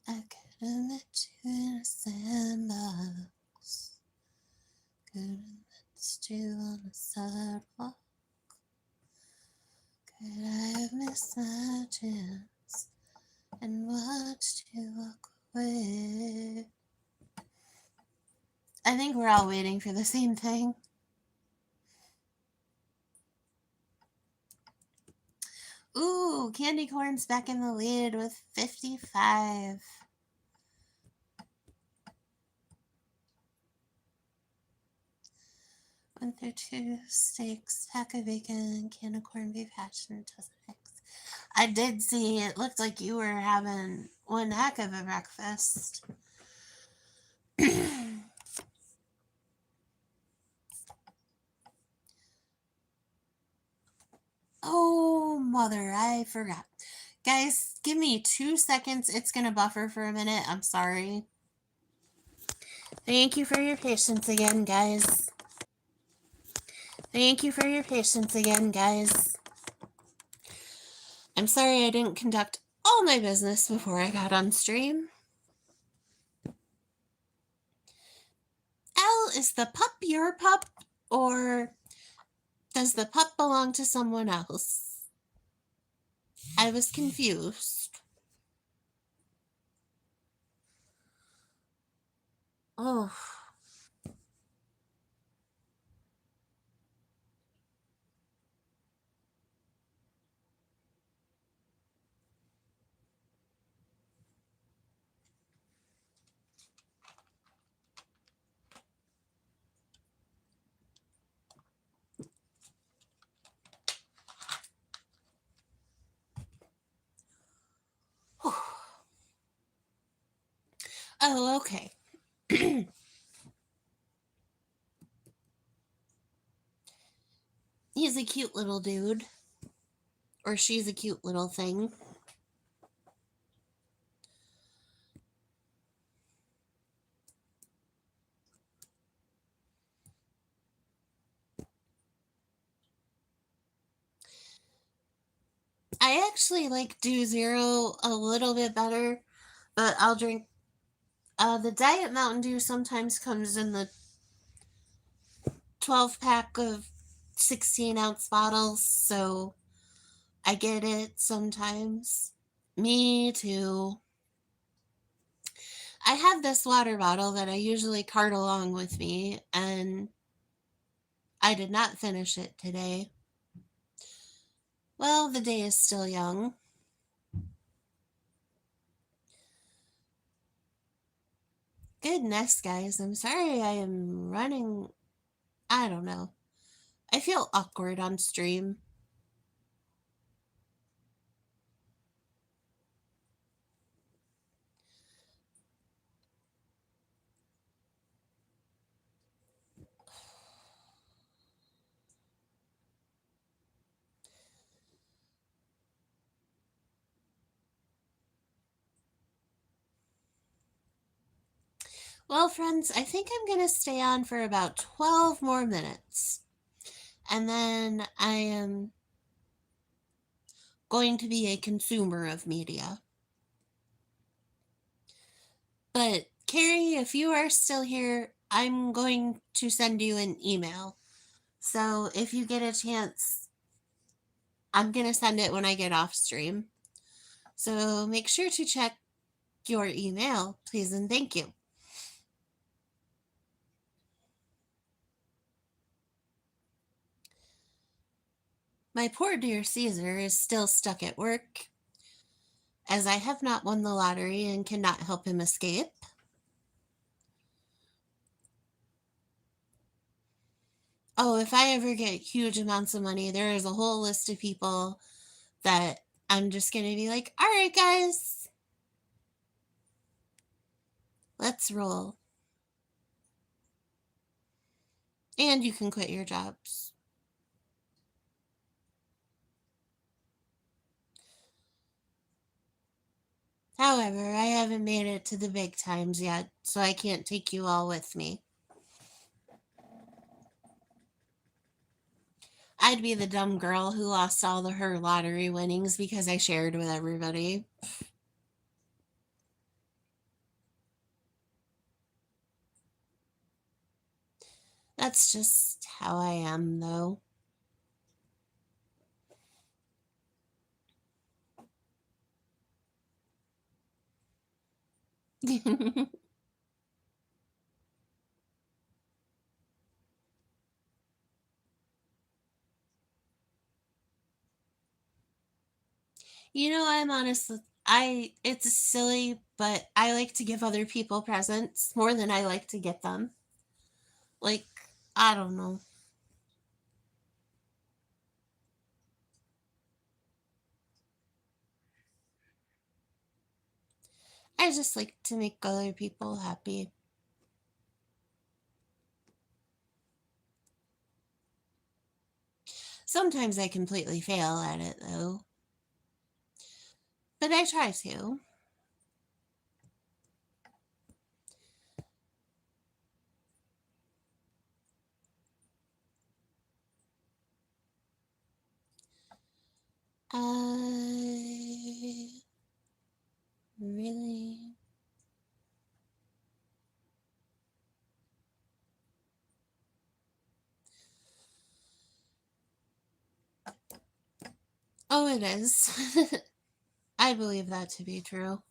Speaker 1: I could have met you in a sandbox. Could have met you on a sidewalk. Could I have missed my chance and watched you walk away? I think we're all waiting for the same thing. Ooh, Candy Corn's back in the lead with 55. One through two steaks, pack of bacon, can of corned beef hash, and a dozen eggs. I did see it looked like you were having one heck of a breakfast. Oh, mother, I forgot. Guys, give me 2 seconds. It's going to buffer for a minute. I'm sorry. Thank you for your patience again, guys. Thank you for your patience again, guys. I'm sorry I didn't conduct all my business before I got on stream. Al, is the pup your pup, or does the pup belong to someone else? I was confused. Oh. Oh, okay. He's a cute little dude. Or she's a cute little thing. I actually like Do Zero a little bit better, but I'll drink. The Diet Mountain Dew sometimes comes in the 12 pack of 16-ounce bottles, so I get it sometimes. Me too. I have this water bottle that I usually cart along with me, and I did not finish it today. Well, the day is still young. Goodness, guys, I'm sorry I am running. I don't know. I feel awkward on stream. Well, friends, I think I'm going to stay on for about 12 more minutes. And then I am going to be a consumer of media. But, Carrie, if you are still here, I'm going to send you an email. So if you get a chance, I'm going to send it when I get off stream. So make sure to check your email, please, and thank you. My poor dear Caesar is still stuck at work, as I have not won the lottery and cannot help him escape. Oh, if I ever get huge amounts of money, there is a whole list of people that I'm just going to be like, all right, guys, let's roll. And you can quit your jobs. However, I haven't made it to the big times yet, so I can't take you all with me. I'd be the dumb girl who lost all of her lottery winnings because I shared with everybody. That's just how I am, though. I'm honestly, it's silly, but I like to give other people presents more than I like to get them. Like, I don't know. I just like to make other people happy. Sometimes I completely fail at it, though. But I try to. I really. Oh, it is. I believe that to be true.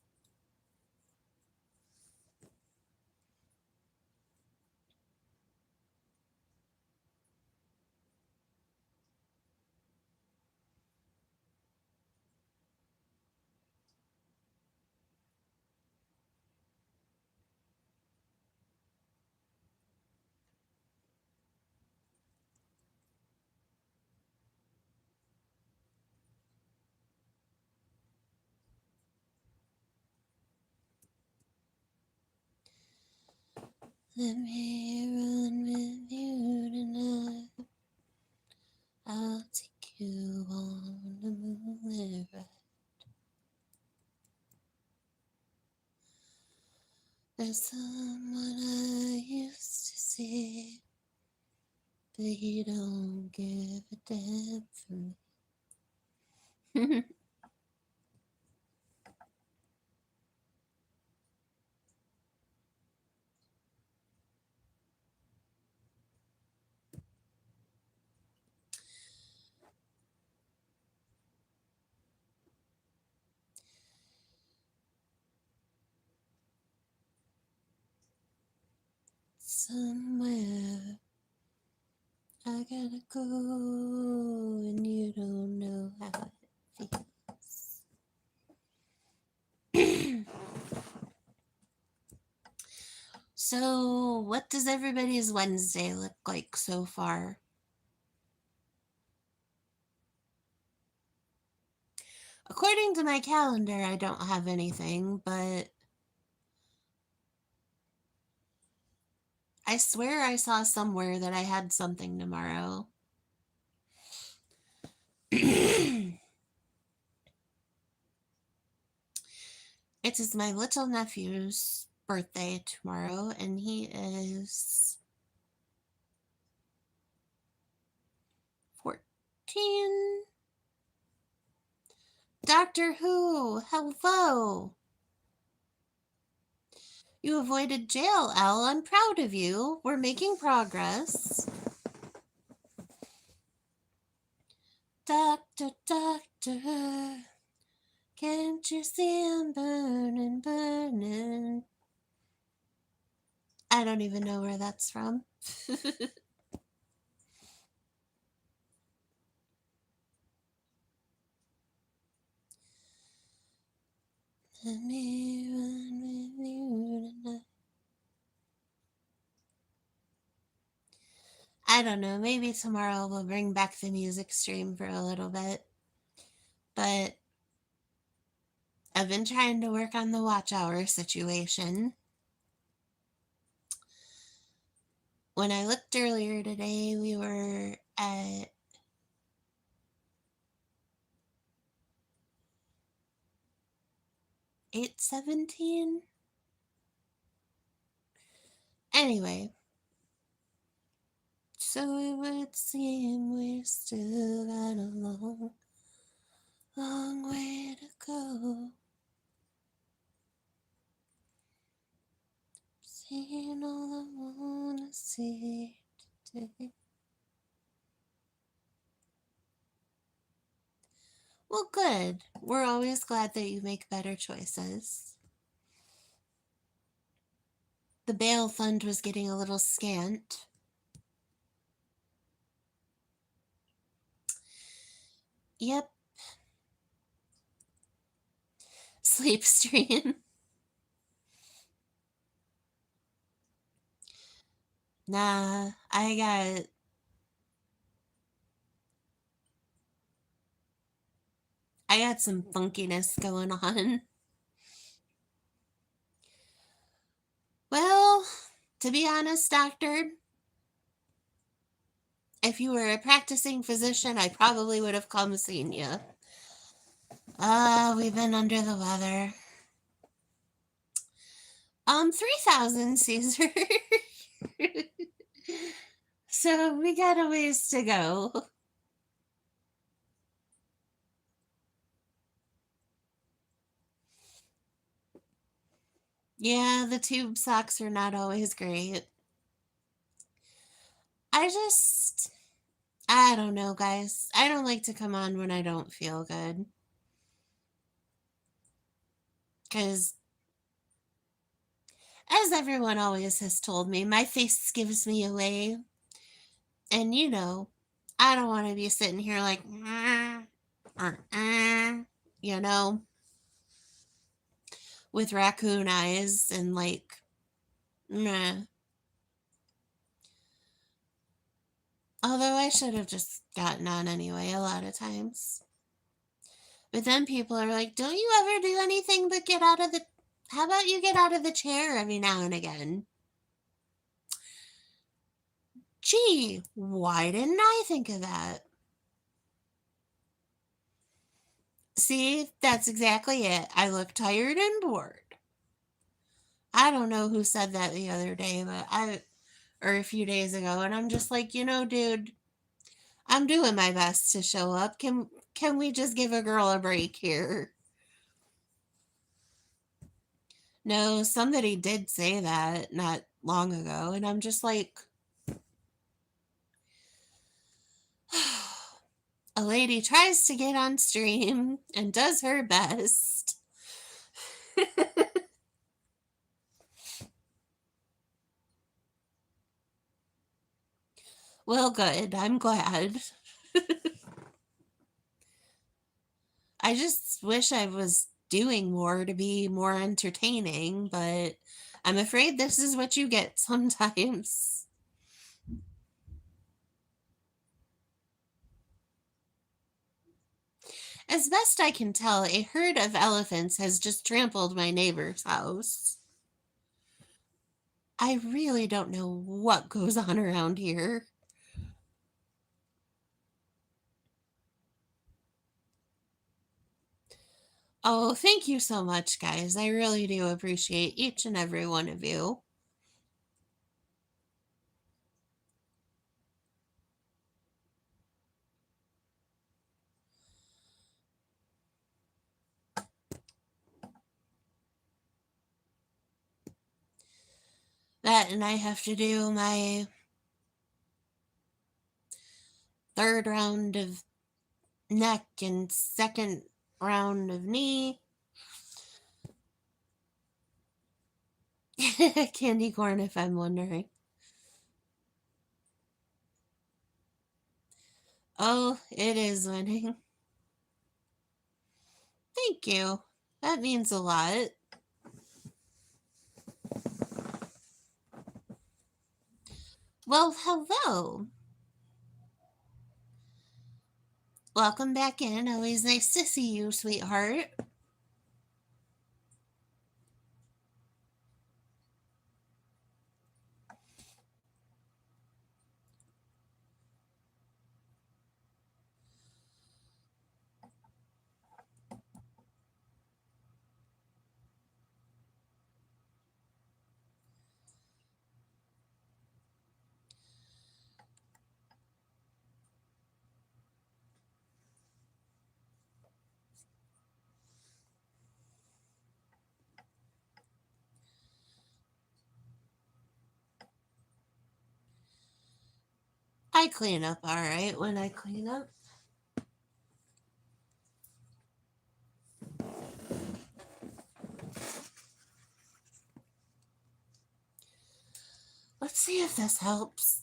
Speaker 1: Let me run with you tonight. I'll take you on a moonlit ride. There's someone I used to see, but he don't give a damn for me. Somewhere I gotta go, and you don't know how it feels. So, what does everybody's Wednesday look like so far? According to my calendar, I don't have anything, but I swear I saw somewhere that I had something tomorrow. It is my little nephew's birthday tomorrow, and he is 14. Doctor Who, hello. You avoided jail, Elle. I'm proud of you. We're making progress. Doctor, doctor, can't you see I'm burning, burning? I don't even know where that's from. Let me run with you tonight. I don't know, maybe tomorrow we'll bring back the music stream for a little bit. But I've been trying to work on the watch hour situation. When I looked earlier today, we were at 8:17. Anyway, so it would seem we still got a long, long way to go. Seeing all I wanna see today. Well, good. We're always glad that you make better choices. The bail fund was getting a little scant. Yep. Sleep stream. Nah, I got some funkiness going on. Well, to be honest, doctor, if you were a practicing physician, I probably would have come seen you. We've been under the weather. 3,000, Caesar. So we got a ways to go. Yeah, the tube socks are not always great. I don't know, guys. I don't like to come on when I don't feel good. Because, as everyone always has told me, my face gives me away. And I don't want to be sitting here like, you know, with raccoon eyes and like, meh. Although I should have just gotten on anyway a lot of times. But then people are like, don't you ever do anything but how about you get out of the chair every now and again? Gee, why didn't I think of that? See, that's exactly it. I look tired and bored. I don't know who said that the other day, or a few days ago, and I'm just like, dude, I'm doing my best to show up. Can we just give a girl a break here? No, somebody did say that not long ago, and I'm just like, a lady tries to get on stream and does her best. Well, good. I'm glad. I just wish I was doing more to be more entertaining, but I'm afraid this is what you get sometimes. As best I can tell, a herd of elephants has just trampled my neighbor's house. I really don't know what goes on around here. Oh, thank you so much, guys. I really do appreciate each and every one of you. That and I have to do my third round of neck and second round of knee. Candy corn, if I'm wondering. Oh, it is winning. Thank you. That means a lot. Well, hello. Welcome back in. Always nice to see you, sweetheart. I clean up all right when I clean up. Let's see if this helps.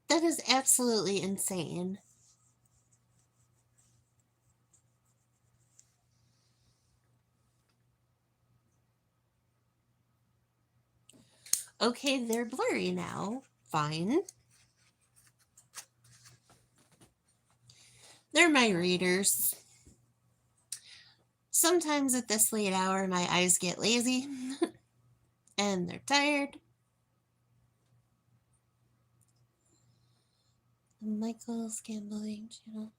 Speaker 1: That is absolutely insane. Okay, they're blurry now. Fine. They're my readers. Sometimes at this late hour, my eyes get lazy and they're tired. Michael's gambling channel.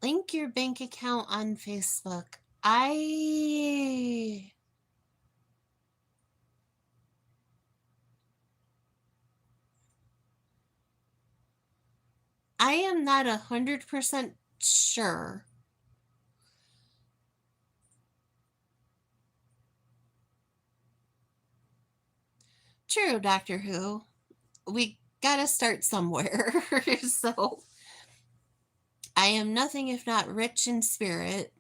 Speaker 1: Link your bank account on Facebook. I am not 100% sure. True, Doctor Who. We gotta start somewhere. So I am nothing if not rich in spirit.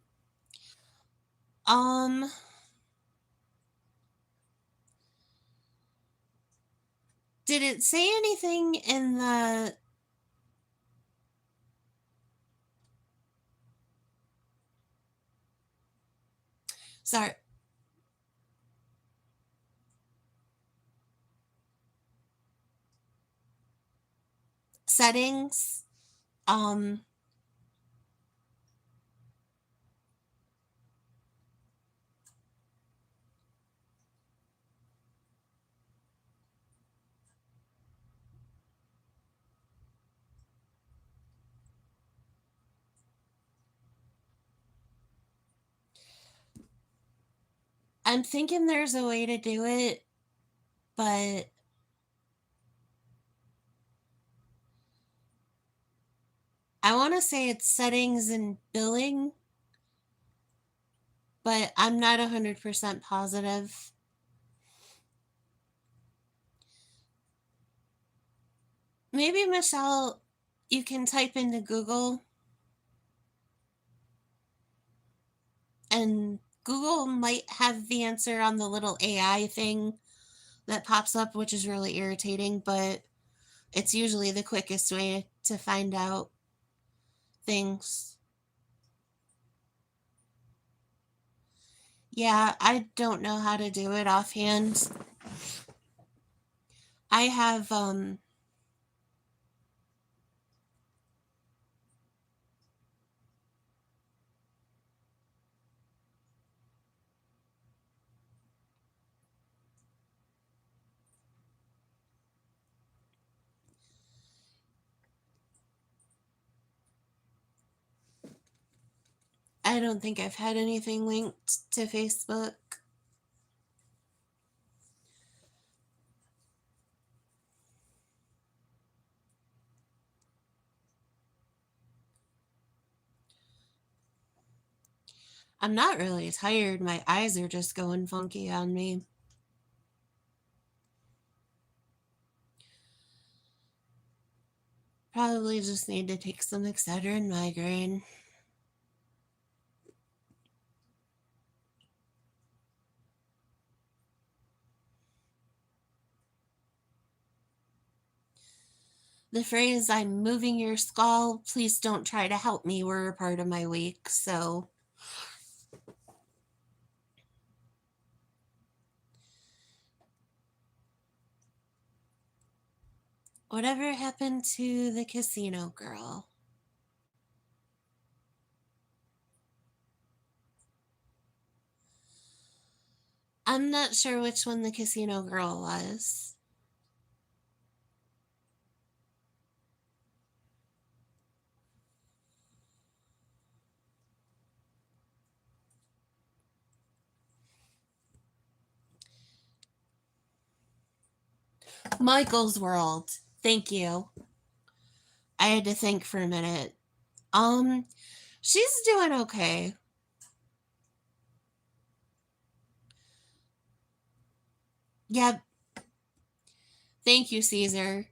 Speaker 1: Um, did it say anything in the... Sorry. settings. Um, I'm thinking there's a way to do it, but I want to say it's settings and billing, but I'm not 100% positive. Maybe, Michelle, you can type into Google and Google might have the answer on the little AI thing that pops up, which is really irritating, but it's usually the quickest way to find out things. Yeah, I don't know how to do it offhand. I have I don't think I've had anything linked to Facebook. I'm not really tired. My eyes are just going funky on me. Probably just need to take some Excedrin migraine. The phrase, I'm moving your skull, please don't try to help me, were a part of my week, so. Whatever happened to the casino girl? I'm not sure which one the casino girl was. Michael's World. Thank you. I had to think for a minute. She's doing okay. Yep. Thank you, Caesar.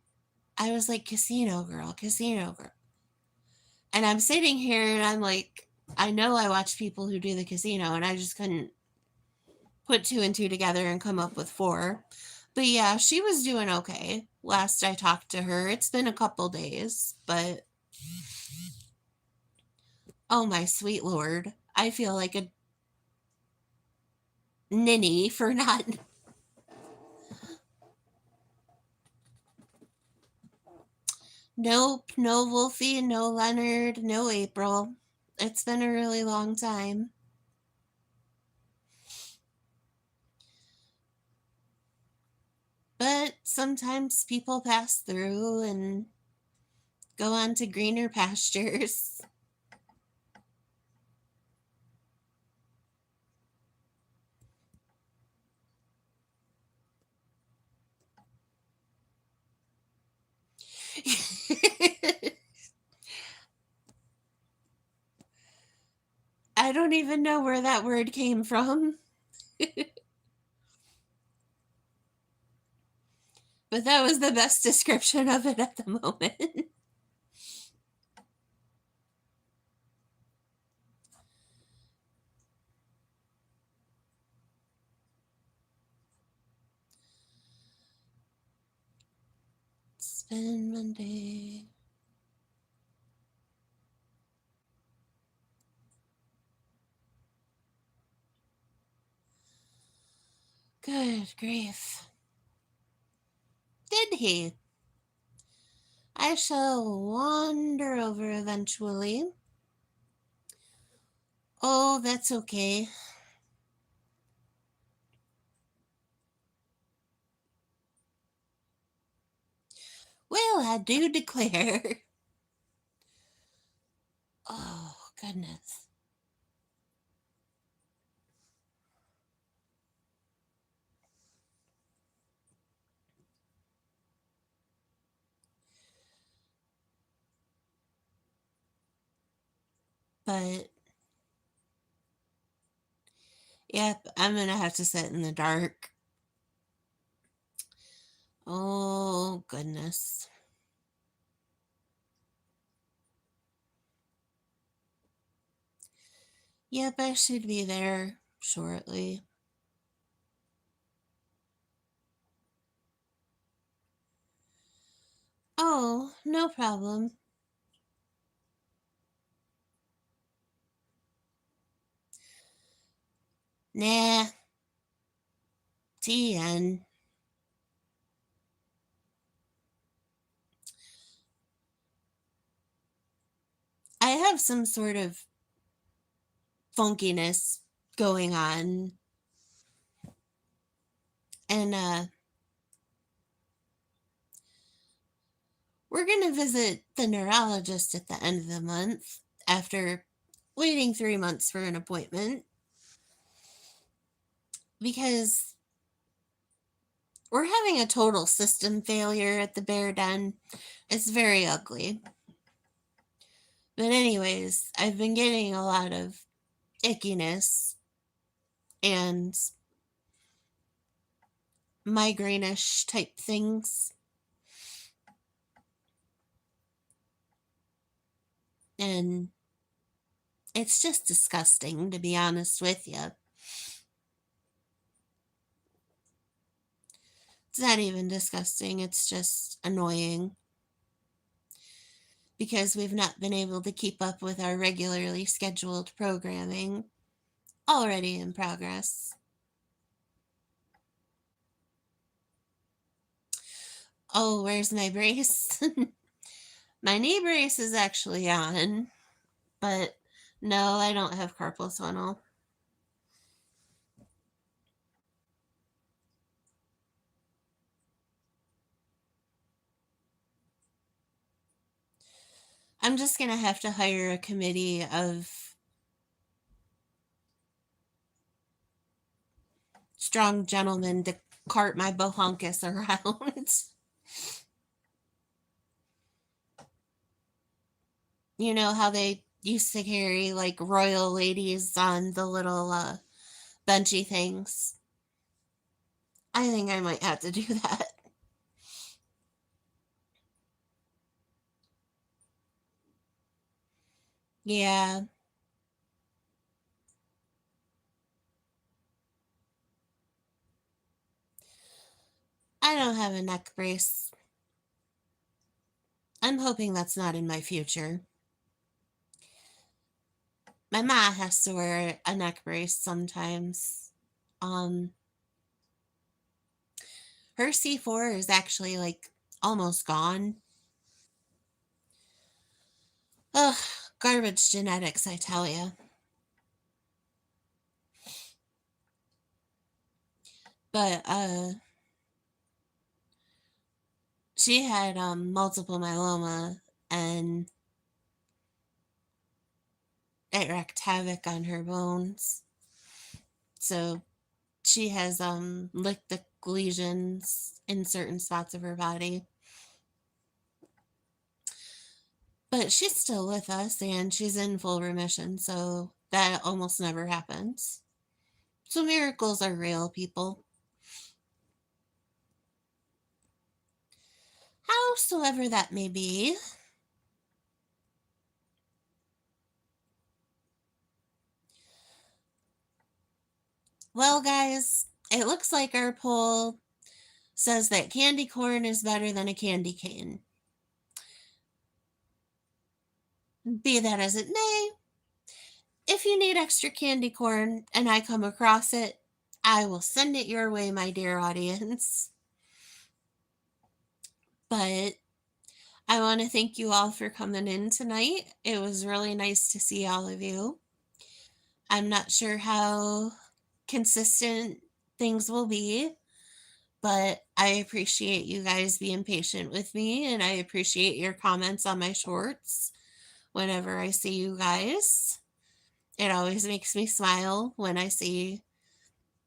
Speaker 1: I was like, casino girl, casino girl. And I'm sitting here and I'm like, I know I watch people who do the casino and I just couldn't put two and two together and come up with four. But yeah, she was doing okay last I talked to her. It's been a couple days, but oh my sweet lord, I feel like a ninny for not. Nope, no Wolfie, no Leonard, no April. It's been a really long time. But sometimes people pass through and go on to greener pastures. I don't even know where that word came from. But that was the best description of it at the moment. It's been Monday. Good grief. Did he? I shall wander over eventually. Oh, that's okay. Well, I do declare. Oh, goodness. But, yep, I'm going to have to sit in the dark. Oh, goodness. Yep, I should be there shortly. Oh, no problem. Nah, TN. I have some sort of funkiness going on. And we're going to visit the neurologist at the end of the month after waiting 3 months for an appointment because we're having a total system failure at the Bear Den. It's very ugly. But, anyways, I've been getting a lot of ickiness and migraine-ish type things. And it's just disgusting, to be honest with you. It's not even disgusting, it's just annoying. Because we've not been able to keep up with our regularly scheduled programming already in progress. Oh, where's my brace? My knee brace is actually on, but no, I don't have carpal tunnel. I'm just going to have to hire a committee of strong gentlemen to cart my bohunkus around. You know how they used to carry like royal ladies on the little benchy things? I think I might have to do that. Yeah, I don't have a neck brace. I'm hoping that's not in my future. My ma has to wear a neck brace sometimes. Um, her C4 is actually like almost gone. Ugh, garbage genetics, I tell you. But she had multiple myeloma and it wreaked havoc on her bones. So she has lichtic lesions in certain spots of her body. But she's still with us and she's in full remission, so that almost never happens. So miracles are real, people. Howsoever that may be, well, guys, it looks like our poll says that candy corn is better than a candy cane. Be that as it may, if you need extra candy corn and I come across it, I will send it your way, my dear audience. But I want to thank you all for coming in tonight. It was really nice to see all of you. I'm not sure how consistent things will be, but I appreciate you guys being patient with me, and I appreciate your comments on my shorts whenever I see you guys. It always makes me smile when I see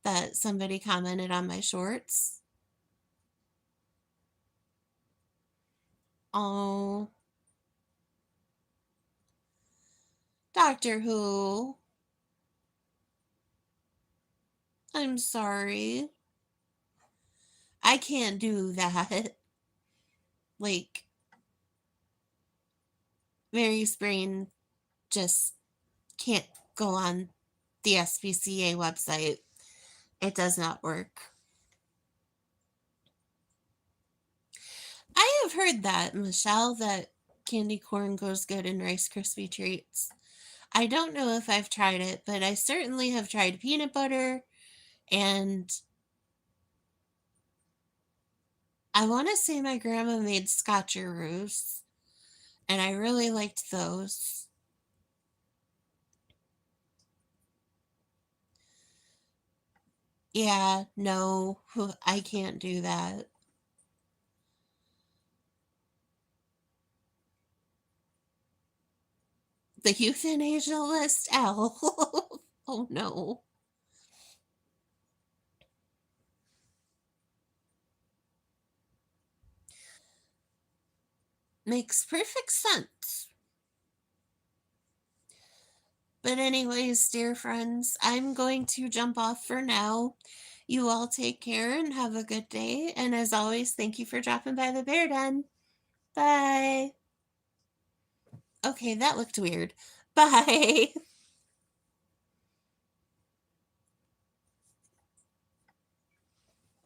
Speaker 1: that somebody commented on my shorts. Oh, Doctor Who, I'm sorry. I can't do that. Like, Mary's brain just can't go on the SPCA website. It does not work. I have heard that, Michelle, that candy corn goes good in Rice Krispie treats. I don't know if I've tried it, but I certainly have tried peanut butter, and I want to say my grandma made scotcheroos, and I really liked those. Yeah, no, I can't do that. The euthanasia list? Ow. Oh no. Makes perfect sense. But, anyways, dear friends, I'm going to jump off for now. You all take care and have a good day. And as always, thank you for dropping by the Bear Den. Bye. Okay, that looked weird. Bye.